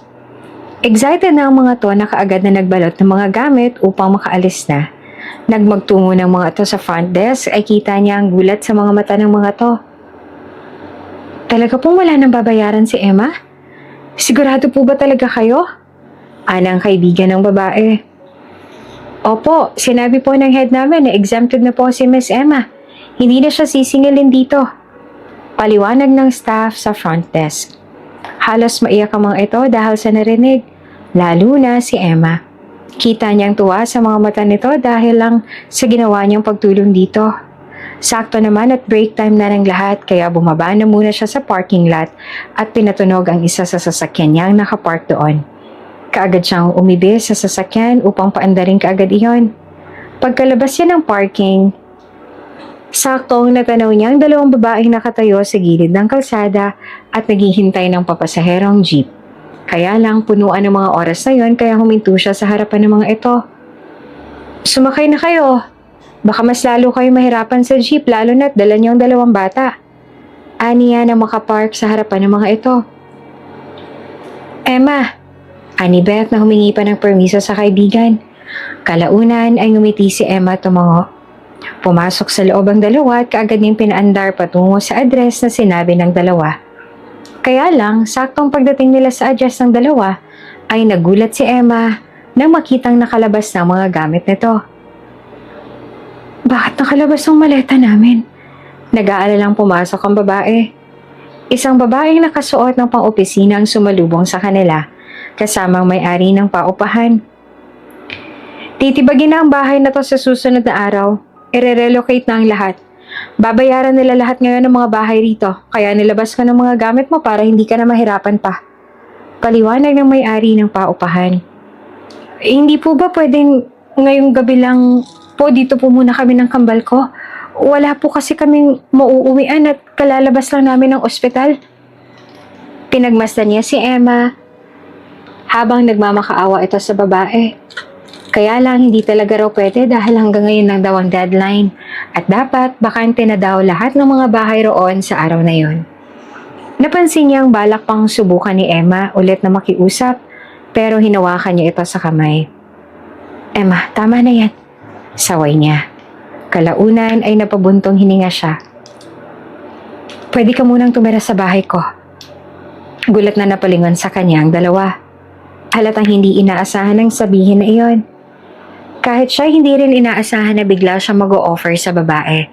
Excited na ang mga to na kaagad na nagbalot ng mga gamit upang makaalis na. Nagmagtungo ng mga to sa front desk ay kita niya ang gulat sa mga mata ng mga to. Talaga pong wala nang babayaran si Emma? Sigurado po ba talaga kayo? Anang kaibigan ng babae. Opo, sinabi po ng head namin na exempted na po si Miss Emma. Hindi na siya sisingilin dito. Paliwanag ng staff sa front desk. Halos maiyak ang mga ito dahil sa narinig, lalo na si Emma. Kita niyang tuwa sa mga mata nito dahil lang sa ginawa niyang pagtulong dito. Sakto naman at break time na ng lahat kaya bumaba na muna siya sa parking lot at pinatunog ang isa sa sasakyan niyang nakapark doon. Kaagad siyang umibis sa sasakyan upang paandarin kaagad iyon. Pagkalabas niya ng parking, saktong natanaw niya ang dalawang babaeng nakatayo sa gilid ng kalsada at naghihintay ng papasaherong jeep. Kaya lang punuan ng mga oras na yon kaya huminto siya sa harapan ng mga ito. Sumakay na kayo. Baka mas lalo kayo mahirapan sa jeep lalo na't dala niyo ang dalawang bata. Aniya na makapark sa harapan ng mga ito. Emma, ani Beth na humingi pa ng permiso sa kaibigan. Kalaunan ay ngumiti si Emma tumango. Pumasok sa loob ang dalawa at kaagad niyang pinaandar patungo sa address na sinabi ng dalawa. Kaya lang, saktong pagdating nila sa address ng dalawa, ay nagulat si Emma nang makitang nakalabas ng mga gamit nito. Bakit nakalabas ang maleta namin? Nag-aalalang pumasok ang babae. Isang babaeng nakasuot ng pang-opisina ang sumalubong sa kanila, kasamang may-ari ng paupahan. Titibagin na ang bahay na to sa susunod na araw. I-relocate na ang lahat. Babayaran nila lahat ngayon ng mga bahay rito, kaya nilabas ko ng mga gamit mo para hindi ka na mahirapan pa. Paliwanag ng may-ari ng paupahan. Hindi po ba pwedeng ngayong gabi lang po dito po muna kami ng kambal ko Wala po kasi kaming mauuwian at kalalabas lang namin ng ospital. Pinagmasdan niya si Emma habang nagmamakaawa ito sa babae. Kaya lang hindi talaga raw pwede dahil hanggang ngayon lang daw ang deadline at dapat bakante na daw lahat ng mga bahay roon sa araw na yon. Napansin niyang balak pang subukan ni Emma ulit na makiusap pero hinawakan niya ito sa kamay. Emma, tama na yan. Saway niya. Kalaunan ay napabuntong hininga siya. Pwede ka munang tumira sa bahay ko. Gulat na napalingon sa kanya ang dalawa. Halatang hindi inaasahan ang sabihin na iyon. Kahit siya hindi rin inaasahan na bigla siya mag-o-offer sa babae.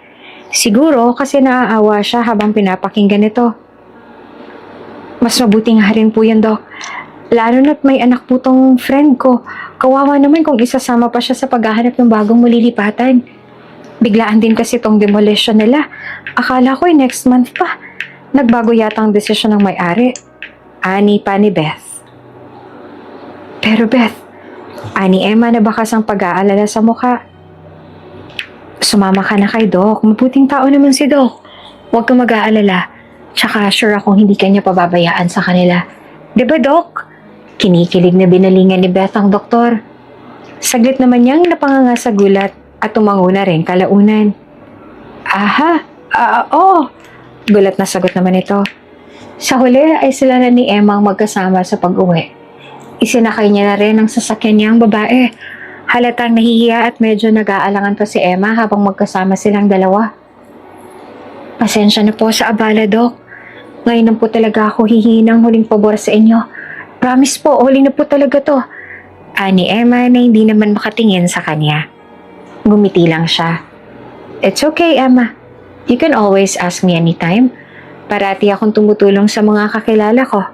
Siguro kasi naaawa siya habang pinapakinggan ito. Mas mabuti nga rin po yan, Doc. Lalo na't may anak po tong friend ko. Kawawa naman kung isasama pa siya sa paghahanap ng bagong malilipatan. Biglaan din kasi tong demolition nila. Akala ko next month pa. Nagbago yata ang desisyon ng may-ari. Ani pa ni Beth. Pero Beth, ani Emma na bakas ang pag-aalala sa mukha. Sumama ka na kay Doc. Mabuting tao naman si Doc. Huwag kang mag-aalala. Tsaka sure akong hindi kanya pababayaan sa kanila. Diba, Doc? Kinikilig na binalingan ni Beth ang doktor. Saglit naman niyang napanganga sa gulat at tumango na rin kalaunan. Aha, oo. Gulat na sagot naman ito. Sa huli ay sila na ni Emma ang magkasama sa pag-uwi. Isinakay niya na rin ang sasakyan niyang babae. Halatang nahihiya at medyo nag-aalangan pa si Emma habang magkasama silang dalawa. Pasensya na po sa abala, Doc. Ngayon na po talaga ako hihingi ng huling pabor sa inyo. Promise po, huli na po talaga to. Ani Emma na hindi naman makatingin sa kanya. Gumiti lang siya. It's okay, Emma. You can always ask me anytime. Parati akong tumutulong sa mga kakilala ko.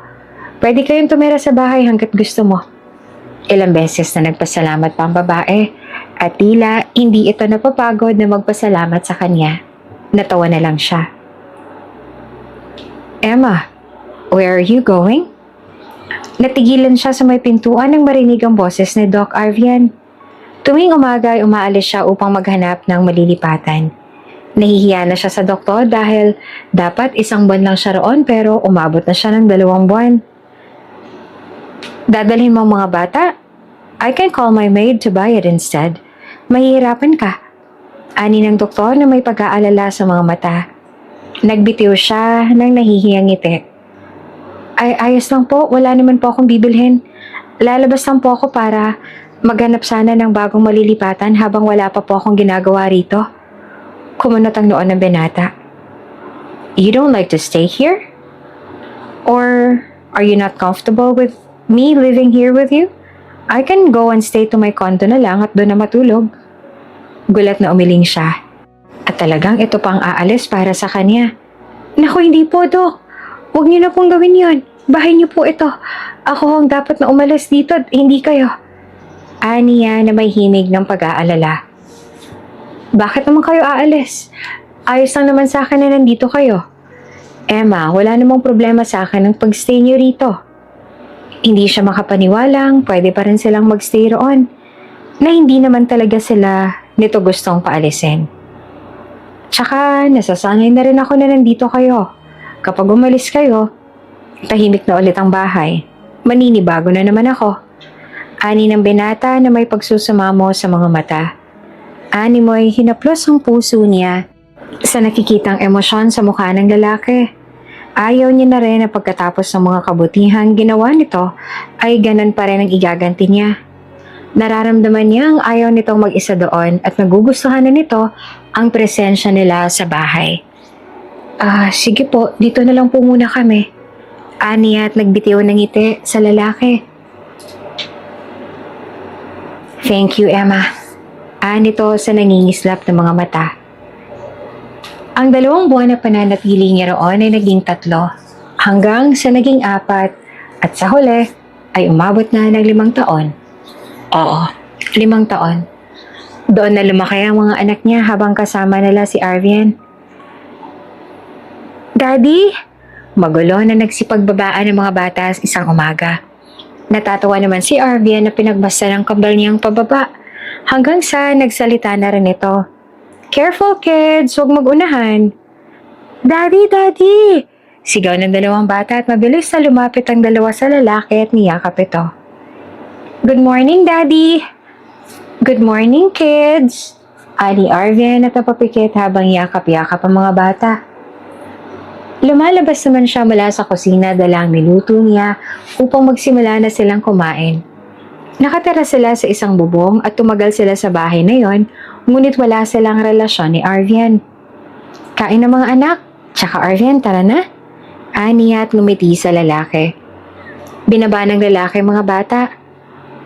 Pwede kayong tumira sa bahay hanggat gusto mo. Ilang beses na nagpasalamat pa ang babae at tila hindi ito napapagod na magpasalamat sa kanya. Natawa na lang siya. Emma, where are you going? Natigilan siya sa may pintuan nang marinig ang boses ni Doc Arvian. Tuwing umaga ay umaalis siya upang maghanap ng malilipatan. Nahihiya na siya sa doktor dahil dapat 1 buwan lang siya roon pero umabot na siya ng 2 buwan. Dadalhin mo ang mga bata? I can call my maid to buy it instead. Mahihirapan ka. Ani ng doktor na may pag-aalala sa mga mata. Nagbitiw siya ng nahihiyang ngiti. Ay, ayos lang po. Wala naman po akong bibilhin. Lalabas lang po ako para maghanap sana ng bagong malilipatan habang wala pa po akong ginagawa rito. Kumunot ang noon ng binata. You don't like to stay here? Or are you not comfortable with me living here with you? I can go and stay to my condo na lang at doon na matulog. Gulat na umiling siya. At talagang ito pang aalis para sa kanya. Naku, hindi po, Dok. Huwag niyo na pong gawin yon. Bahay niyo po ito. Ako ang dapat na umalis dito at hindi kayo. Aniya na may himig ng pag-aalala. Bakit naman kayo aalis? Ayos lang naman sa akin na nandito kayo. Emma, wala namang problema sa akin ang pagstay niyo rito. Hindi siya makapaniwalang pwede pa rin silang magstay roon. Na hindi naman talaga sila nito gustong paalisin. Tsaka nasasanay na rin ako na nandito kayo. Kapag umalis kayo, tahimik na ulit ang bahay. Maninibago na naman ako. Ani ng binata na may pagsusumamo sa mga mata. Ani mo'y hinaplos ang puso niya sa nakikitang emosyon sa mukha ng lalaki. Ayaw niya na rin na pagkatapos ng mga kabutihan ginawa nito ay ganun pa rin ang igaganti niya. Nararamdaman niyang ayaw nitong mag-isa doon at nagugustuhan na nito ang presensya nila sa bahay. Sige po, dito na lang po muna kami. Ani at nagbitiw ng ngiti sa lalaki. Thank you, Emma. Nito sa nangingislap ng mga mata. Ang 2 buwan na pananatili niya roon ay naging 3, hanggang sa naging 4, at sa huli ay umabot na ng 5 taon. Oo, 5 taon. Doon na lumaki ang mga anak niya habang kasama nila si Arvian. Daddy? Magulo na nagsipagbabaan ng mga bata isang umaga. Natatawa naman si Arvian na pinagbasta ng kambal niyang pababa hanggang sa nagsalita na rin ito. Careful kids, huwag magunahan. Daddy, Daddy! Sigaw ng dalawang bata at mabilis na lumapit ang dalawa sa lalaki at niyakap ito. Good morning, Daddy! Good morning, kids! Ani Arvian at napapikit habang yakap-yakap ang mga bata. Lumalabas naman siya mula sa kusina dala ang niluto niya upang magsimula na silang kumain. Nakatira sila sa isang bubong at tumagal sila sa bahay na yon, ngunit wala silang relasyon ni Arvian. Kain ng mga anak, tsaka Arvian, tara na. Ani at ngumiti sa lalaki. Binaba ng lalaki mga bata.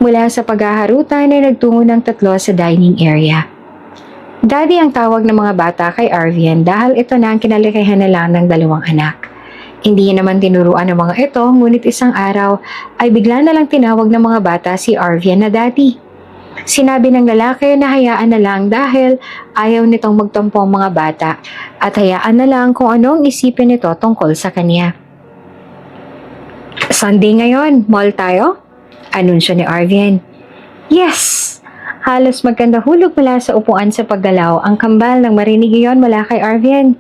Mula sa paghaharutan ay nagtungo ng tatlo sa dining area. Daddy ang tawag ng mga bata kay Arvian dahil ito na ang kinalikihan na lang ng dalawang anak. Hindi niya naman tinuruan ng mga ito, ngunit isang araw ay bigla na lang tinawag ng mga bata si Arvian na Daddy. Sinabi ng lalaki na hayaan na lang dahil ayaw nitong magtampo ang mga bata at hayaan na lang kung anong isipin nito tungkol sa kanya. Sunday ngayon, mall tayo? Anunsyo ni Arvian. Yes! Halos magkandahulog mula sa upuan sa paggalaw ang kambal nang marinig iyon mula kay Arvian.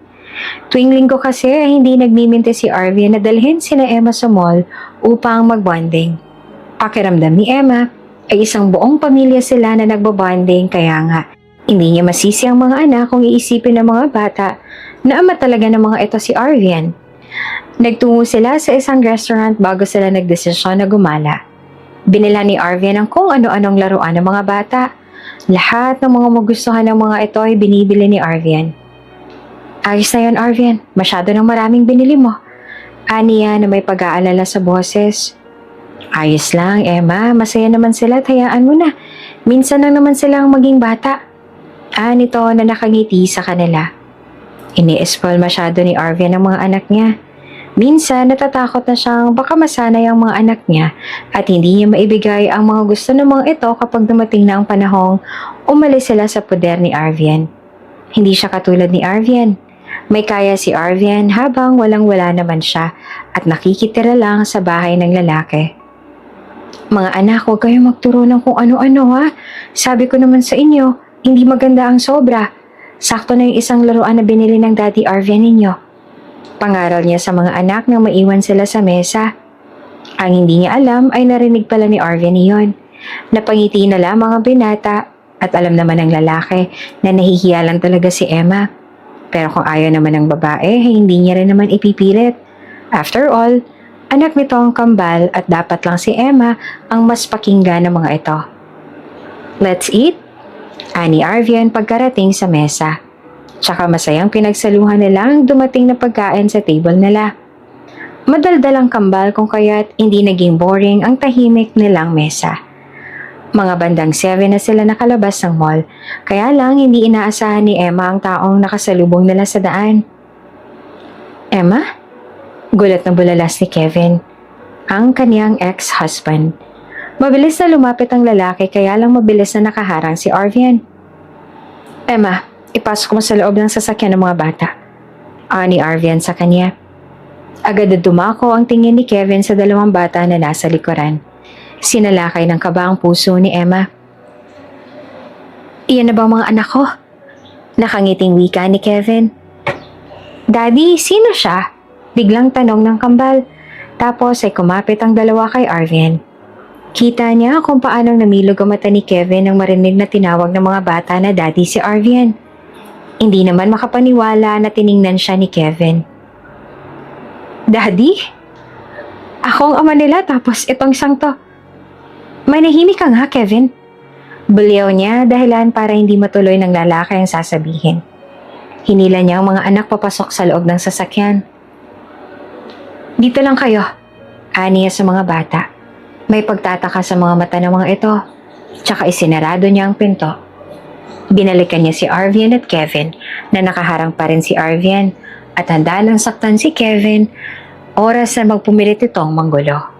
Tuwing linggo kasi ay hindi nagmiminti si Arvian na dalhin sina Emma sa mall upang magbonding. Pakiramdam ni Emma ay isang buong pamilya sila na nagbabonding kaya nga hindi niya masisi ang mga anak kung iisipin ng mga bata na ama talaga ng mga ito si Arvian. Nagtungo sila sa isang restaurant bago sila nagdesisyon na gumala. Binila ni Arvian ang kung ano-anong laruan ng mga bata. Lahat ng mga magustuhan ng mga ito ay binibili ni Arvian. Ayos na yun, Arvian. Masyado nang maraming binili mo. Aniya na may pag-aalala sa boses. Ayos lang, Emma. Masaya naman sila at hayaan mo na. Minsan lang naman silang maging bata. Nito na nakangiti sa kanila. Ini-spoil masyado ni Arvian ang mga anak niya. Minsan natatakot na siyang baka masanay ang mga anak niya at hindi niya maibigay ang mga gusto ng mga ito kapag dumating na ang panahong umalis sila sa poder ni Arvian. Hindi siya katulad ni Arvian. May kaya si Arvian habang walang-wala naman siya at nakikitira lang sa bahay ng lalaki. Mga anak, huwag kayong magturo ng kung ano-ano ha. Sabi ko naman sa inyo, hindi maganda ang sobra. Sakto na yung isang laruan na binili ng Daddy Arvian ninyo. Pangaral niya sa mga anak nang maiwan sila sa mesa. Ang hindi niya alam ay narinig pala ni Arvian iyon. Napangiti na lamang ang binata at alam naman ng lalaki na nahihiya lang talaga si Emma. Pero kung ayaw naman ng babae, hindi niya rin naman ipipilit. After all, anak nito ang kambal at dapat lang si Emma ang mas pakinggan ng mga ito. Let's eat, ani Arvian pagkarating sa mesa. Tsaka masayang pinagsaluhan nila ang dumating na pagkain sa table nila. Madaldalang kambal kung kaya't hindi naging boring ang tahimik nilang mesa. Mga bandang 7 na sila nakalabas ng mall, kaya lang hindi inaasahan ni Emma ang taong nakasalubong nila sa daan. Emma? Gulat na bulalas ni Kevin, ang kaniyang ex-husband. Mabilis na lumapit ang lalaki kaya lang mabilis na nakaharang si Arvian. Emma, ipasok mo sa loob ng sasakyan ng mga bata. Ani Arvian sa kanya. Agad na dumako ang tingin ni Kevin sa dalawang bata na nasa likuran. Sinalakay ng kaba ang puso ni Emma. Iyan na ba mga anak ko? Nakangiting wika ni Kevin. Daddy, sino siya? Biglang tanong ng kambal. Tapos ay kumapit ang dalawa kay Arvian. Kita niya kung paanong namilog ang mata ni Kevin nang marinig na tinawag ng mga bata na Daddy si Arvian. Hindi naman makapaniwala na tiningnan siya ni Kevin. Daddy? Ako ang ama nila tapos itong isang to. Manahimik ka nga, Kevin. Buliyaw niya dahilan para hindi matuloy ng lalaki ang sasabihin. Hinila niya ang mga anak papasok sa loob ng sasakyan. Dito lang kayo, aniya sa mga bata. May pagtataka sa mga mata ng mga ito. Tsaka isinarado niya ang pinto. Binalikan niya si Arvian at Kevin na nakaharang pa rin si Arvian at handa nang saktan si Kevin oras na magpumilit itong manggulo.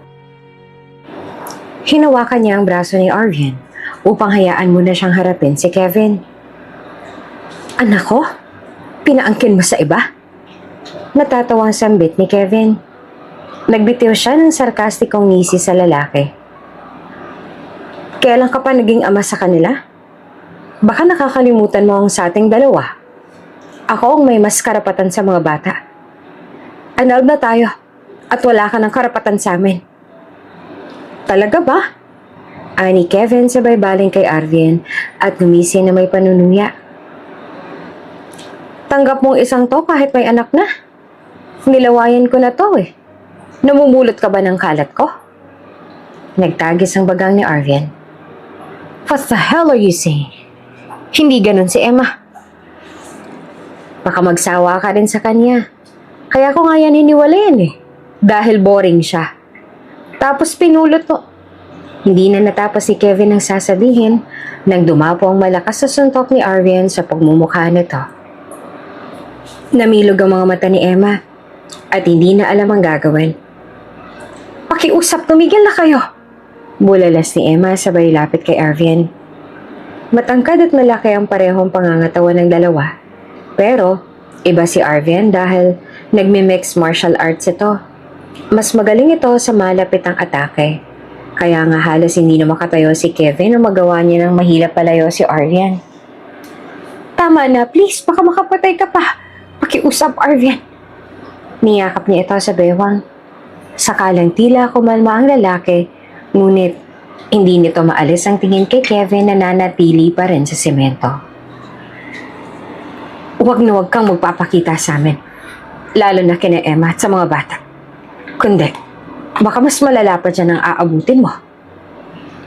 Hinawakan niya ang braso ni Arvian upang hayaan muna siyang harapin si Kevin. Anak ko, pinaangkin mo sa iba? Natatawang sambit ni Kevin. Nagbitiw siya ng sarkastikong ngisi sa lalaki. Kailan ka pa naging ama sa kanila? Baka nakakalimutan mo ang sa ating dalawa. Ako ang may mas karapatan sa mga bata. Annulled na tayo at wala ka ng karapatan sa amin. Talaga ba? Ani Kevin sabay baling kay Arvin at gumising na may panunuya. Tanggap mong isang to kahit may anak na. Nilawayan ko na to eh. Namumulot ka ba ng kalat ko? Nagtagis ang bagang ni Arvin. What the hell are you saying? Hindi ganun si Emma. Baka magsawa ka rin sa kanya. Kaya ko nga yan hiniwalayan eh. Dahil boring siya. Tapos pinulot mo. Hindi na natapos si Kevin ang sasabihin nang dumapo ang malakas sa suntok ni Arvin sa pagmumukha nito. Namilog ang mga mata ni Emma at hindi na alam ang gagawin. Pakiusap, tumigil na kayo! Bulalas ni Emma sabay lapit kay Arvin. Matangkad at malaki ang parehong pangangatawan ng dalawa. Pero iba si Arvin dahil nagmi-mix martial arts ito. Mas magaling ito sa malapit ang atake. Kaya nga halos hindi na makatayo si Kevin o magawa niya ng mahila palayo si Arvin. Tama na, please, baka makapatay ka pa. Pakiusap, Arvin. Niyakap niya ito sa bewang. Sakalang tila kumalma ang lalaki, ngunit hindi nito maalis ang tingin kay Kevin na nanatili pa rin sa semento. Huwag na huwag kang magpapakita sa amin, lalo na kina Emma at sa mga bata. Kundi, baka mas malala pa dyan ang aabutin mo.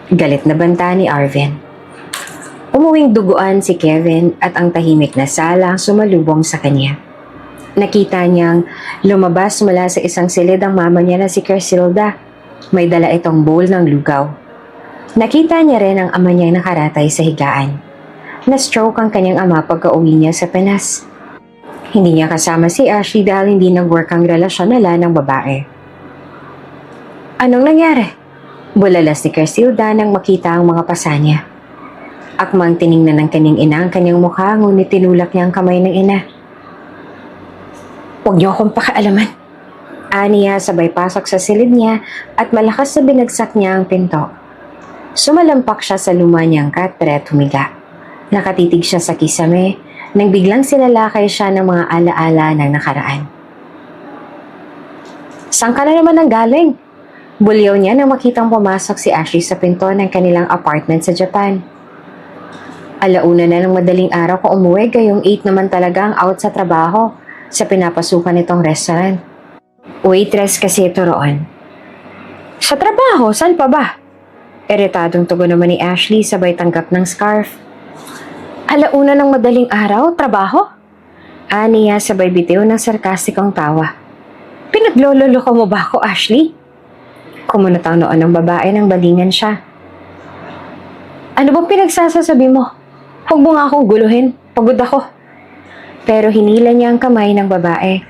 Galit na banta ni Arvin. Umuwing duguan si Kevin at ang tahimik na sala ang sumalubong sa kanya. Nakita niyang lumabas mula sa isang silid ang mama niya na si Kersilda. May dala itong bowl ng lugaw. Nakita niya rin ang ama niyang nakaratay sa higaan. Na-stroke ang kanyang ama pagka-uwi niya sa Pinas. Hindi niya kasama si Ashley dahil hindi nag-work ang relasyon nila ng babae. Anong nangyari? Bulalas ni Kersilda nang makita ang mga pasa niya. Akmang tiningnan ng kanyang ina ang kanyang mukha ngunit tinulak niya ang kamay ng ina. Huwag niyo akong pakialaman. Aniya sabay pasok sa silid niya at malakas na binagsak niya ang pinto. Sumalampak siya sa luma niyang katre at humiga. Nakatitig siya sa kisame nang biglang sinalakay siya ng mga alaala ng nakaraan. Saan ka na naman ang galing? Bulyaw niya nang makitang pumasok si Ashley sa pinto ng kanilang apartment sa Japan. Alauna na ng madaling araw ko umuwi gayong 8 naman talaga ang out sa trabaho sa pinapasukan nitong restaurant. Waitress kasi ito roon. Sa trabaho? Saan pa ba? Iritadong tugon naman ni Ashley sabay tanggap ng scarf. Alauna ng madaling araw? Trabaho? Aniya sabay bitiw ng sarkastikong tawa. Pinaglololoko mo ba ako, Ashley? Kumunot ang noon ng babae nang balingan siya. Ano bang pinagsasasabi mo? Huwag mo nga akong guluhin. Pagod ako. Pero hinila niya ang kamay ng babae.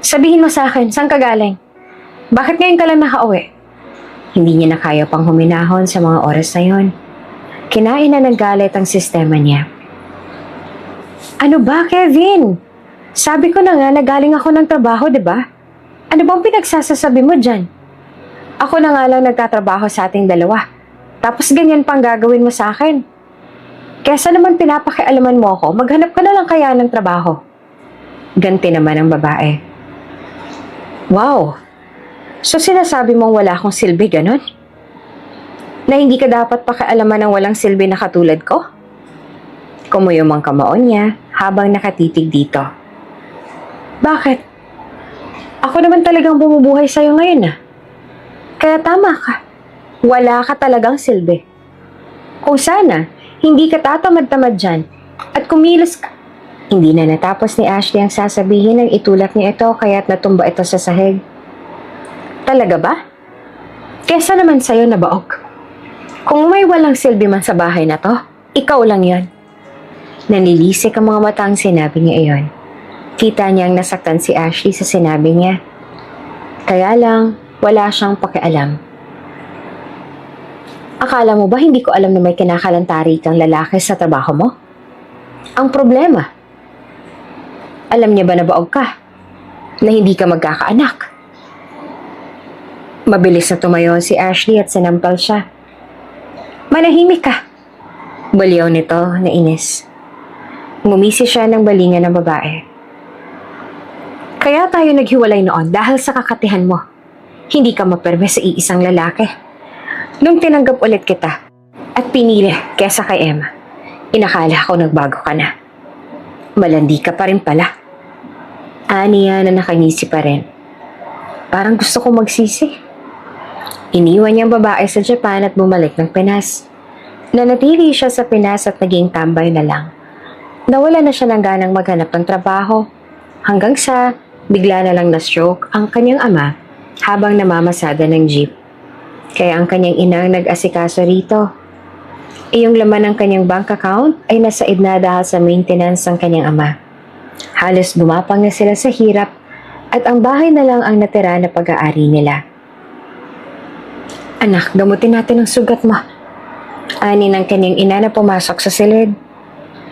Sabihin mo sa akin, saan ka galing? Bakit ngayon ka lang nakauwi? Hindi niya na kaya pang huminahon sa mga oras na yon. Kinain na ng galit ang sistema niya. Ano ba, Kevin? Sabi ko na nga na galing ako ng trabaho, di ba? Ano bang pinagsasasabi mo dyan? Ako na nga lang nagtatrabaho sa ating dalawa. Tapos ganyan pang gagawin mo sa akin. Kesa naman pinapakialaman mo ako, maghanap ka na lang kaya ng trabaho. Ganti naman ang babae. Wow! So sinasabi mong wala akong silbi, ganon? Na hindi ka dapat pakialaman ng walang silbi na katulad ko? Kumuyom ang kamaon niya habang nakatitig dito. Bakit? Ako naman talagang bumubuhay sa'yo ngayon ah. Kaya tama ka. Wala ka talagang silbi. Kung sana, hindi ka tatamad-tamad dyan at kumilos ka. Hindi na natapos ni Ashley ang sasabihin nang itulak niya ito kaya't natumba ito sa sahig. Talaga ba? Kesa naman sa'yo na baog. Kung may walang silbi man sa bahay na to, ikaw lang yon. Nanilisik ang mga mata ang sinabi niya iyon. Kita niyang nasaktan si Ashley sa sinabi niya. Kaya lang, wala siyang pakialam. Akala mo ba hindi ko alam na may kinakalantari kang lalaki sa trabaho mo? Ang problema, alam niya ba na baog ka? Na hindi ka magkakaanak? Mabilis na tumayo si Ashley at sinampal siya. Manahimik ka. Baliw nito, nainis. Ngumisi siya ng balingan ng babae. Kaya tayo naghiwalay noon dahil sa kakatihan mo. Hindi ka maperme sa iisang lalaki. Nung tinanggap ulit kita at pinili kesa kay Emma, inakala ko nagbago ka na. Malandi ka pa rin pala. Aniya na nakangisi pa rin. Parang gusto ko magsisi. Iniwan niyang babae sa Japan at bumalik ng Pinas. Nanatili siya sa Pinas at naging tambay na lang. Nawala na siya ng ganang maghanap ng trabaho hanggang sa bigla na lang na-stroke ang kanyang ama habang namamasada ng jeep. Kaya ang kanyang inang nag-asikaso rito. Yung laman ng kanyang bank account ay nasaid na dahil sa maintenance ng kanyang ama. Halos gumapang na sila sa hirap at ang bahay na lang ang natira na pag-aari nila. Anak, gamutin natin ang sugat mo. Ani ng kanyang ina na pumasok sa silid.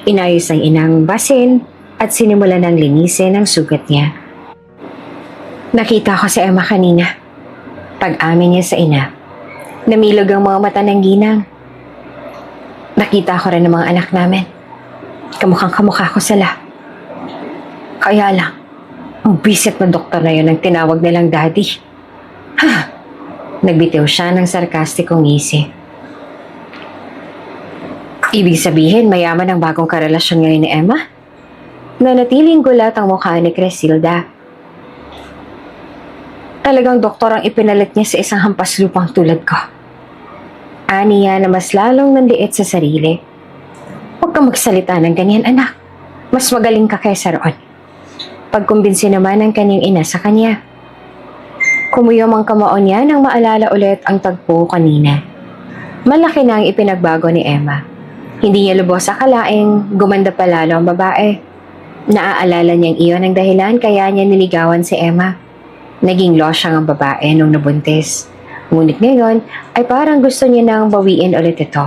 Inayos ng inang basin at sinimulan ng linisin ang sugat niya. Nakita ko si Emma kanina. Pag-amin niya sa ina, namilog ang mga mata ng ginang. Nakita ko rin ng mga anak namin. Kamukhang kamukha ko sila. Kaya lang, ang bisit ng doktor na yun ang tinawag nilang daddy. Ha! Nagbitiw siya ng sarkastikong ngisi. Ibig sabihin, mayaman ang bagong karelasyon ngayon ni Emma? Nanatiling gulat ang mukha ni Cresilda. Talagang doktor ang ipinalit niya sa isang hampas lupang tulad ko. Aniya na mas lalong nanliit sa sarili. Huwag kang magsalita ng ganyan, anak. Mas magaling ka kaysa roon. Pagkumbinsi naman ng kanyang ina sa kanya. Kumuyom ang kamao niya nang maalala ulit ang tagpo kanina. Malaki na ang ipinagbago ni Emma. Hindi niya lubos akalaing gumanda pa lalo ang babae. Naaalala niyang iyon ang dahilan kaya niya niligawan si Emma. Naging losyang ang babae nung nabuntis. Ngunit ngayon ay parang gusto niya nang bawiin ulit ito.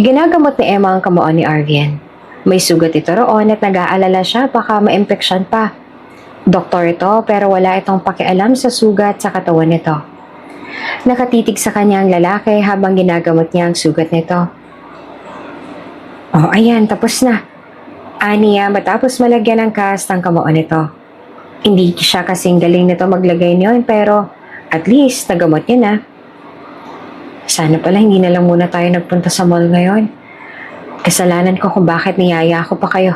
Iginagamot ni Emma ang kamao ni Arvian. May sugat ito roon at nag-aalala siya baka ma-infeksyon pa. Doktor ito pero wala itong pakialam sa sugat sa katawan nito. Nakatitig sa kanya ang lalaki habang ginagamot niya ang sugat nito. Oh, ayan, tapos na. Aniya matapos malagyan ng cast ang kamao nito. Hindi siya kasing galing nito maglagay niyon pero at least nagamot niya na. Sana pala hindi na lang muna tayo nagpunta sa mall ngayon. Kasalanan ko kung bakit niyaya ko pa kayo.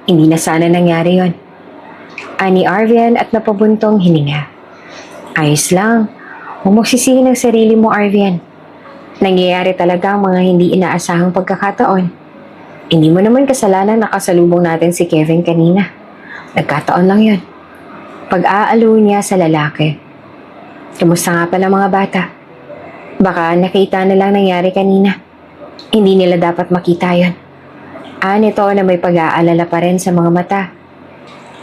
Hindi na sana nangyari yon. Ani Arvian at napabuntong hininga. Ayos lang. Huwag magsisihin ng sarili mo, Arvian. Nangyayari talaga ang mga hindi inaasahang pagkakataon. Hindi mo naman kasalanan nakasalubong natin si Kevin kanina. Nagkataon lang yun. Pag-aalo niya sa lalaki. Kamusta nga pala mga bata? Baka nakita na lang nangyari kanina. Hindi nila dapat makita yon. Nito na may pag-aalala pa rin sa mga mata.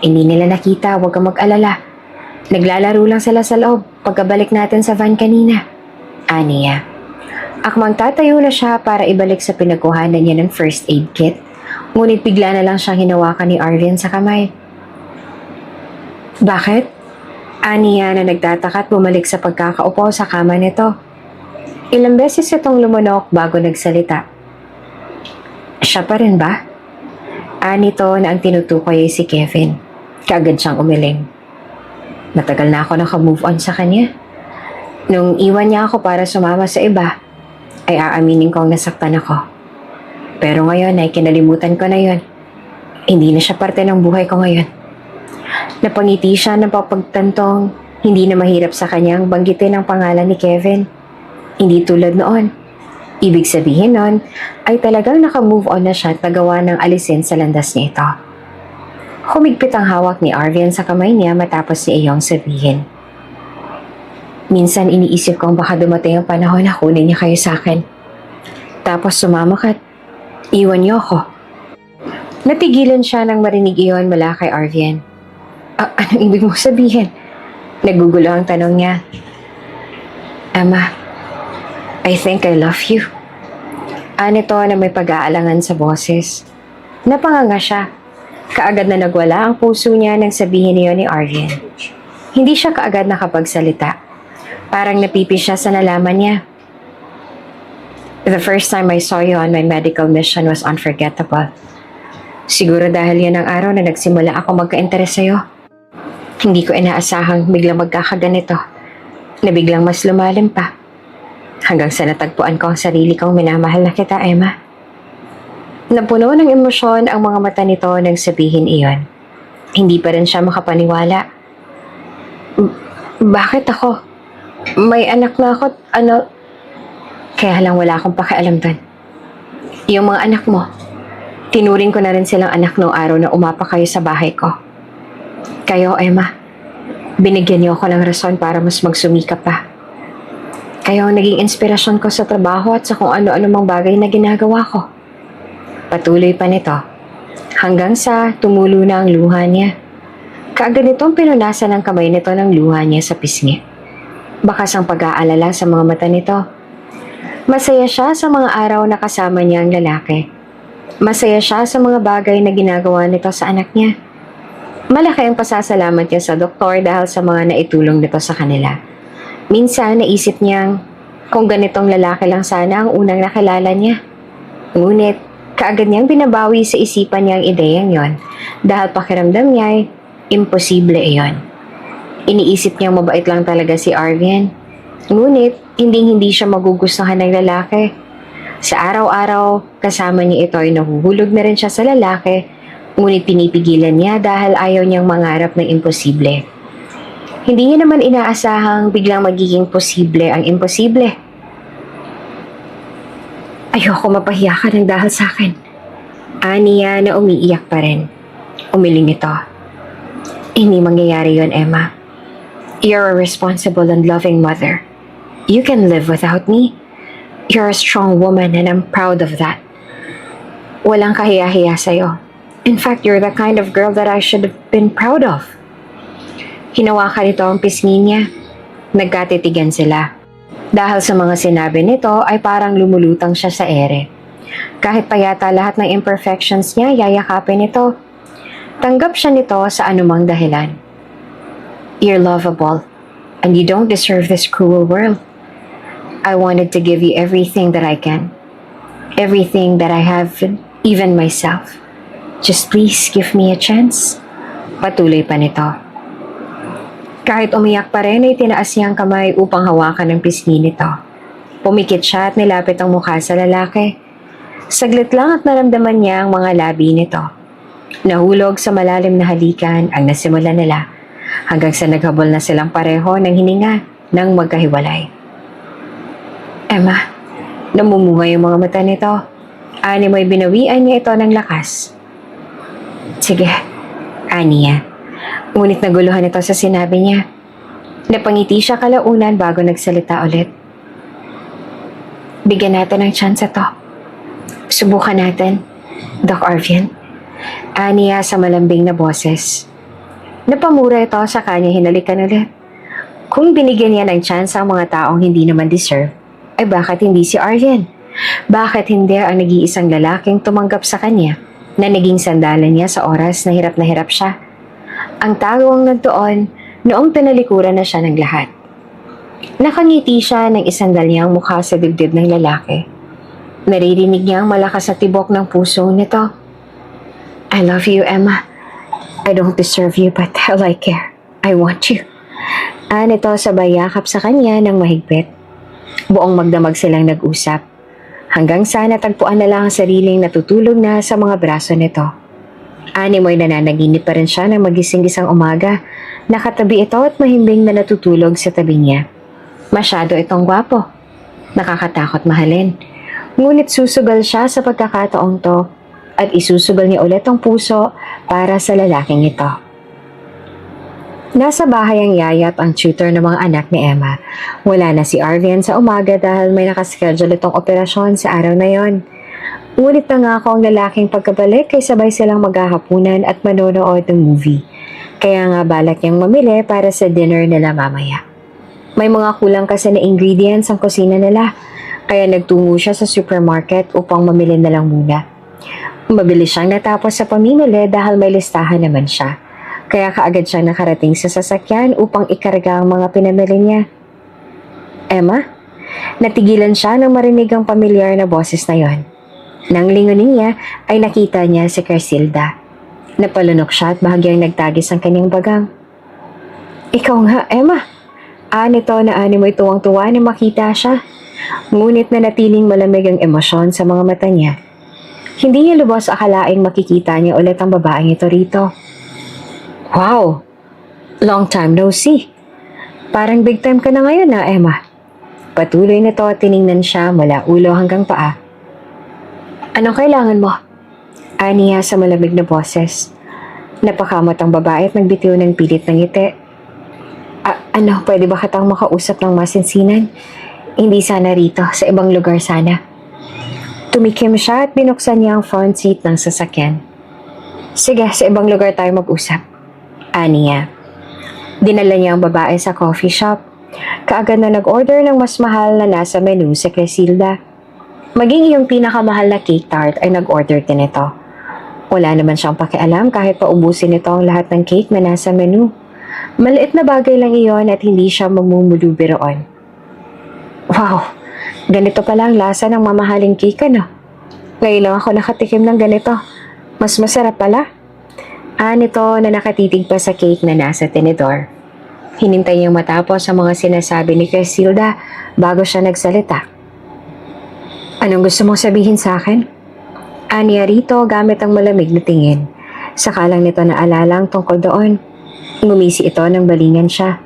Hindi nila nakita, huwag kang mag-alala. Naglalaro lang sila sa loob pagkabalik natin sa van kanina. Aniya. Akmang tatayo na siya para ibalik sa pinagkuhanan niya ng first aid kit. Ngunit bigla na lang siyang hinawakan ni Arvian sa kamay. Bakit? Aniya na nagtataka at bumalik sa pagkakaupo sa kama nito. Ilang beses itong lumunok bago nagsalita. Siya pa rin ba? Anito na ang tinutukoy ay si Kevin. Kaagad siyang umiling. Matagal na ako naka-move on sa kanya. Nung iwan niya ako para sumama sa iba, ay aaminin kong nasaktan ako. Pero ngayon ay kinalimutan ko na yon. Hindi na siya parte ng buhay ko ngayon. Napangiti siya ng papagtantong hindi na mahirap sa kanyang banggitin ang pangalan ni Kevin. Hindi tulad noon. Ibig sabihin nun ay talagang naka-move on na siya at nagawa ng alisin sa landas niya ito. Humigpit ang hawak ni Arvian sa kamay niya matapos ni iyong sabihin. Minsan iniisip kong baka dumating ang panahon na kunin niya kayo sa akin. Tapos sumama ka at iwan niyo ako. Natigilan siya nang marinig iyon mula kay Arvian. Anong ibig mo sabihin? Nagugulo ang tanong niya. Emma, I think I love you. Anito na may pag-aalangan sa boses. Napanganga siya. Kaagad na nagwala ang puso niya nang sabihin niyo ni Arvian. Hindi siya kaagad nakapagsalita. Parang napipi siya sa nalaman niya. The first time I saw you on my medical mission was unforgettable. Siguro dahil yan ang araw na nagsimula ako magka-interes sa'yo. Hindi ko inaasahang biglang magkakaganito, na biglang mas lumalim pa. Hanggang sa natagpuan ko ang sarili kong minamahal na kita, Emma. Napuno ng emosyon ang mga mata nito nang sabihin iyon. Hindi pa rin siya makapaniwala. Bakit ako? May anak na ako, ano? Kaya lang wala akong pakialam doon. Yung mga anak mo, tinuring ko na rin silang anak noong araw na umapa kayo sa bahay ko. Kayo, Emma, binigyan niyo ako ng rason para mas magsumikap pa. Kayo ang naging inspirasyon ko sa trabaho at sa kung ano-ano mang bagay na ginagawa ko. Patuloy pa nito, hanggang sa tumulo na ang luha niya. Kaagad nitong pinunasan ng kamay nito ng luha niya sa pisngi. Bakas ang pag-aalala sa mga mata nito. Masaya siya sa mga araw na kasama niya ang lalaki. Masaya siya sa mga bagay na ginagawa nito sa anak niya. Malaki ang pasasalamat niya sa doktor dahil sa mga naitulong nito sa kanila. Minsan naisip niyang kung ganitong lalaki lang sana ang unang nakilala niya. Ngunit kaagad niyang binabawi sa isipan niya ang ideyang yon dahil pakiramdam niya ay imposible iyon. Iniisip niyang mabait lang talaga si Arvian. Ngunit hindi siya magugustuhan ng lalaki. Sa araw-araw kasama niya ito ay nahuhulog na rin siya sa lalaki, ngunit pinipigilan niya dahil ayaw niyang mangarap ng imposible. Hindi niya naman inaasahang biglang magiging posible ang imposible. Ayoko mapahiya ka ng dahil sa akin. Aniya na umiiyak pa rin. Umiling ito. Hindi mangyayari yon, Emma. You're a responsible and loving mother. You can live without me. You're a strong woman and I'm proud of that. Walang kahiya-hiya sa'yo. In fact, you're the kind of girl that I should have been proud of. Hinawakan nito ang pisngi niya. Nagkatitigan sila. Dahil sa mga sinabi nito ay parang lumulutang siya sa ere. Kahit pa yata lahat ng imperfections niya, yayakapin ito. Tanggap siya nito sa anumang dahilan. You're lovable and you don't deserve this cruel world. I wanted to give you everything that I can. Everything that I have, even myself. Just please give me a chance. Patuloy pa nito. Kahit umiyak pa rin ay tinaas niya ang kamay upang hawakan ang pisngi nito. Pumikit siya at nilapit ang mukha sa lalaki. Saglit lang at naramdaman niya ang mga labi nito. Nahulog sa malalim na halikan ang nasimula nila hanggang sa naghabol na silang pareho ng hininga nang magkahiwalay. Emma, namumuha yung mga mata nito. Ani mo'y binawian niya ito ng lakas. Sige, Aniya. Ngunit naguluhan ito sa sinabi niya. Napangiti siya kalaunan bago nagsalita ulit. Bigyan natin ng chance to. Subukan natin, Doc Arvian. Aniya sa malambing na boses. Napamura ito sa kanya hinalikan ulit. Kung binigyan niya ng chance ang mga taong hindi naman deserve, ay bakit hindi si Arvian? Bakit hindi ang nag-iisang lalaking tumanggap sa kanya na naging sandalan niya sa oras na hirap siya? Ang tagong nagdoon noong tinalikuran na siya ng lahat. Nakangiti siya ng isandal niyang mukha sa dibdib ng lalaki. Naririnig niya ang malakas na tibok ng puso nito. I love you, Emma. I don't deserve you, but hell I care. I want you. Nito sabay yakap sa kanya ng mahigpit. Buong magdamag silang nag-usap. Hanggang sa natagpuan na lang ang sariling natutulog na sa mga braso nito. Ani mo'y nananaginip pa rin siya ng magising isang umaga. Nakatabi ito at mahimbing na natutulog sa tabi niya. Masyado itong gwapo. Nakakatakot mahalin. Ngunit susugal siya sa pagkakataong to at isusugal niya ulit ang puso para sa lalaking ito. Nasa bahay ang yaya at ang tutor ng mga anak ni Emma. Wala na si Arvian sa umaga dahil may nakaschedule itong operasyon sa araw na yon. Ngunit nangako ang lalaking pagkabalik kay sabay silang maghahapunan at manonood ng movie. Kaya nga balak niyang mamili para sa dinner nila mamaya. May mga kulang kasi na ingredients ang kusina nila, kaya nagtungo siya sa supermarket upang mamili na lang muna. Mabilis siyang natapos sa pamimili dahil may listahan naman siya. Kaya kaagad siyang nakarating sa sasakyan upang ikarga ang mga pinamili niya. Emma, Natigilan siya nang marinig ang pamilyar na boses na yon. Nang lingunin niya ay nakita niya si Crisilda. Napalunok siya at bahagyang nagtagis ang kanyang bagang. Ikaw nga, Emma. Nito na mo'y tuwang-tuwa na makita siya. Ngunit nanatiling malamig ang emosyon sa mga mata niya. Hindi niya lubos akalaing makikita niya ulit ang babaeng ito rito. Wow! Long time no see. Parang big time ka na ngayon Emma. Patuloy nito at tiningnan siya mula ulo hanggang paa. Anong kailangan mo? Niya sa malamig na boses. Napakamot ang babae at nagbitiw ng pilit ng ngiti. Pwede ba kitang makausap ng masinsinan? Hindi sana rito, sa ibang lugar sana. Tumikim siya at binuksan niya ang front seat ng sasakyan. Sige, sa ibang lugar tayo mag-usap. Niya. Dinala niya ang babae sa coffee shop. Kaagad na nag-order ng mas mahal na nasa menu si Crisilda. Maging yung pinakamahal na cake tart ay nag-order din ito. Wala naman siyang pakialam kahit paubusin nito ang lahat ng cake na nasa menu. Maliit na bagay lang iyon at hindi siya mamumulubi roon. Wow! Ganito pala ang lasa ng mamahaling cake Ngayon lang ako nakatikim ng ganito. Mas masarap pala. Nito na nakatitig pa sa cake na nasa tinidor. Hinintay niyang matapos ang mga sinasabi ni Crisilda bago siya nagsalita. Anong gusto mong sabihin sa akin? Niya rito gamit ang malamig na tingin. Sakalang nito naalalang tungkol doon. Ngumisi ito nang balingan siya.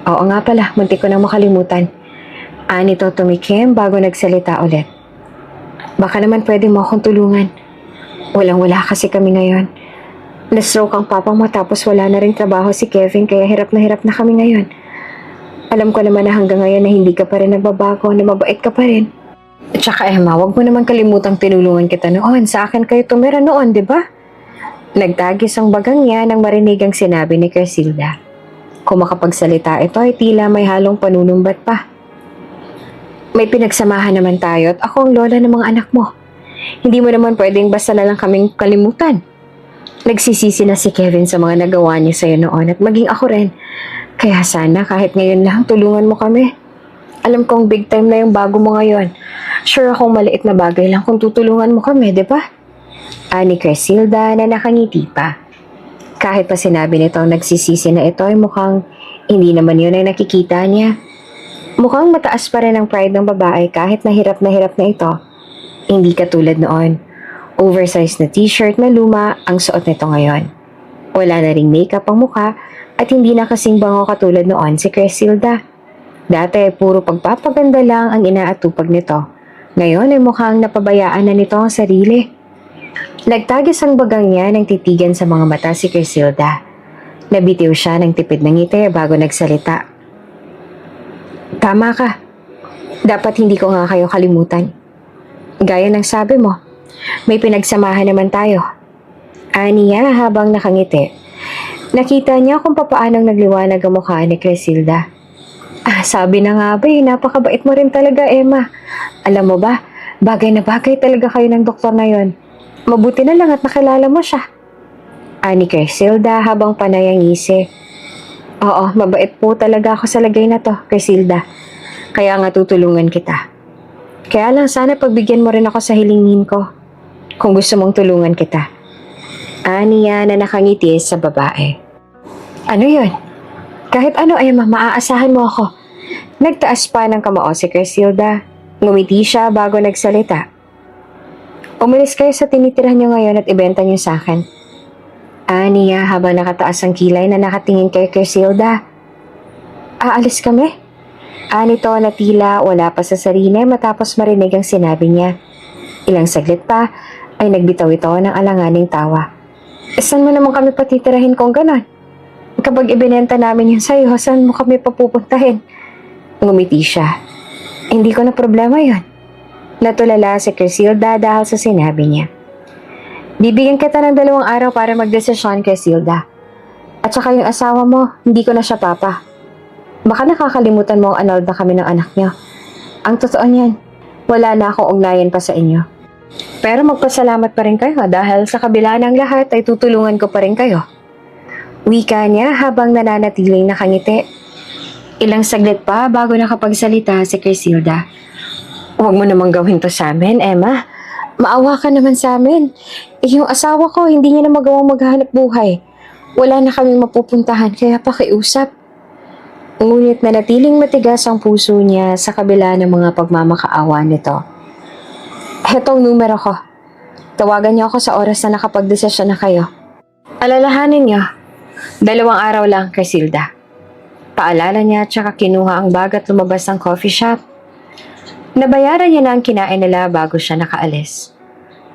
Oo nga pala, muntik ko nang makalimutan. Nito tumikim bago nagsalita ulit. Baka naman pwede mo akong tulungan. Walang-wala kasi kami ngayon. Na-stroke ang papang mo tapos wala na rin trabaho si Kevin kaya hirap na kami ngayon. Alam ko naman na hanggang ngayon na hindi ka pa rin nagbabago, na mabait ka pa rin. At saka Emma, wag mo naman kalimutang tinulungan kita noon. Sa akin kayo tumira noon, di ba? Nagtagis ang bagang niya nang marinig ang sinabi ni Crisilda. Kung makapagsalita ito ay tila may halong panunumbat pa. May pinagsamahan naman tayo at ako ang lola ng mga anak mo. Hindi mo naman pwedeng basta na lang kaming kalimutan. Nagsisisi na si Kevin sa mga nagawa niya sa'yo noon at maging ako rin. Kaya sana kahit ngayon lang tulungan mo kami. Alam kong big time na yung bago mo ngayon. Sure akong maliit na bagay lang kung tutulungan mo kami, di ba? Ni Crisilda na nakangiti pa. Kahit pa sinabi nito nagsisisi na ito ay mukhang hindi naman yun ay nakikita niya. Mukhang mataas pa rin ang pride ng babae kahit na hirap na ito. Hindi katulad noon. Oversized na t-shirt na luma ang suot nito ngayon. Wala na ring makeup ang mukha at hindi na kasing bango katulad noon si Crisilda. Dati puro pagpapaganda lang ang inaatupag nito. Ngayon ay mukhang napabayaan na nito ang sarili. Nagtagis ang bagang niya nang titigan sa mga mata si Crisilda. Nabitiw siya ng tipid ng ngiti bago nagsalita. Tama ka. Dapat hindi ko nga kayo kalimutan. Gaya ng sabi mo, may pinagsamahan naman tayo. Niya habang nakangiti. Nakita niya kung papaanong nagliwanag ang mukha ni Crisilda. Sabi na nga ba napakabait mo rin talaga Emma. Alam mo ba, bagay na bagay talaga kayo ng doktor na yon. Mabuti na lang at nakilala mo siya. Ni Crisilda habang panay ang ngisi. Oo, mabait po talaga ako sa lagay na to, Crisilda. Kaya nga tutulungan kita. Kaya lang sana pagbigyan mo rin ako sa hilingin ko. Kung gusto mong tulungan kita. Niya na nakangiti sa babae. Ano yun? Kahit ano Emma, maaasahan mo ako. Nagtaas pa ng kamao si Crisilda. Ngumiti siya bago nagsalita. Umalis kayo sa tinitirahan niyo ngayon at ibenta niyo sa akin. Niya habang nakataas ang kilay na nakatingin kay Crisilda. Aalis kami? Nito na tila wala pa sa sarili matapos marinig ang sinabi niya. Ilang saglit pa ay nagbitaw ito ng alanganing tawa. Saan mo naman kami patitirahin kung ganon? Kapag ibinenta namin yun sa'yo, saan mo kami papupuntahin? Ngumiti siya. Hindi ko na problema yon. Natulala si Crisilda dahil sa sinabi niya. Bibigyan kita ng 2 araw para magdesisyon, Crisilda. At saka yung asawa mo, hindi ko na siya papa. Baka nakakalimutan mo ang annulled na kami ng anak niyo. Ang totoo niyan, wala na akong ugnayan pa sa inyo. Pero magpasalamat pa rin kayo dahil sa kabila ng lahat ay tutulungan ko pa rin kayo. Wika niya habang nananatiling nakangiti. Ilang saglit pa bago nakapagsalita si Crisilda. Huwag mo namang gawin to sa amin, Emma. Maawa ka naman sa amin. Yung asawa ko, hindi niya na magawang maghanap buhay. Wala na kaming mapupuntahan, kaya pakiusap. Ngunit nanatiling matigas ang puso niya sa kabila ng mga pagmamakaawa nito. Hetong numero ko. Tawagan niyo ako sa oras na nakapagdesisyon na kayo. Alalahanin niyo, 2 araw lang, Crisilda. Paalala niya at saka kinuha ang bag at lumabas ng coffee shop. Nabayaran niya na ang kinain nila bago siya nakaalis.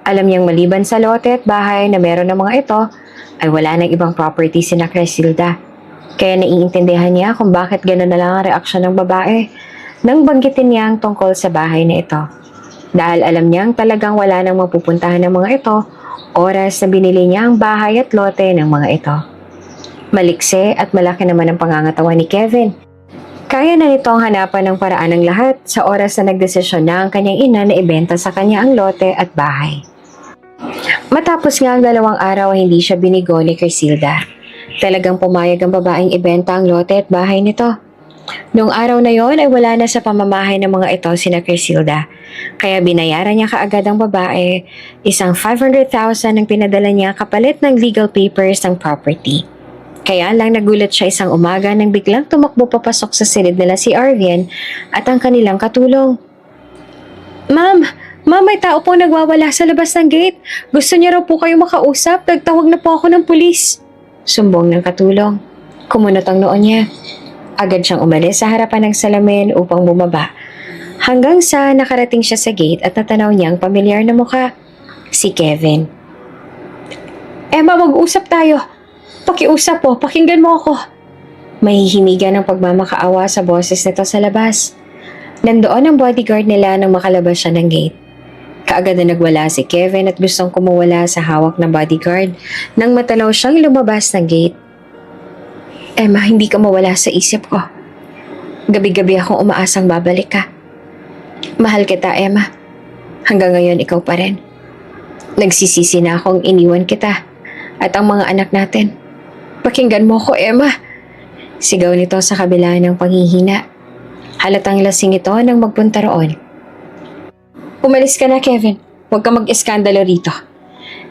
Alam niyang maliban sa lote at bahay na meron ng mga ito, ay wala ng ibang property sina Crisilda. Kaya naiintindihan niya kung bakit gano'n na lang ang reaksyon ng babae nang banggitin niya ang tungkol sa bahay na ito. Dahil alam niyang talagang wala nang mapupuntahan ng mga ito, oras na binili niya ang bahay at lote ng mga ito. Malikse at malaki naman ang pangangatawan ni Kevin. Kaya na nitong hanapan ng paraan ng lahat sa oras na nagdesisyon na ang kanyang ina na ibenta sa kanya ang lote at bahay. Matapos nga ang 2 araw ay hindi siya binigo ni Crisilda. Talagang pumayag ang babaeng ibenta ang lote at bahay nito. Noong araw na yon ay wala na sa pamamahay ng mga ito sina Crisilda. Kaya binayaran niya kaagad ang babae, isang 500,000 ang pinadala niya kapalit ng legal papers ng property. Kaya lang nagulat siya isang umaga nang biglang tumakbo papasok sa silid nila si Arvian at ang kanilang katulong. Ma'am, may tao po nagwawala sa labas ng gate. Gusto niya raw po kayo makausap. Nagtawag na po ako ng pulis. Sumbong ng katulong. Kumunot ang noon niya. Agad siyang umalis sa harapan ng salamin upang bumaba. Hanggang sa nakarating siya sa gate at natanaw niya ang pamilyar na mukha. Si Kevin. Emma, mag-usap tayo. Pakiusap po, pakinggan mo ako. Mahihimigan ng pagmamakaawa sa boses nito sa labas. Nandoon ang bodyguard nila nang makalabas siya ng gate. Kaagad na nagwala si Kevin at gustong kumuwala sa hawak ng bodyguard nang matanaw siyang lumabas ng gate. Emma, hindi ka mawala sa isip ko. Gabi-gabi akong umaasang babalik ka. Mahal kita, Emma. Hanggang ngayon ikaw pa rin. Nagsisisi na akong iniwan kita at ang mga anak natin. Pakinggan mo ko, Emma. Sigaw nito sa kabila ng panghihina. Halatang lasing ito nang magpunta roon. Umalis ka na, Kevin. Huwag ka mag-eskandalo rito.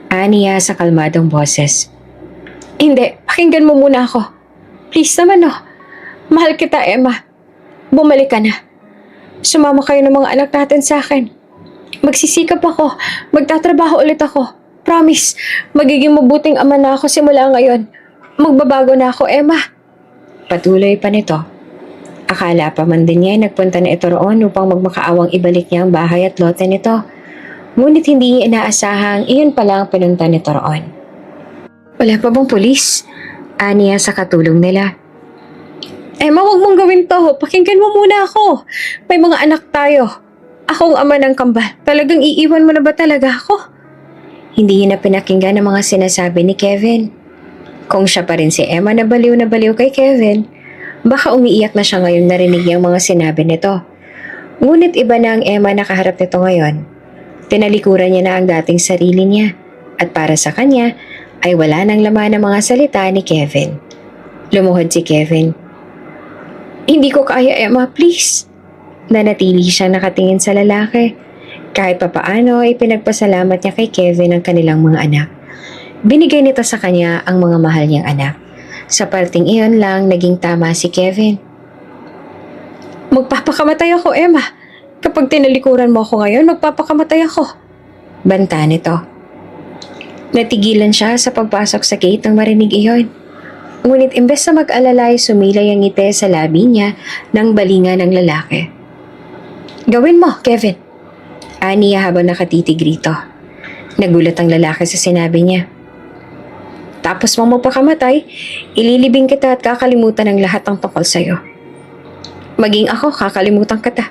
Aniya sa kalmadong boses. Hindi, pakinggan mo muna ako. Please naman, no. Mahal kita, Emma. Bumalik ka na. Sumama kayo ng mga anak natin sa akin. Magsisikap ako. Magtatrabaho ulit ako. Promise, magiging mabuting ama na ako simula ngayon. Magbabago na ako, Emma. Patuloy pa nito. Akala pa man din niya nagpunta na ito roon upang magmakaawang ibalik niya ang bahay at lote nito. Ngunit hindi niya inaasahang iyon pala ang pinunta nito roon. Wala pa bang pulis? Aniya sa katulong nila. Emma, wag mong gawin to. Pakinggan mo muna ako. May mga anak tayo. Akong ama ng kambal. Talagang iiwan mo na ba talaga ako? Hindi niya na pinakinggan ang mga sinasabi ni Kevin. Kung siya pa rin si Emma na baliw kay Kevin, baka umiiyak na siya ngayon narinig niyang mga sinabi nito. Ngunit iba na ang Emma na kaharap nito ngayon. Tinalikuran niya na ang dating sarili niya at para sa kanya ay wala nang laman ng mga salita ni Kevin. Lumuhod si Kevin. Hindi ko kaya, Emma, please. Nanatili siyang nakatingin sa lalaki. Kahit papaano ay pinagpasalamat niya kay Kevin ang kanilang mga anak. Binigay nito sa kanya ang mga mahal niyang anak. Sa parting iyon lang naging tama si Kevin. Magpapakamatay ako, Emma. Kapag tinalikuran mo ako ngayon, magpapakamatay ako. Banta nito. Natigilan siya sa pagpasok sa gate nang marinig iyon. Ngunit imbes na mag-alalay, sumilay ang ngiti sa labi niya ng balinga ng lalaki. Gawin mo, Kevin. Aniya habang nakatitig rito. Nagulat ang lalaki sa sinabi niya. Tapos mo magpakamatay, ililibing kita at kakalimutan ang lahat ng tungkol sa'yo. Maging ako, kakalimutan kita.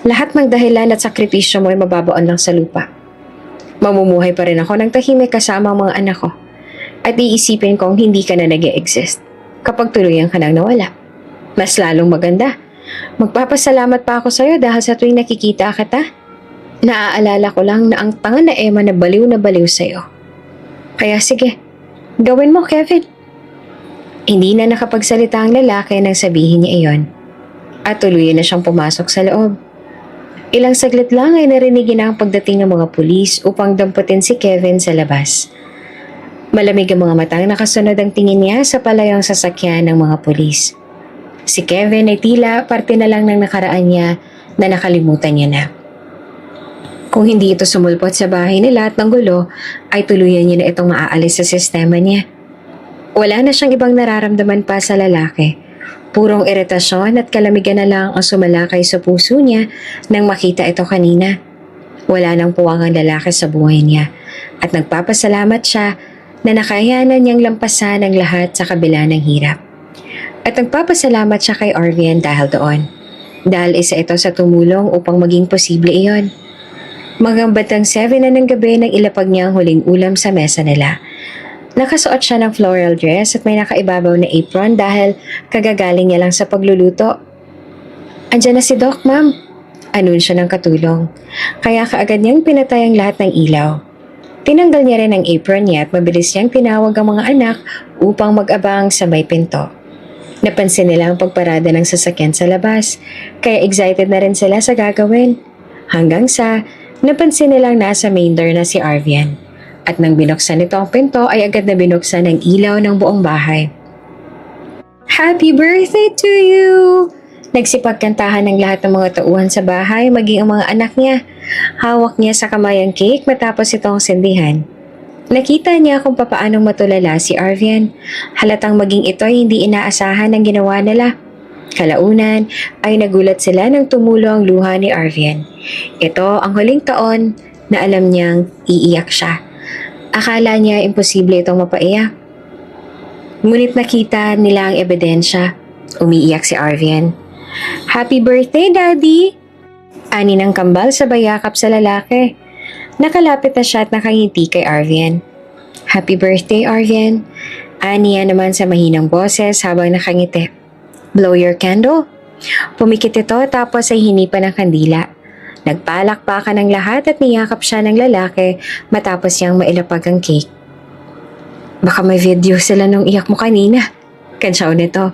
Lahat ng dahilan at sakripisyo mo ay mababaon lang sa lupa. Mamumuhay pa rin ako ng tahimik kasama ang mga anak ko. At iisipin kong hindi ka na nag-e-exist kapag tuluyan ka nang nawala. Mas lalong maganda. Magpapasalamat pa ako sa'yo dahil sa tuwing nakikita kita, naaalala ko lang na ang tanga na Emma na baliw sa'yo. Kaya sige, gawin mo, Kevin. Hindi na nakapagsalita ang lalaki nang sabihin niya iyon. At tuluyan na siyang pumasok sa loob. Ilang saglit lang ay narinig niya ang pagdating ng mga pulis upang damputin si Kevin sa labas. Malamig ang mga matang nakasunod ang tingin niya sa palayang sasakyan ng mga pulis. Si Kevin ay tila parte na lang ng nakaraan niya na nakalimutan niya na. Kung hindi ito sumulpot sa bahay nila at ng gulo, ay tuluyan niya na itong maaalis sa sistema niya. Wala na siyang ibang nararamdaman pa sa lalaki. Purong iritasyon at kalamigan na lang ang sumalakay sa puso niya nang makita ito kanina. Wala nang puwang ang lalaki sa buhay niya at nagpapasalamat siya na nakayanan niyang lampasan ang lahat sa kabila ng hirap. At nagpapasalamat siya kay Arvian dahil doon. Dahil isa ito sa tumulong upang maging posible iyon. Hanggang batang 7 na ng gabi nang ilapag niya ang huling ulam sa mesa nila. Nakasuot siya ng floral dress at may nakaibabaw na apron dahil kagagaling niya lang sa pagluluto. Andiyan na si Doc, ma'am. Anunsyo ng katulong. Kaya kaagad niyang pinatay ang lahat ng ilaw. Tinanggal niya rin ang apron niya at mabilis niyang tinawag ang mga anak upang mag-abang sa may pinto. Napansin nila ang pagparada ng sasakyan sa labas, kaya excited na rin sila sa gagawin. Hanggang sa napansin nilang nasa main door na si Arvian. At nang binuksan nito ang pinto ay agad na binuksan ang ilaw ng buong bahay. Happy birthday to you! Nagsipagkantahan ng lahat ng mga tauhan sa bahay, maging ang mga anak niya. Hawak niya sa kamay ang cake matapos itong sindihan. Nakita niya kung papaanong matulala si Arvian. Halatang maging ito ay hindi inaasahan ang ginawa nila. Kalaunan ay nagulat sila nang tumulo ang luha ni Arvian. Ito ang huling taon na alam niyang iiyak siya. Akala niya imposible itong mapaiyak. Ngunit nakita nila ang ebidensya. Umiiyak si Arvian. Happy birthday, Daddy! Ani ng kambal sa bayakap sa lalaki. Nakalapit na siya at nakangiti kay Arvian. Happy birthday, Arvian! Ani yan naman sa mahinang boses habang nakangiti. Blow your candle? Pumikit ito tapos ay hinipan ng kandila. Nagpalakpakan ng lahat at niyakap siya ng lalaki matapos niyang mailapag ang cake. Baka may video sila nung iyak mo kanina. Kansyaw nito.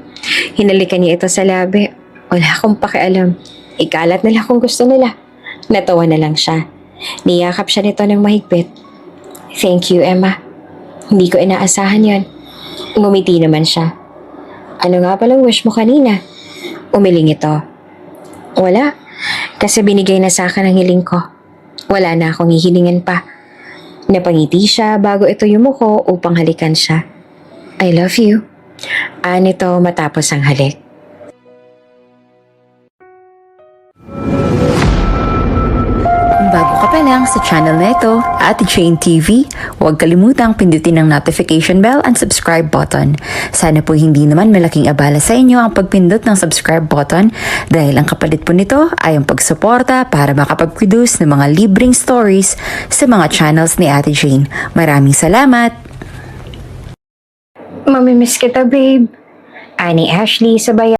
Hinalikan niya ito sa labi. Wala akong pakialam. Ikalat nila kung gusto nila. Natawa na lang siya. Niyakap siya nito ng mahigpit. Thank you, Emma. Hindi ko inaasahan yon. Ngumiti naman siya. Ano nga palang wish mo kanina? Umiling ito. Wala. Kasi binigay na sa akin ang hiling ko. Wala na akong hihilingan pa. Napangiti siya bago ito yumuko upang halikan siya. I love you. Nito matapos ang halik. Kung bago ka pa lang sa channel na ito, Ate Jane TV, huwag kalimutang pindutin ang notification bell and subscribe button. Sana po hindi naman malaking abala sa inyo ang pagpindot ng subscribe button dahil ang kapalit po nito ay ang pagsuporta para makapag-produce ng mga libreng stories sa mga channels ni Ate Jane. Maraming salamat! Mamimiss kita, babe. Ani Ashley sa bayan.